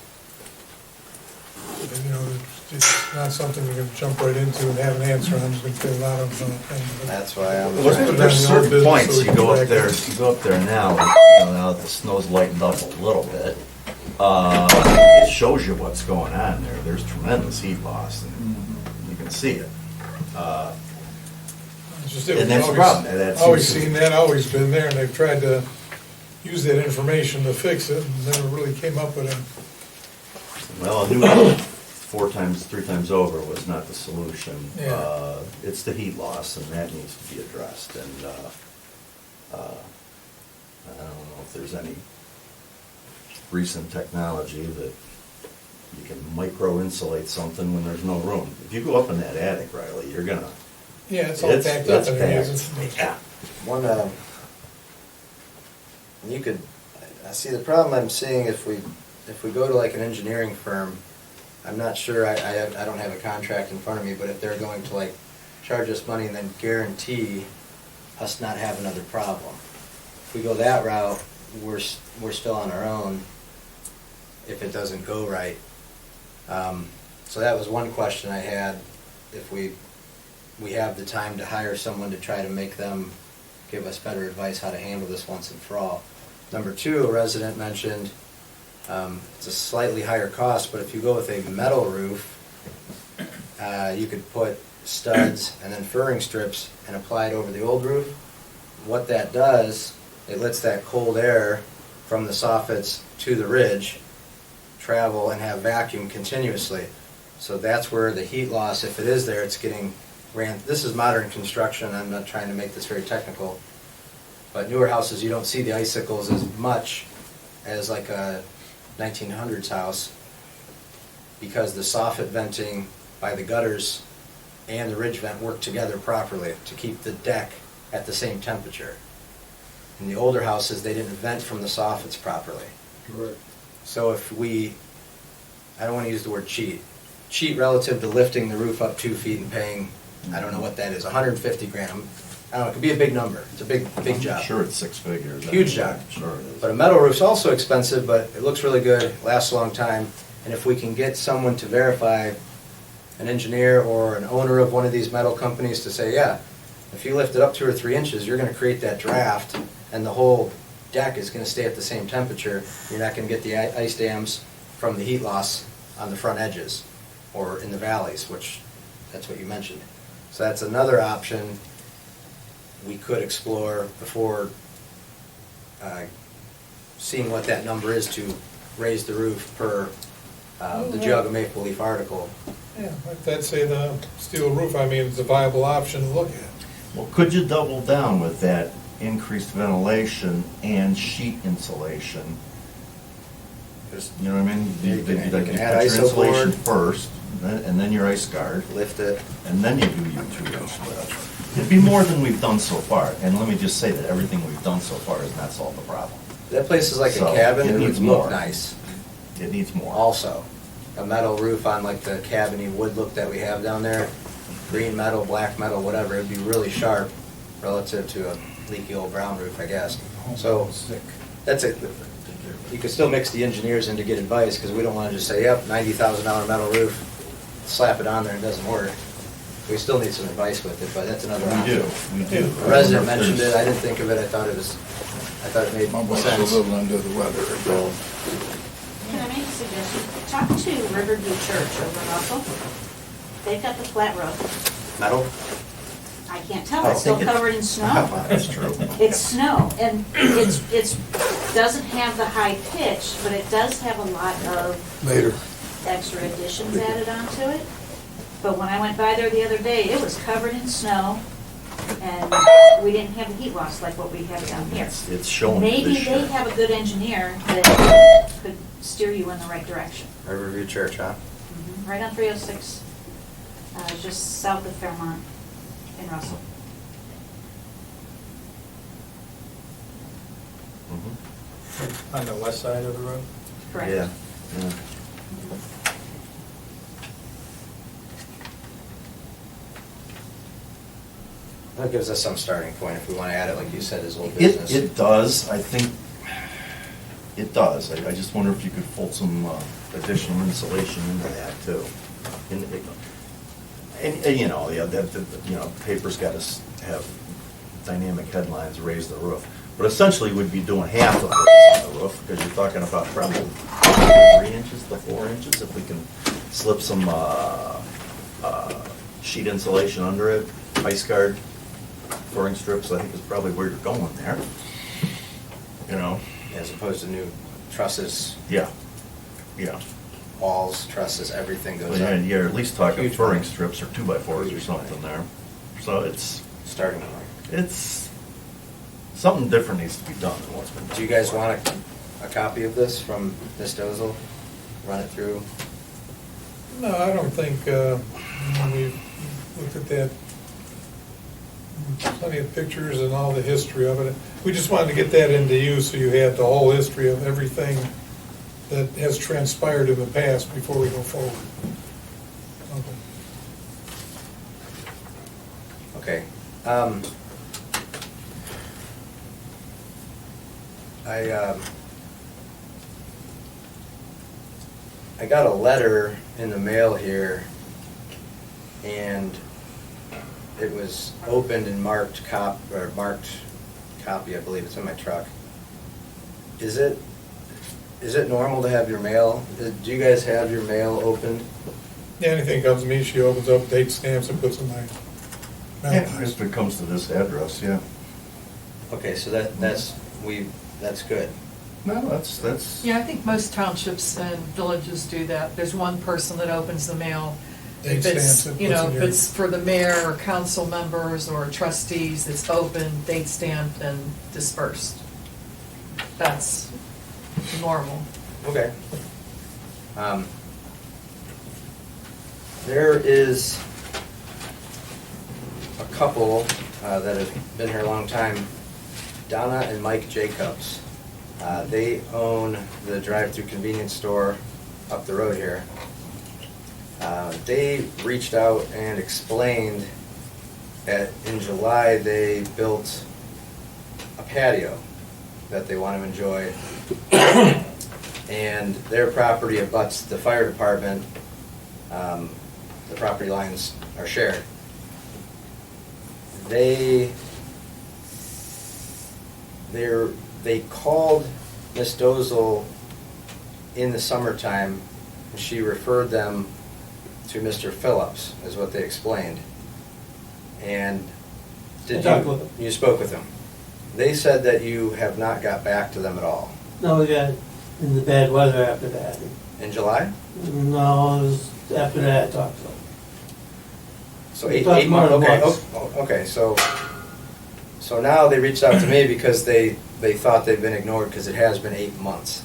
it's not something you're going to jump right into and have an answer on. There's going to be a lot of things. That's why I'm... There's certain points, you go up there now, now that the snow's lightened up a little bit, it shows you what's going on there. There's tremendous heat loss, and you can see it. And that's the problem. Always seen that, always been there, and they've tried to use that information to fix it, and never really came up with it. Well, a new 3 times over was not the solution. Yeah. It's the heat loss, and that needs to be addressed, and I don't know if there's any recent technology that you can micro-insulate something when there's no room. If you go up in that attic, Riley, you're gonna... Yeah, it's all packed up in there. Yeah. One, you could, I see the problem I'm seeing if we go to like an engineering firm, I'm not sure, I don't have a contract in front of me, but if they're going to like charge us money and then guarantee us not have another problem. If we go that route, we're still on our own if it doesn't go right. So that was one question I had, if we have the time to hire someone to try to make them give us better advice how to handle this once and for all. Number two, a resident mentioned it's a slightly higher cost, but if you go with a metal roof, you could put studs and then furring strips and apply it over the old roof, what that does, it lets that cold air from the soffits to the ridge travel and have vacuum continuously. So that's where the heat loss, if it is there, it's getting ran. This is modern construction. I'm not trying to make this very technical. But newer houses, you don't see the icicles as much as like a 1900s house because the soffit venting by the gutters and the ridge vent work together properly to keep the deck at the same temperature. In the older houses, they didn't vent from the soffits properly. Correct. So if I don't want to use the word cheat relative to lifting the roof up 2 feet and paying, I don't know what that is, 150 grand. I don't know, it could be a big number. It's a big job. Sure, it's 6 figures. Huge job. Sure it is. But a metal roof's also expensive, but it looks really good, lasts a long time. And if we can get someone to verify, an engineer or an owner of one of these metal companies to say, yeah, if you lift it up 2 or 3 inches, you're going to create that draft, and the whole deck is going to stay at the same temperature. You're not going to get the ice dams from the heat loss on the front edges or in the valleys, which that's what you mentioned. So that's another option we could explore before seeing what that number is to raise the roof per the Geauga Maple Leaf article. Yeah, like that, say the steel roof, I mean, it's a viable option to look at. Well, could you double down with that increased ventilation and sheet insulation? You know what I mean? You can put your add iso insulation board first, and then your ice guard. Lift it. And then you do your 2-inch slab. It'd be more than we've done so far, and let me just say that everything we've done so far has not solved the problem. That place is like So, a cabin. it It needs would look more. nice. It needs more. Also, a metal roof on like the cabiny wood look that we have down there, green metal, black metal, whatever, it'd be really sharp relative to a leaky old brown roof, I guess. So, that's it. You could still mix the engineers in to get advice, because we don't want to just say, yep, $90,000 metal roof, slap it on there, and it doesn't work. We still need some advice with it, but that's another option. We do. A resident mentioned it, I didn't think of it, I thought it made sense. a little under the weather. Can I make a suggestion? Talk to Riverview Church over in Russell. They've got the flat roof. Metal? I can't tell, Oh, it's still think it- covered in snow. That's true. It's snow, and it's doesn't have the high pitch, but it does have a lot of Later. extra additions added onto it. But when I went by there the other day, it was covered in snow, and we didn't have the heat loss like what we have down here. It's showing Maybe this they year. have a good engineer that could steer you in the right direction. Riverview Church, huh? Right on 306, just south of Fairmont in Russell. Mhm. On the west side of the road? Correct. Yeah. Yeah. That gives us some starting point if we want to add it, like you said, as old It, business. it does, I think, it does. I just wonder if you could fold some additional insulation into that too. And, you know, yeah, paper's got to have dynamic headlines, raise the roof. But essentially, we'd be doing half of what's on the roof, because you're talking about probably 3 inches to 4 inches, if we can slip some sheet insulation under it, ice guard, flooring strips, I think is probably where you're going there. You know? As opposed to new trusses, Yeah, yeah. walls, trusses, everything goes Well, up. you're at least talking Huge furring money. strips or 2x4s or something there. So it's, Starting point. it's, something different needs to be done than what's been done. Do you guys before. want a copy of this from Ms. Dozel? Run it through? No, I don't think, we've looked at that, plenty of pictures and all the history of it. We just wanted to get that into you, so you had the whole history of everything that has transpired in the past before we go forward. Okay. I got a letter in the mail here, and it was opened and marked copy, I believe. It's in my truck. Is it normal to have your mail? Do you guys have your mail opened Yeah, anything comes to me, she opens up date stamps and puts in my mailbox. If it comes to this address, yeah. Okay, so that's good. No, that's. Yeah, I think most townships and villages do that. There's one person that opens the mail. Date If it's, stamps and you puts know, in if your- it's for the mayor or council members or trustees, it's open, date stamped, and dispersed. That's normal. Okay. There is a couple that have been here a long time, Donna and Mike Jacobs. They own the drive-through convenience store up the road here. They reached out and explained that in July they built a patio that they want to enjoy. And their property abuts the fire department. The property lines are shared. They called Miss Dozel in the summertime, and she referred them to Mr. Phillips, is what they explained. And I talked with them. you spoke with them? They said that you have not got back to them at all. No, we got in the bad weather after that. In July? No, it was after that I talked to them. So We eight talked more months, than okay, once. okay, so now they reached out to me because they thought they've been ignored because it has been 8 months.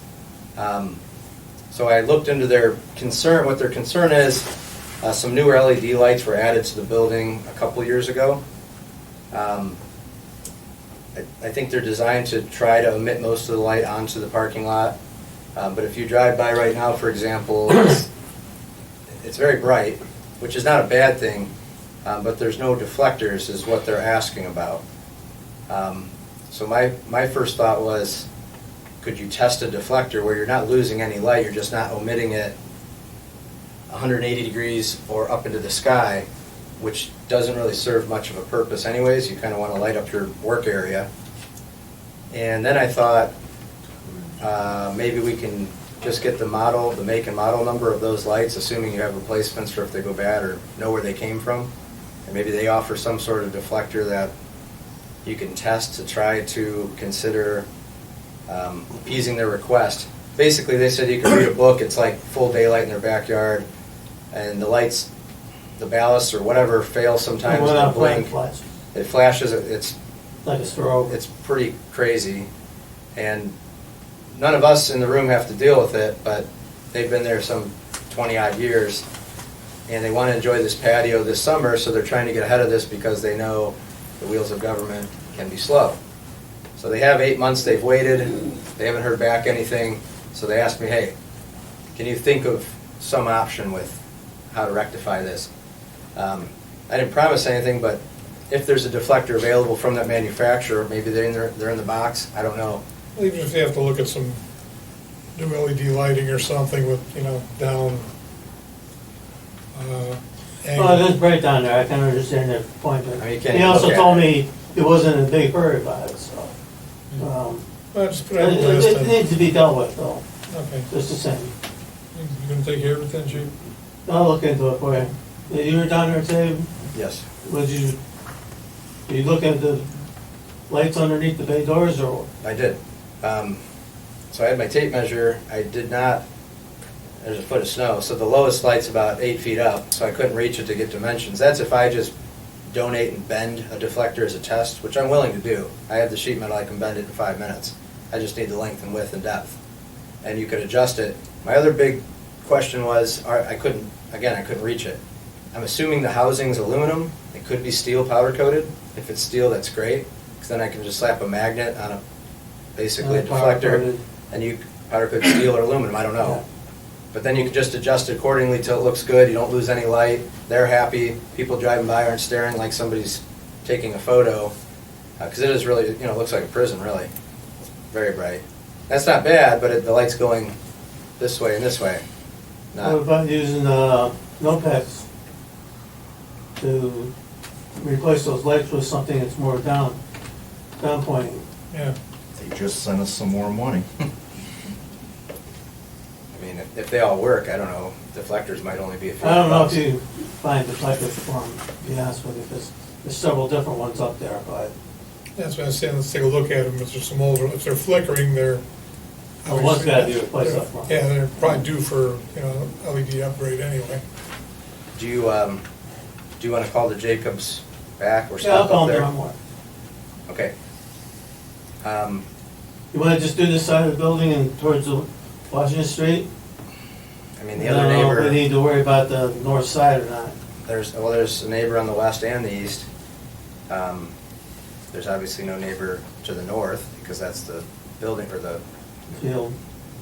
So I looked into their concern, what their concern is. Some newer LED lights were added to the building a couple years ago. I think they're designed to try to emit most of the light onto the parking lot. But if you drive by right now, for example, it's very bright, which is not a bad thing, but there's no deflectors is what they're asking about. So my first thought was, could you test a deflector where you're not losing any light, you're just not omitting it 180 degrees or up into the sky, which doesn't really serve much of a purpose anyways. You kind of want to light up your work area. And then I thought, maybe we can just get the model, the make and model number of those lights, assuming you have replacements for if they go bad or know where they came from. And maybe they offer some sort of deflector that you can test to try to consider appeasing their request. Basically, they said you can read a book, it's like full daylight in their backyard, and the lights, the ballasts or whatever fail sometimes, What they about blink. flashes? It flashes, it's Like a strobe. it's pretty crazy, and none of us in the room have to deal with it, but they've been there some 20-odd years, and they want to enjoy this patio this summer, so they're trying to get ahead of this because they know the wheels of government can be slow. So they have 8 months, they've waited, they haven't heard back anything, so they asked me, hey, can you think of some option with how to rectify this? I didn't promise anything, but if there's a deflector available from that manufacturer, maybe they're in the box, I don't know. Even if you have to look at some new LED lighting or something with, you know, down. Well, it is bright down there, I can understand their point, but I mean, you can't he also look at told it. me he wasn't in a big hurry about it, so. Well, just put it on the It list. it and- needs to be dealt with, though, Okay. just the same. You gonna take care of it then, Chief? I'll look into it for you. Yeah, you were down there today, Yes. did you look at the lights underneath the bay doors, or? I did. So I had my tape measure, I did not, there's a foot of snow, so the lowest light's about 8 feet up, so I couldn't reach it to get dimensions. That's if I just donate and bend a deflector as a test, which I'm willing to do. I have the sheet metal, I can bend it in 5 minutes. I just need the length and width and depth. And you could adjust it. My other big question was, I couldn't reach it. I'm assuming the housing's aluminum, it could be steel powder coated. If it's steel, that's great, because then I can just slap a magnet on basically a Powder deflector, coated. and you powder coat steel or aluminum, I don't know. Yeah. But then you can just adjust it accordingly till it looks good, you don't lose any light, they're happy, people driving by aren't staring like somebody's taking a photo, because it is really, you know, it looks like a prison, really. It's very bright. That's not bad, but the light's going this way and this way. What about using notepads to replace those lights with something that's more down pointing? Yeah. They just sent us some more money. I mean, if they all work, I don't know, deflectors might only be a few I don't know if bucks. you find deflectors for them, to be honest with you, because there's several different ones up there, but That's what I'm saying, let's take a look at them, if there's some older, if they're flickering, they're. Well, one's gotta be replaced up front. Yeah, they're probably due for, LED upgrade anyway. Do you wanna call the Jacobs back or yeah, I'll stop call up them there? tomorrow morning. Okay. You wanna just do this side of the building and towards the Washington Street? I mean, the I other don't know if neighbor, we need to worry about the north side or not. there's a neighbor on the west and the east. There's obviously no neighbor to the north, because that's the building, or the Field.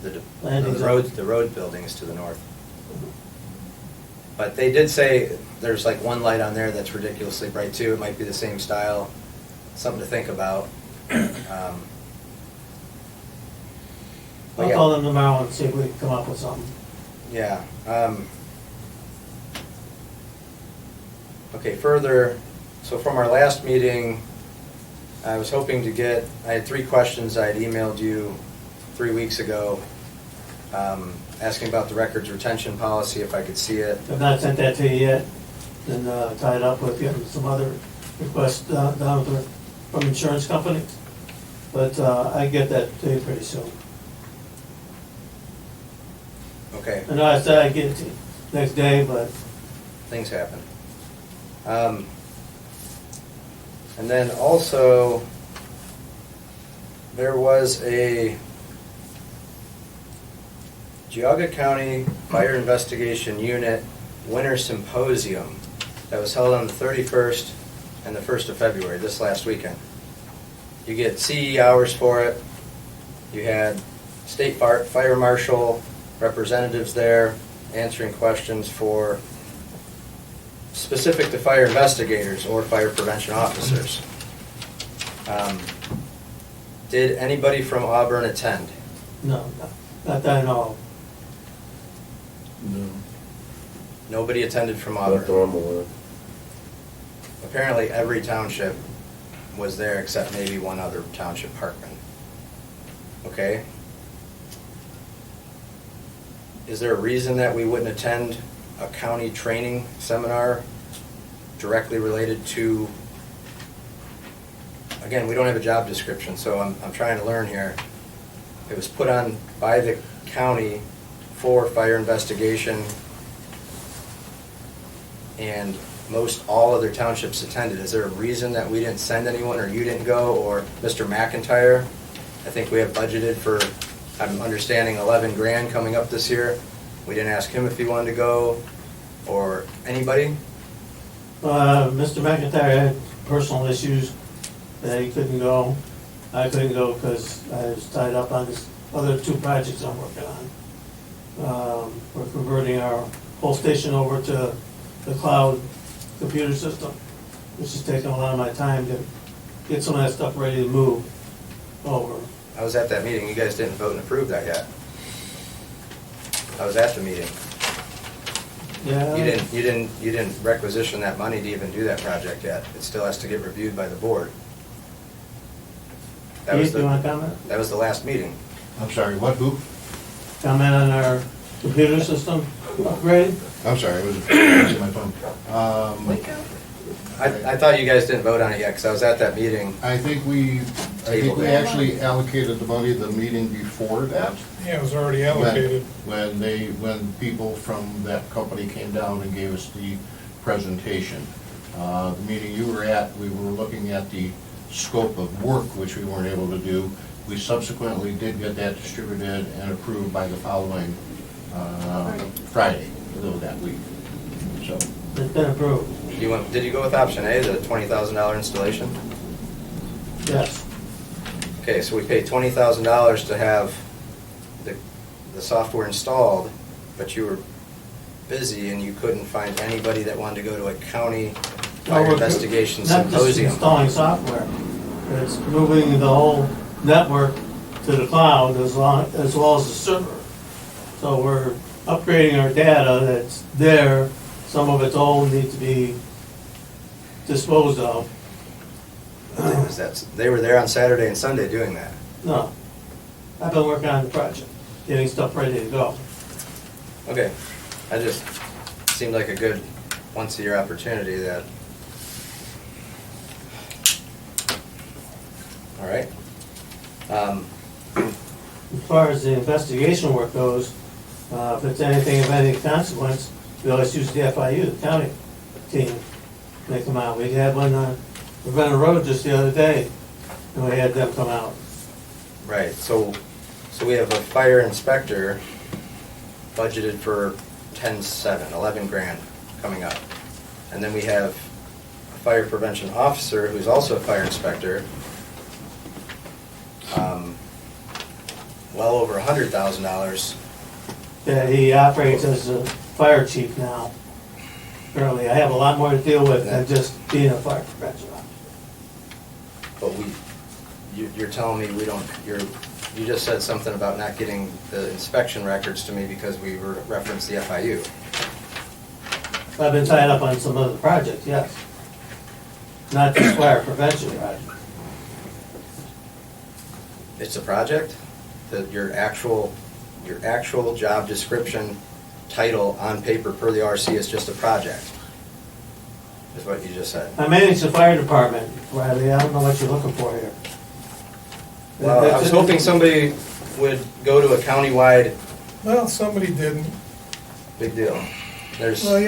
the road building is to the north. But they did say there's like one light on there that's ridiculously bright too. It might be the same style, something to think about. But I'll yeah. call them tomorrow and see if we can come up with something. Yeah. Okay, further, so from our last meeting, I was hoping to get, I had 3 questions I had emailed you 3 weeks ago, asking about the records retention policy, if I could see it. I've not sent that to you yet, and tied up with getting some other requests down from insurance companies. But I get that to you pretty soon. Okay. I know I said I'd get it to you next day, but Things happen. And then also, there was a Geauga County Fire Investigation Unit Winter Symposium that was held on the 31st and the 1st of February, this last weekend. You get CE hours for it. You had state fire marshal representatives there answering questions for specific to fire investigators or fire prevention officers. Did anybody from Auburn attend? no, not that I know of. No. Nobody attended from Auburn. Not that I'm aware. Apparently every township was there except maybe one other township, Parkman. Okay? Is there a reason that we wouldn't attend a county training seminar directly related to, again, we don't have a job description, so I'm trying to learn here. It was put on by the county for fire investigation, and most all other townships attended. Is there a reason that we didn't send anyone, or you didn't go, or Mr. McIntyre? I think we have budgeted for, I'm understanding, 11 grand coming up this year. We didn't ask him if he wanted to go, or anybody? Mr. McIntyre had personal issues that he couldn't go. I couldn't go because I was tied up on these other 2 projects I'm working on. We're converting our whole station over to the cloud computer system, which is taking a lot of my time to get some of that stuff ready to move over. I was at that meeting. You guys didn't vote and approve that yet. I was at the meeting. Yeah. You didn't requisition that money to even do that project yet. It still has to get reviewed by the board. That was Keith, you want to comment? That was the last meeting. I'm sorry, what, who? Comment on our computer system upgrade? I'm sorry, it was my phone. I thought you guys didn't vote on it yet, because I was at that meeting. I think we actually allocated the money the meeting before that. Yeah, it was already allocated. When people from that company came down and gave us the presentation. The meeting you were at, we were looking at the scope of work, which we weren't able to do. We subsequently did get that distributed and approved by the following Friday of that week. So It's been approved. Did you go with option A, the $20,000 installation? Yes. Okay, so we paid $20,000 to have the software installed, but you were busy and you couldn't find anybody that wanted to go to a county fire investigation Not just symposium. installing software, it's moving the whole network to the cloud as well as the server. So we're upgrading our data that's there. Some of it's old, needs to be disposed of. They were there on Saturday and Sunday doing that. No, I've been working on the project, getting stuff ready to go. Okay, I just, seemed like a good once-a-year opportunity that, all right. As far as the investigation work goes, if it's anything of any consequence, we always use the FIU, the county team. They come out. We had one on Ravenna Road just the other day, and we had them come out. Right, so we have a fire inspector budgeted for 10/7, 11 grand coming up. And then we have a fire prevention officer who's also a fire inspector, well over $100,000. Yeah, he operates as a fire chief now. Currently, I have a lot more to deal with than just being a fire prevention officer. But you're telling me we don't, you just said something about not getting the inspection records to me because we referenced the FIU. I've been tied up on some other projects, yes. Not just fire prevention project. It's a project? That your actual job description title on paper per the RC is just a project, is what you just said. I manage the fire department, Riley. I don't know what you're looking for here. Well, I was hoping somebody would go to a countywide. Well, somebody didn't. Big deal. There's. Well,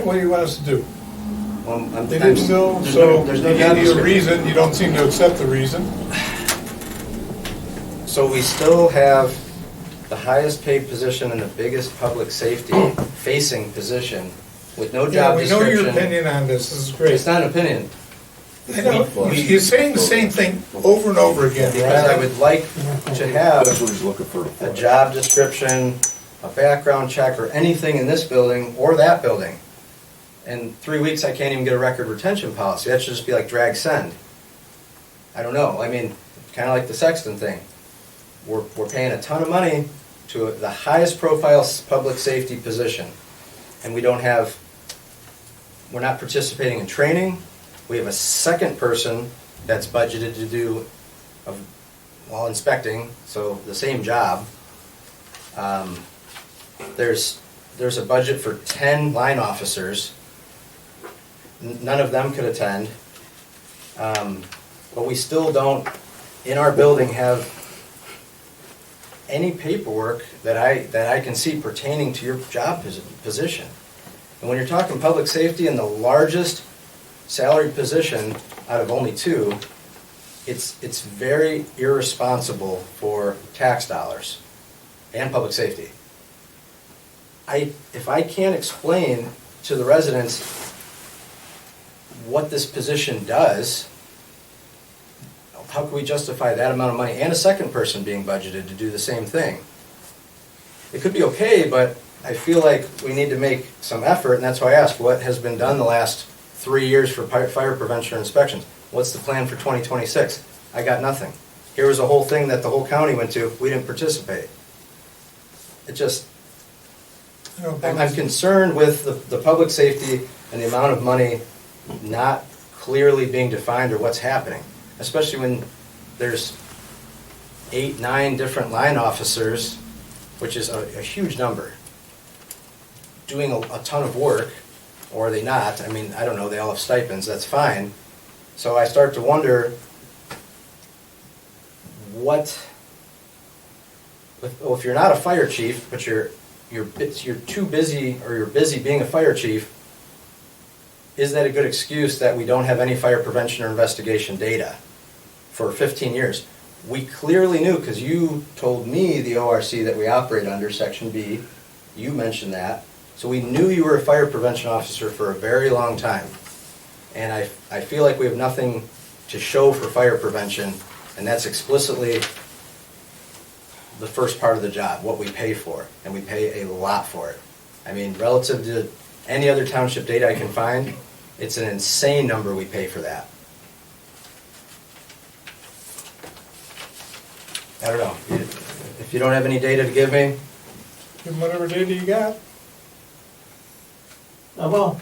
what do you want us to do? They I'm didn't still, there's so no they job gave you a description. reason, you don't seem to accept the reason. So we still have the highest paid position in the biggest public safety facing position with no Yeah, job we know description. your opinion on this is great. It's not an opinion. I know, you're saying the same thing over and over again, Because I right? would like to have That's what he's looking for. a job description, a background check, or anything in this building or that building. In 3 weeks, I can't even get a record retention policy. That should just be like drag send. I don't know. I mean, kind of like the Sexton thing. We're paying a ton of money to the highest profile public safety position, and we're not participating in training. We have a second person that's budgeted to do, while inspecting, so the same job. There's a budget for 10 line officers. None of them could attend. But we still don't, in our building, have any paperwork that I can see pertaining to your job position. And when you're talking public safety and the largest salaried position out of only two, it's very irresponsible for tax dollars and public safety. If I can't explain to the residents what this position does, how can we justify that amount of money and a second person being budgeted to do the same thing? It could be okay, but I feel like we need to make some effort, and that's why I asked what has been done the last 3 years for fire prevention inspections. What's the plan for 2026? I got nothing. Here was a whole thing that the whole county went to. We didn't participate. It just, I'm concerned with the public safety and the amount of money not clearly being defined or what's happening, especially when there's 8, 9 different line officers, which is a huge number, doing a ton of work, or are they not? I mean, I don't know, they all have stipends, that's fine. So I start to wonder if you're not a fire chief, but you're too busy, or you're busy being a fire chief, is that a good excuse that we don't have any fire prevention or investigation data for 15 years? We clearly knew, because you told me the ORC that we operate under, Section B, you mentioned that, so we knew you were a fire prevention officer for a very long time. And I feel like we have nothing to show for fire prevention, and that's explicitly the first part of the job, what we pay for, and we pay a lot for it. I mean, relative to any other township data I can find, it's an insane number we pay for that. I don't know. If you don't have any data to give me, Give them whatever data you got. Oh, well,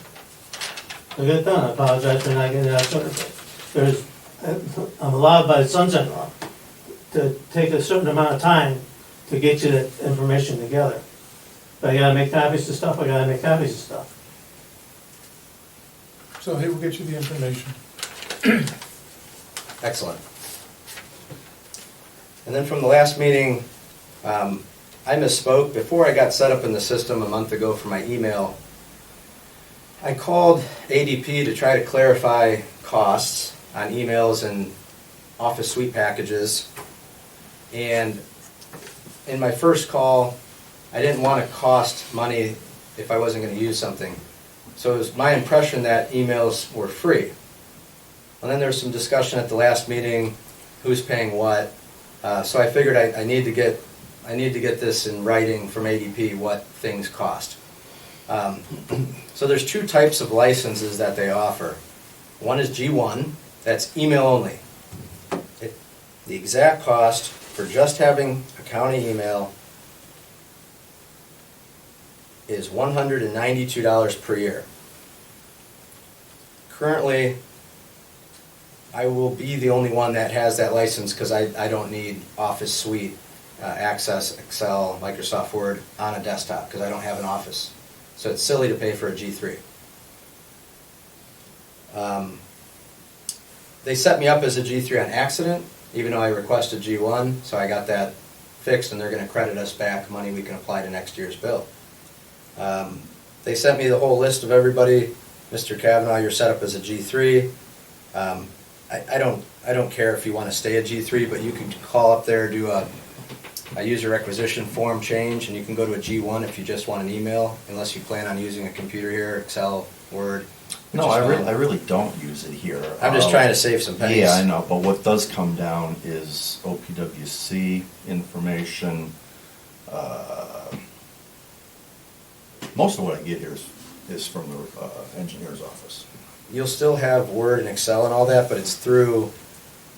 I get done. I apologize for not getting that certified. I'm allowed by the Sunshine Law to take a certain amount of time to get you that information together. If I gotta make copies of stuff, I gotta make copies of stuff. So he will get you the information. Excellent. And then from the last meeting, I misspoke. Before I got set up in the system a month ago for my email, I called ADP to try to clarify costs on emails and Office Suite packages. And in my first call, I didn't want to cost money if I wasn't going to use something. So it was my impression that emails were free. And then there was some discussion at the last meeting, who's paying what. So I figured I need to get this in writing from ADP what things cost. So there's two types of licenses that they offer. One is G1, that's email only. The exact cost for just having a county email is $192 per year. Currently, I will be the only one that has that license because I don't need Office Suite, Access, Excel, Microsoft Word on a desktop because I don't have an Office. So it's silly to pay for a G3. They set me up as a G3 on accident, even though I requested G1, so I got that fixed and they're going to credit us back money we can apply to next year's bill. They sent me the whole list of everybody. Mr. Kavanaugh, you're set up as a G3. I don't care if you want to stay a G3, but you can call up there, do a user requisition form change, and you can go to a G1 if you just want an email, unless you plan on using a computer here, Excel, Word. No, I really don't use it here. I'm just trying to save some pennies. Yeah, I know, but what does come down is OPWC information. Most of what I get here is from the engineer's office. You'll still have Word and Excel and all that, but it's through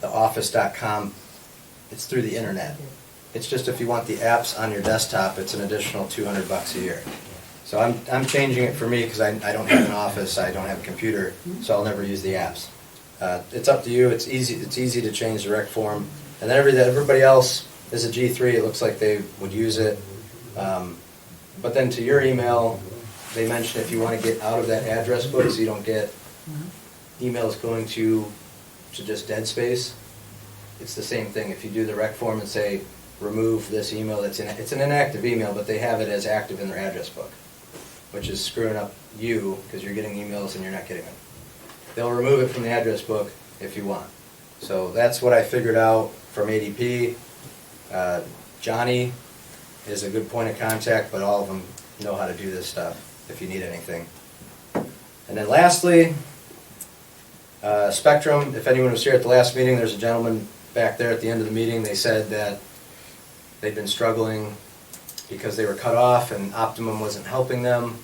the office.com. It's through the internet. It's just if you want the apps on your desktop, it's an additional $200 a year. So I'm changing it for me because I don't have an office, I don't have a computer, so I'll never use the apps. It's up to you. It's easy to change the rec form. And then everybody else is a G3. It looks like they would use it. But then to your email, they mention if you want to get out of that address book so you don't get emails going to just dead space, it's the same thing. If you do the rec form and say, remove this email, it's an inactive email, but they have it as active in their address book, which is screwing up you because you're getting emails and you're not getting them. They'll remove it from the address book if you want. So that's what I figured out from ADP. Johnny is a good point of contact, but all of them know how to do this stuff if you need anything. And then lastly, Spectrum. If anyone was here at the last meeting, there's a gentleman back there at the end of the meeting. They said that they'd been struggling because they were cut off and Optimum wasn't helping them.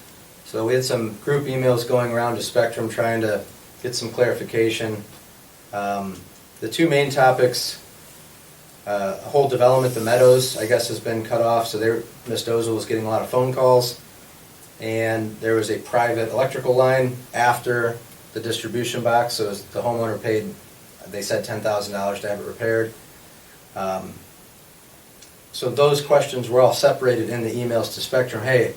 So we had some group emails going around to Spectrum trying to get some clarification. The two main topics, a whole development, the Meadows, I guess, has been cut off, so Ms. Dozel was getting a lot of phone calls. And there was a private electrical line after the distribution box, so the homeowner paid, they said $10,000 to have it repaired. So those questions were all separated in the emails to Spectrum. Hey,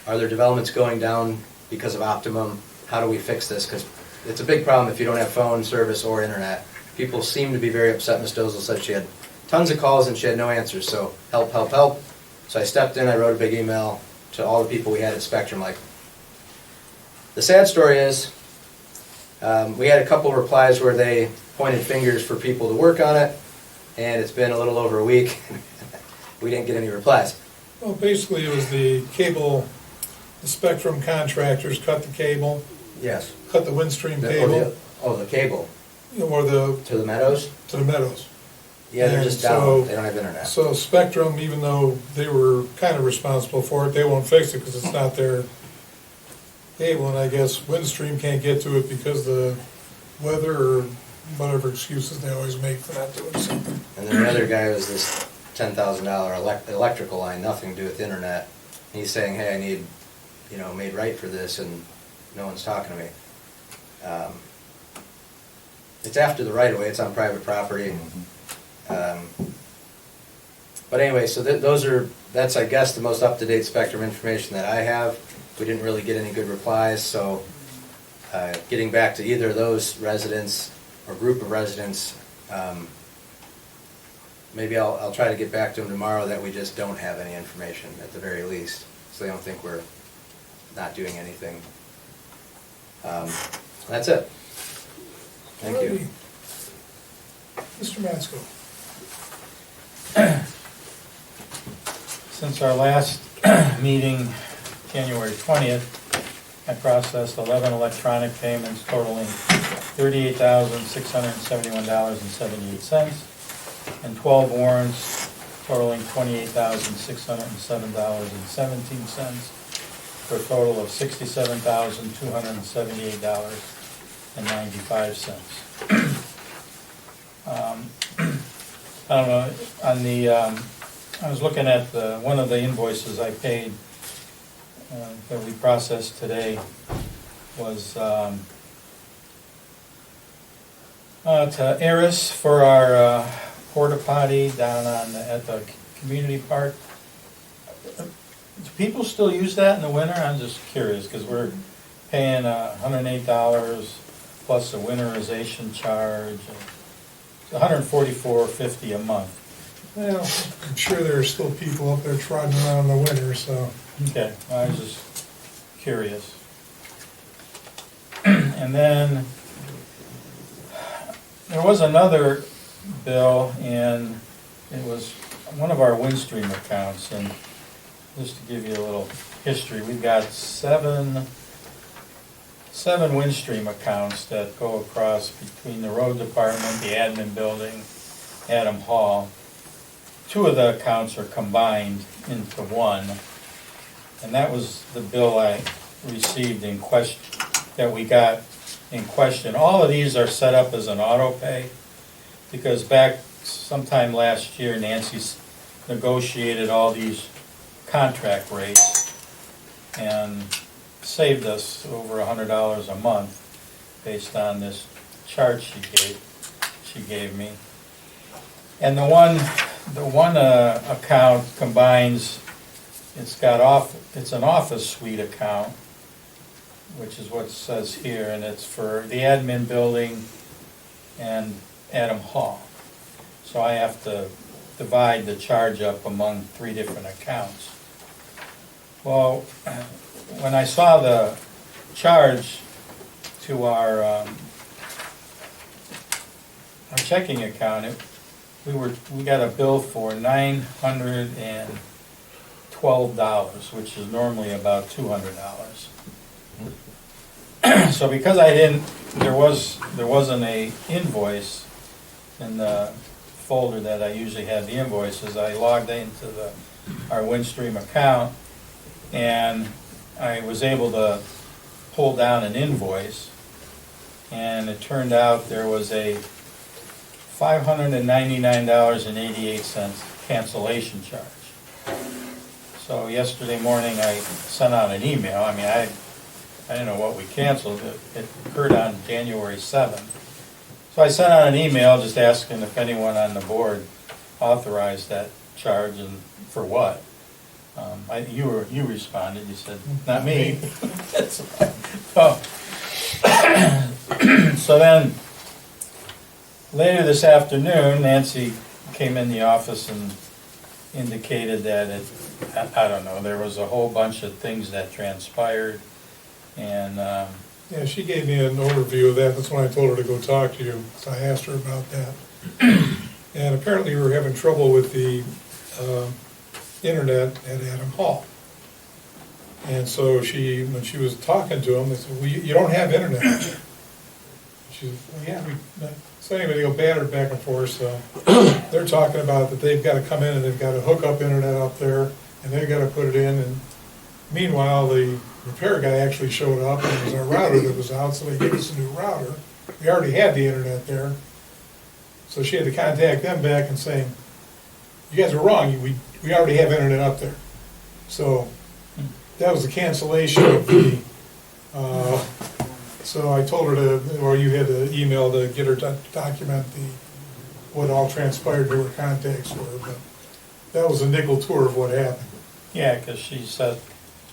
are there developments going down because of Optimum? How do we fix this? Because it's a big problem if you don't have phone service or internet. People seem to be very upset. Ms. Dozel said she had tons of calls and she had no answers, so help, help, help. So I stepped in, I wrote a big email to all the people we had at Spectrum. Like, the sad story is, we had a couple of replies where they pointed fingers for people to work on it, and it's been a little over a week. We didn't get any replies. Well, basically, it was the cable, the Spectrum contractors cut the cable. Yes. Cut the Windstream cable. The cable. Or the... To the Meadows? To the Meadows. Yeah, they're And just down. They don't have internet. So Spectrum, even though they were kind of responsible for it, they won't fix it because it's not their cable. And I guess Windstream can't get to it because the weather or whatever excuses they always make for not doing something. And then the other guy was this $10,000 electrical line, nothing to do with the internet. And he's saying, hey, I need, made right for this, and no one's talking to me. It's after the right of way. It's on private property. But But anyway, so that's, I guess, the most up-to-date spectrum information that I have. We didn't really get any good replies, so getting back to either of those residents or group of residents, maybe I'll try to get back to them tomorrow that we just don't have any information at the very least, so they don't think we're not doing anything. That's it. Thank you. Alrighty. Mr. Matsko. Since our last meeting, January 20th, I processed 11 electronic payments totaling $38,671.78, and 12 warrants totaling $28,607.17, for a total of $67,278.95. I don't know, on the, I was looking at one of the invoices I paid that we processed today was to Eris for our porta potty down at the community park. Do people still use that in the winter? I'm just curious, because we're paying $108 plus a winterization charge. It's $144.50 a month. Well, I'm sure there are still people up there trotting around in the winter, so. Okay, I was just curious. And then there was another bill, and it was one of our Windstream accounts, and just to give you a little history, we've got seven Windstream accounts that go across between the road department, the admin building, Adam Hall. Two of the accounts are combined into one, and that was the bill I received in question, that we got in question. All of these are set up as an auto pay, because back sometime last year, Nancy negotiated all these contract rates and saved us over $100 a month based on this chart she gave me. And the one account combines, it's an office suite account, which is what it says here, and it's for the admin building and Adam Hall. So I have to divide the charge up among 3 different accounts. Well, when I saw the charge to our checking account, we got a bill for $912, which is normally about $200. So because there wasn't a invoice in the folder that I usually have the invoices, I logged into our Windstream account, and I was able to pull down an invoice, and it turned out there was a $599.88 cancellation charge. So yesterday morning I sent out an email. I mean, I didn't know what we canceled. It occurred on January 7th. So I sent out an email just asking if anyone on the board authorized that charge and for what. You responded. You said, "Not me." So then later this afternoon, Nancy came in the office and indicated that I don't know, there was a whole bunch of things that transpired, and Yeah, she gave me an overview of that. That's when I told her to go talk to you. So I asked her about that. And apparently we were having trouble with the internet at Adam Hall. And so when she was talking to him, they said, "Well, you don't have internet." She said, "Well, yeah, so anyway, they go battered back and forth, so they're talking about that they've got to come in and they've got to hook up internet up there, and they've got to put it in, and meanwhile, the repair guy actually showed up, and it was our router that was out, so they gave us a new router. We already had the internet there, so she had to contact them back and saying, "You guys are wrong, we already have internet up there." So that was the cancellation of the, so I told her or you had to email to get her to document what all transpired, who her contacts were, but That was a nickel tour of what happened. Yeah, because she said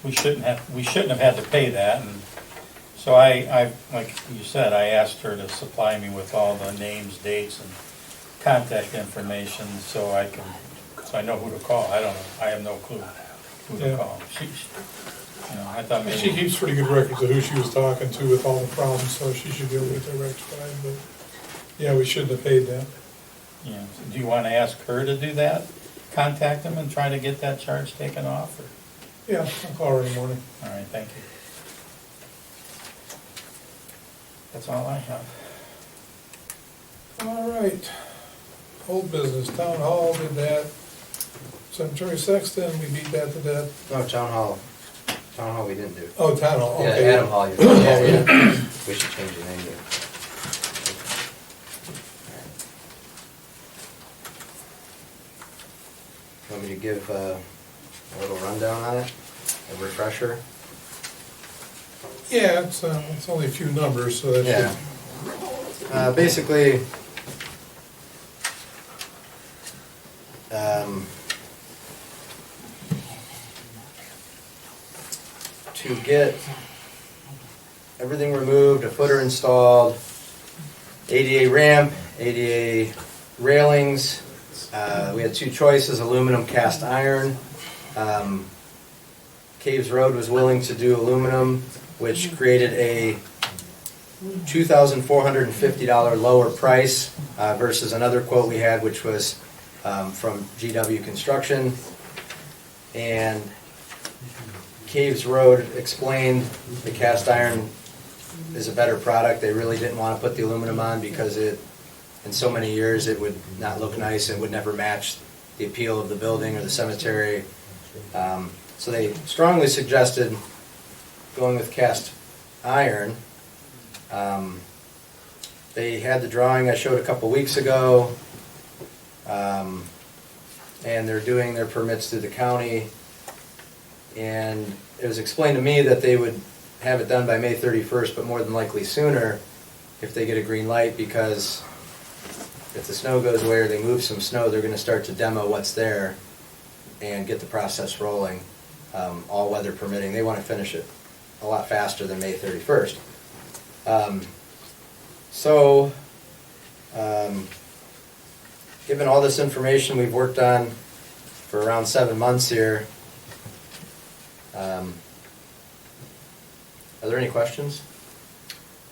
we shouldn't have had to pay that, and so I, like you said, I asked her to supply me with all the names, dates, and contact information, so I know who to call. I don't know, I have no clue who to Yeah. call. I thought maybe. She keeps pretty good records of who she was talking to with all the problems, so she should be able to get that rectified, but, yeah, we shouldn't have paid that. Yeah, so do you want to ask her to do that? Contact them and try to get that charge taken off, or? Yeah, I'll call her in the morning. All right, thank you. That's all I have. All right. Old business, town hall did that. Cemetery sexton, we beat that to death. No, town hall we didn't do. Oh, town hall, Yeah, okay. Adam Hall, Yeah. we should change the name to. Want me to give a little rundown on it, a refresher? Yeah, it's only a few numbers, so that Yeah. should. Basically, to get everything removed, a footer installed, ADA ramp, ADA railings. We had two choices, aluminum, cast iron. Caves Road was willing to do aluminum, which created a $2,450 lower price versus another quote we had, which was from GW Construction. And Caves Road explained the cast iron is a better product. They really didn't want to put the aluminum on because in so many years it would not look nice and would never match the appeal of the building or the cemetery. So they strongly suggested going with cast iron. They had the drawing I showed a couple weeks ago, and they're doing their permits through the county. And it was explained to me that they would have it done by May 31st, but more than likely sooner if they get a green light, because if the snow goes away or they move some snow, they're going to start to demo what's there and get the process rolling, all weather permitting. They want to finish it a lot faster than May 31st. Given all this information we've worked on for around 7 months here, are there any questions?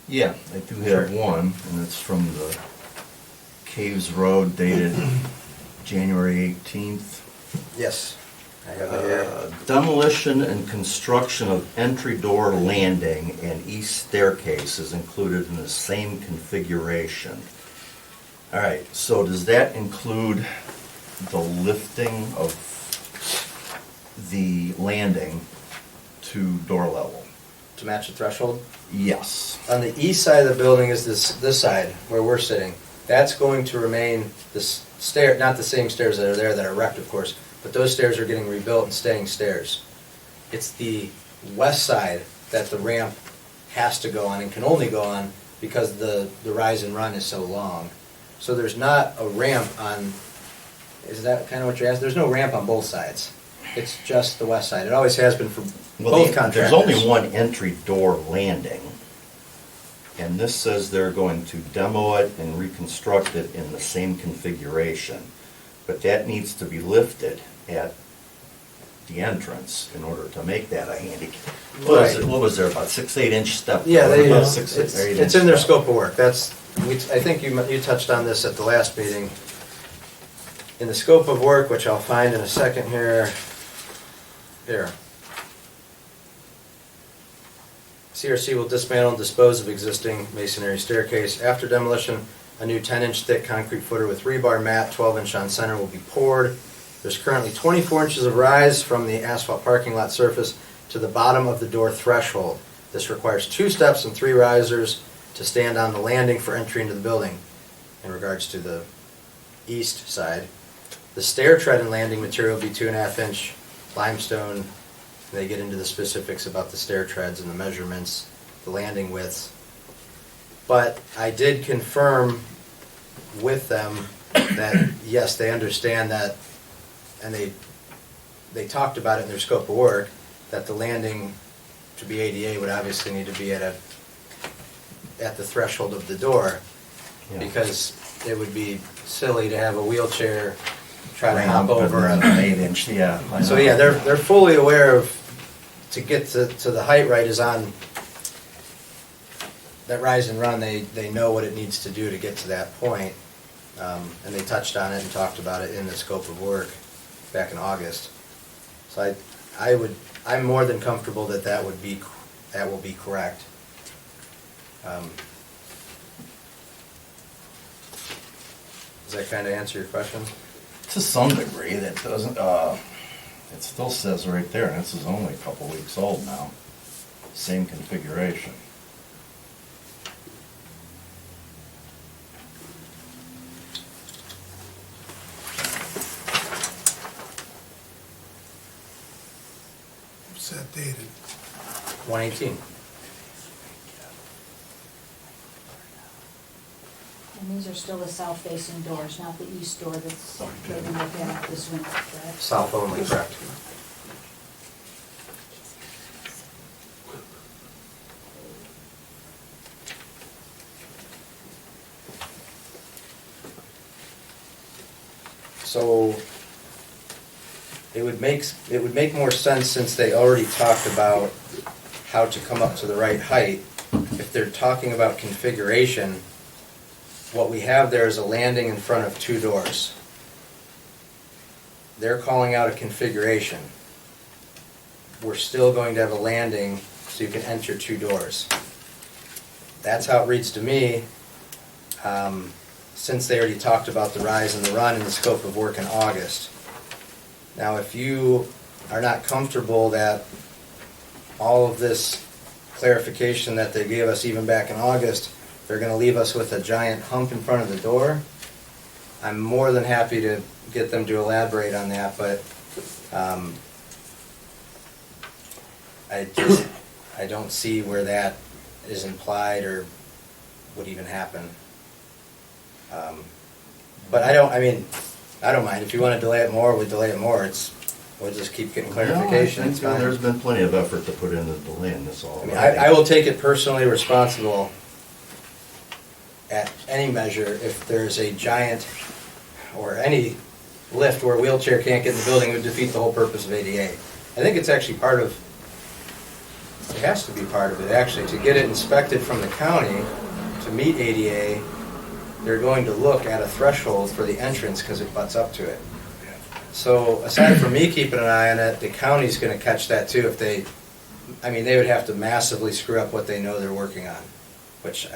Yeah, I do have one, and it's from the Caves Road dated January 18th. Yes, I have it here. Demolition and construction of entry door landing and east staircase is included in the same configuration. All right, so does that include the lifting of the landing to door level? To match the threshold? Yes. On the east side of the building is this side where we're sitting. That's going to remain the stair, not the same stairs that are there that are wrecked, of course, but those stairs are getting rebuilt and staying stairs. It's the west side that the ramp has to go on and can only go on because the rise and run is so long. So there's not a ramp on, is that kind of what you're asking? There's no ramp on both sides. It's just the west side. It always has been for both contractors. There's only one entry door landing, and this says they're going to demo it and reconstruct it in the same configuration, but that needs to be lifted at the entrance in order to make that a handicap. What was there, about 6-8 inch step? Yeah, About it's in their scope of work. I think you touched on this at the last meeting. In the scope of work, which I'll find in a second here. CRC will dismantle and dispose of existing masonry staircase. After demolition, a new 10-inch thick concrete footer with rebar mat, 12-inch on center, will be poured. There's currently 24 inches of rise from the asphalt parking lot surface to the bottom of the door threshold. This requires 2 steps and 3 risers to stand on the landing for entry into the building. In regards to the east side, the stair tread and landing material will be 2.5-inch limestone. They get into the specifics about the stair treads and the measurements, the landing widths. But I did confirm with them that, yes, they understand that and they talked about it in their scope of work, that the landing to be ADA would obviously need to be at the threshold of the door, Yeah. because it would be silly to have a wheelchair try to Ramp hop over and a. 8-inch, yeah. I So know. yeah, they're fully aware of, to get to the height right is on that rise and run, they know what it needs to do to get to that point. And they touched on it and talked about it in the scope of work back in August. So I'm more than comfortable that will be correct. Does that kind of answer your question? To some degree, that doesn't, it still says right there, and this is only a couple weeks old now, same configuration. What's that dated? 118. And these are still the south-facing doors, not the east door that's they've been looking at this winter, correct? South only, correct. So it would make more sense, since they already talked about how to come up to the right height. If they're talking about configuration, what we have there is a landing in front of two doors. They're calling out a configuration. We're still going to have a landing so you can enter two doors. That's how it reads to me, since they already talked about the rise and the run in the scope of work in August. Now, if you are not comfortable that all of this clarification that they gave us even back in August, they're going to leave us with a giant hump in front of the door, I'm more than happy to get them to elaborate on that, but I don't see where that is implied or would even happen. But I don't mind. If you want to delay it more, we delay it more. We'll just keep getting clarification. No, I It's think fine. there's been plenty of effort to put into delaying this all. I mean, I will take it personally responsible at any measure if there's a giant or any lift where a wheelchair can't get in the building. It would defeat the whole purpose of ADA. I think it's actually part of, it has to be part of it actually, to get it inspected from the county to meet ADA. They're going to look at a threshold for the entrance because it butts up to it. So aside from me keeping an eye on it, the county's going to catch that too if they would have to massively screw up what they know they're working on, which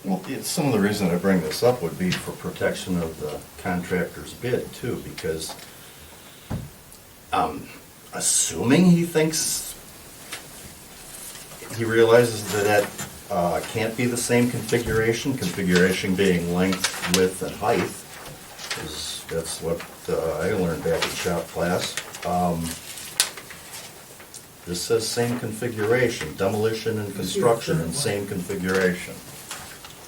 Well, some of the reason I bring this up would be for protection of the contractor's bid too, because assuming he realizes that can't be the same configuration being length, width, and height, 'cause that's what I learned back in shop class. This says same configuration, demolition and construction and same configuration.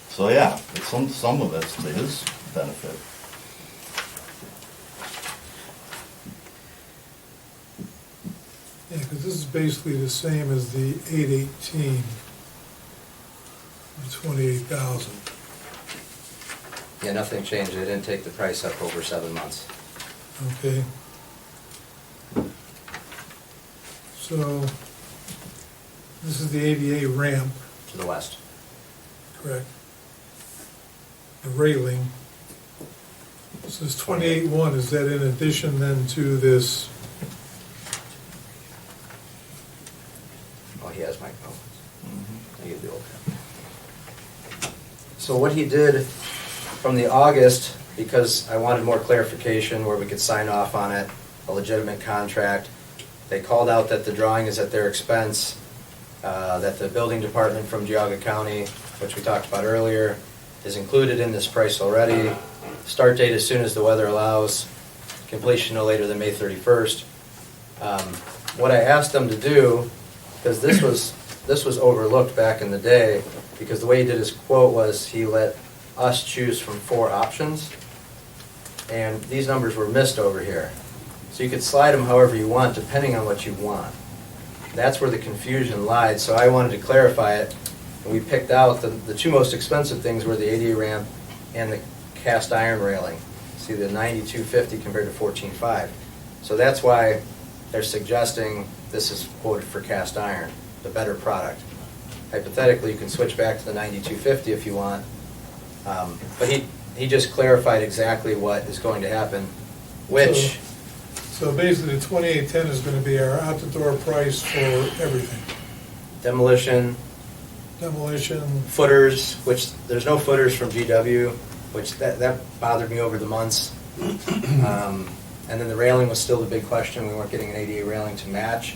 So yeah, some of it's to his benefit. Yeah, because this is basically the same as the 818, the 28,000. Yeah, nothing changed. They didn't take the price up over 7 months. Okay. So, this is the ADA ramp, To the west. correct? The railing. This is 28.1, is that in addition then to this? Oh, he has my phone. You can do it. So what he did from the August, because I wanted more clarification where we could sign off on it, a legitimate contract, they called out that the drawing is at their expense, that the building department from Geauga County, which we talked about earlier, is included in this price already. Start date as soon as the weather allows, completion no later than May 31st. What I asked them to do, because this was overlooked back in the day, because the way he did his quote was he let us choose from 4 options, and these numbers were missed over here. So you could slide them however you want, depending on what you want. That's where the confusion lied, so I wanted to clarify it. And we picked out the two most expensive things were the ADA ramp and the cast iron railing. See the 9250 compared to 14.5. So that's why they're suggesting this is quoted for cast iron, the better product. Hypothetically, you can switch back to the 9250 if you want. But he just clarified exactly what is going to happen, which... So basically, the 2810 is gonna be our out-the-door price for everything. Demolition, Demolition, footers, which there's no footers from GW, which that bothered me over the months. And then the railing was still the big question. We weren't getting an ADA railing to match.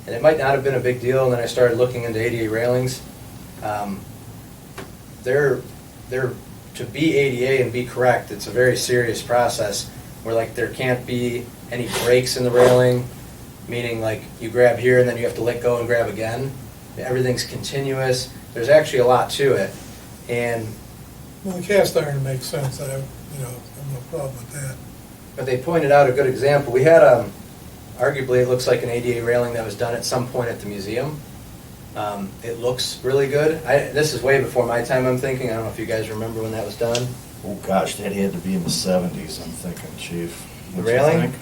And it might not have been a big deal, and then I started looking into ADA railings. They're to be ADA and be correct, it's a very serious process where like there can't be any breaks in the railing, meaning like you grab here and then you have to let go and grab again. Everything's continuous. There's actually a lot to it. And well, the cast iron makes sense. I have no problem with that. but they pointed out a good example. We had arguably it looks like an ADA railing that was done at some point at the museum. It looks really good. This is way before my time, I'm thinking. I don't know if you guys remember when that was done. Oh, gosh, that had to be in the 70s, I'm thinking, Chief. The Don't you railing? think?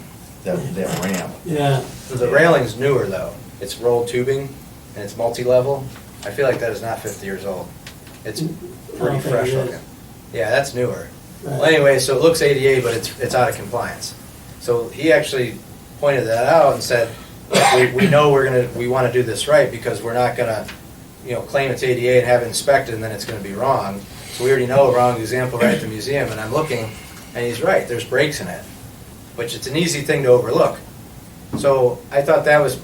That ramp. Yeah. So the railing's newer though. It's rolled tubing and it's multi-level. I feel like that is not 50 years old. It's pretty Okay, fresh it is. looking. Yeah, that's newer. Right. Well, anyway, so it looks ADA, but it's out of compliance. So he actually pointed that out and said, we know we want to do this right because we're not gonna, claim it's ADA and have it inspected and then it's gonna be wrong. So we already know a wrong example right at the museum, and I'm looking, and he's right, there's breaks in it, which it's an easy thing to overlook. So I thought that was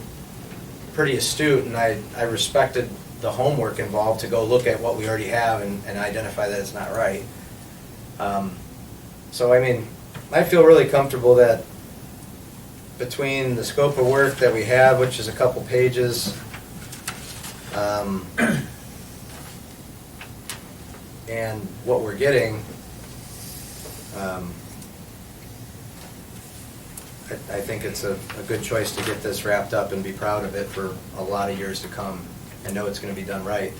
pretty astute, and I respected the homework involved to go look at what we already have and identify that it's not right. So I mean, I feel really comfortable that between the scope of work that we have, which is a couple pages, and what we're getting, I think it's a good choice to get this wrapped up and be proud of it for a lot of years to come and know it's going to be done right.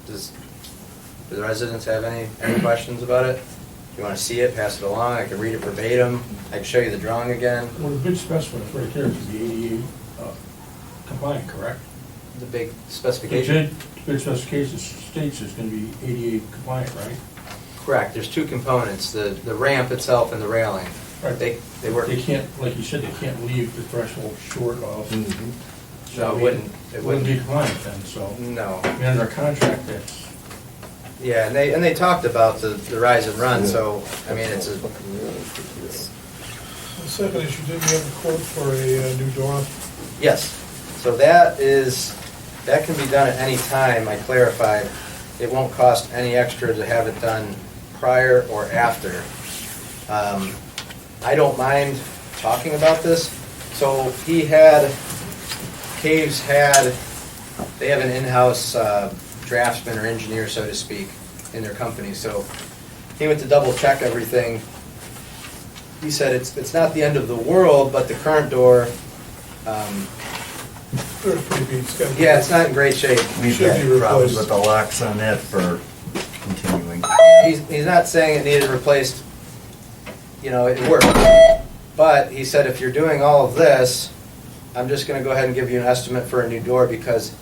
Do the residents have any questions about it? If you want to see it, pass it along. I can read it verbatim. I can show you the drawing again. Well, the big specimen is right there, is the ADA compliant, correct? The big specification? The big specification states it's going to be ADA compliant, right? Correct. There's two components, the ramp itself and the railing. Right. They work. They can't, like you said, they can't leave the threshold short of. No, it wouldn't. It wouldn't be compliant then, so. No. I mean, under contract, that's. Yeah, and they talked about the rise and run, so, I mean, it's a, The second issue, didn't you have a quote for a new door? yes. So that can be done at any time, I clarified. It won't cost any extra to have it done prior or after. I don't mind talking about this. So they have an in-house draftsman or engineer, so to speak, in their company. So he went to double check everything. He said it's not the end of the world, but the current door, They're pretty beat. It's gotta be- yeah, it's not in great shape. We've Should had be problems replaced. with the locks on that for continuing. He's not saying it needed replaced, it worked. But he said, if you're doing all of this, I'm just gonna go ahead and give you an estimate for a new door because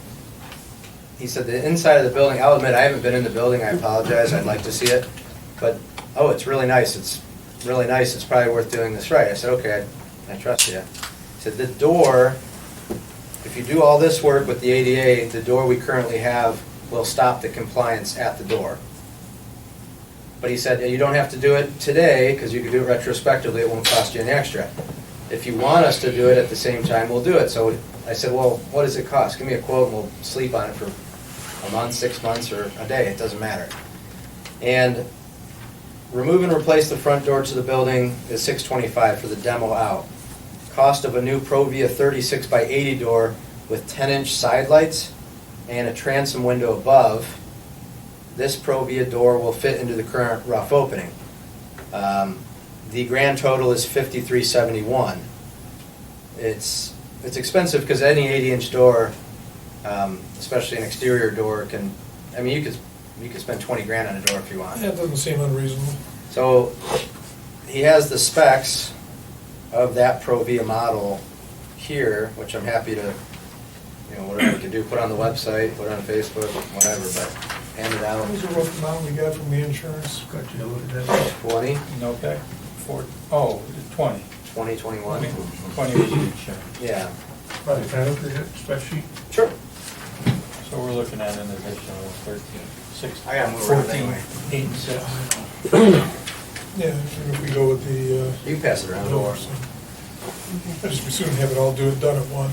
he said the inside of the building, I'll admit, I haven't been in the building, I apologize, I'd like to see it. But, it's really nice, it's probably worth doing this right. I said, okay, I trust you. He said, the door, if you do all this work with the ADA, the door we currently have will stop the compliance at the door. But he said, you don't have to do it today, because you can do it retrospectively, it won't cost you any extra. If you want us to do it at the same time, we'll do it. So I said, well, what does it cost? Give me a quote and we'll sleep on it for a month, 6 months, or a day, it doesn't matter. And remove and replace the front door to the building is $625 for the demo out. Cost of a new Provia 36 by 80 door with 10-inch side lights and a transom window above, this Provia door will fit into the current rough opening. The grand total is $53.71. It's expensive because any 80-inch door, especially an exterior door, can, I mean, you could spend 20 grand on a door if you want. That doesn't seem unreasonable. So he has the specs of that Provia model here, which I'm happy to, whatever we can do, put on the website, put on Facebook, whatever, but hand it out. What was the rough amount we got from the insurance? Got you to look at that. 20, Okay, 20. 20, 21. 20 was each, Yeah. Probably, can I look at that spec sheet? Sure. so we're looking at an additional 13, 16. I gotta move around 14, anyway. 8, and 6. Yeah, if we go with the You can pass it around. doors. I just as soon have it all done at once.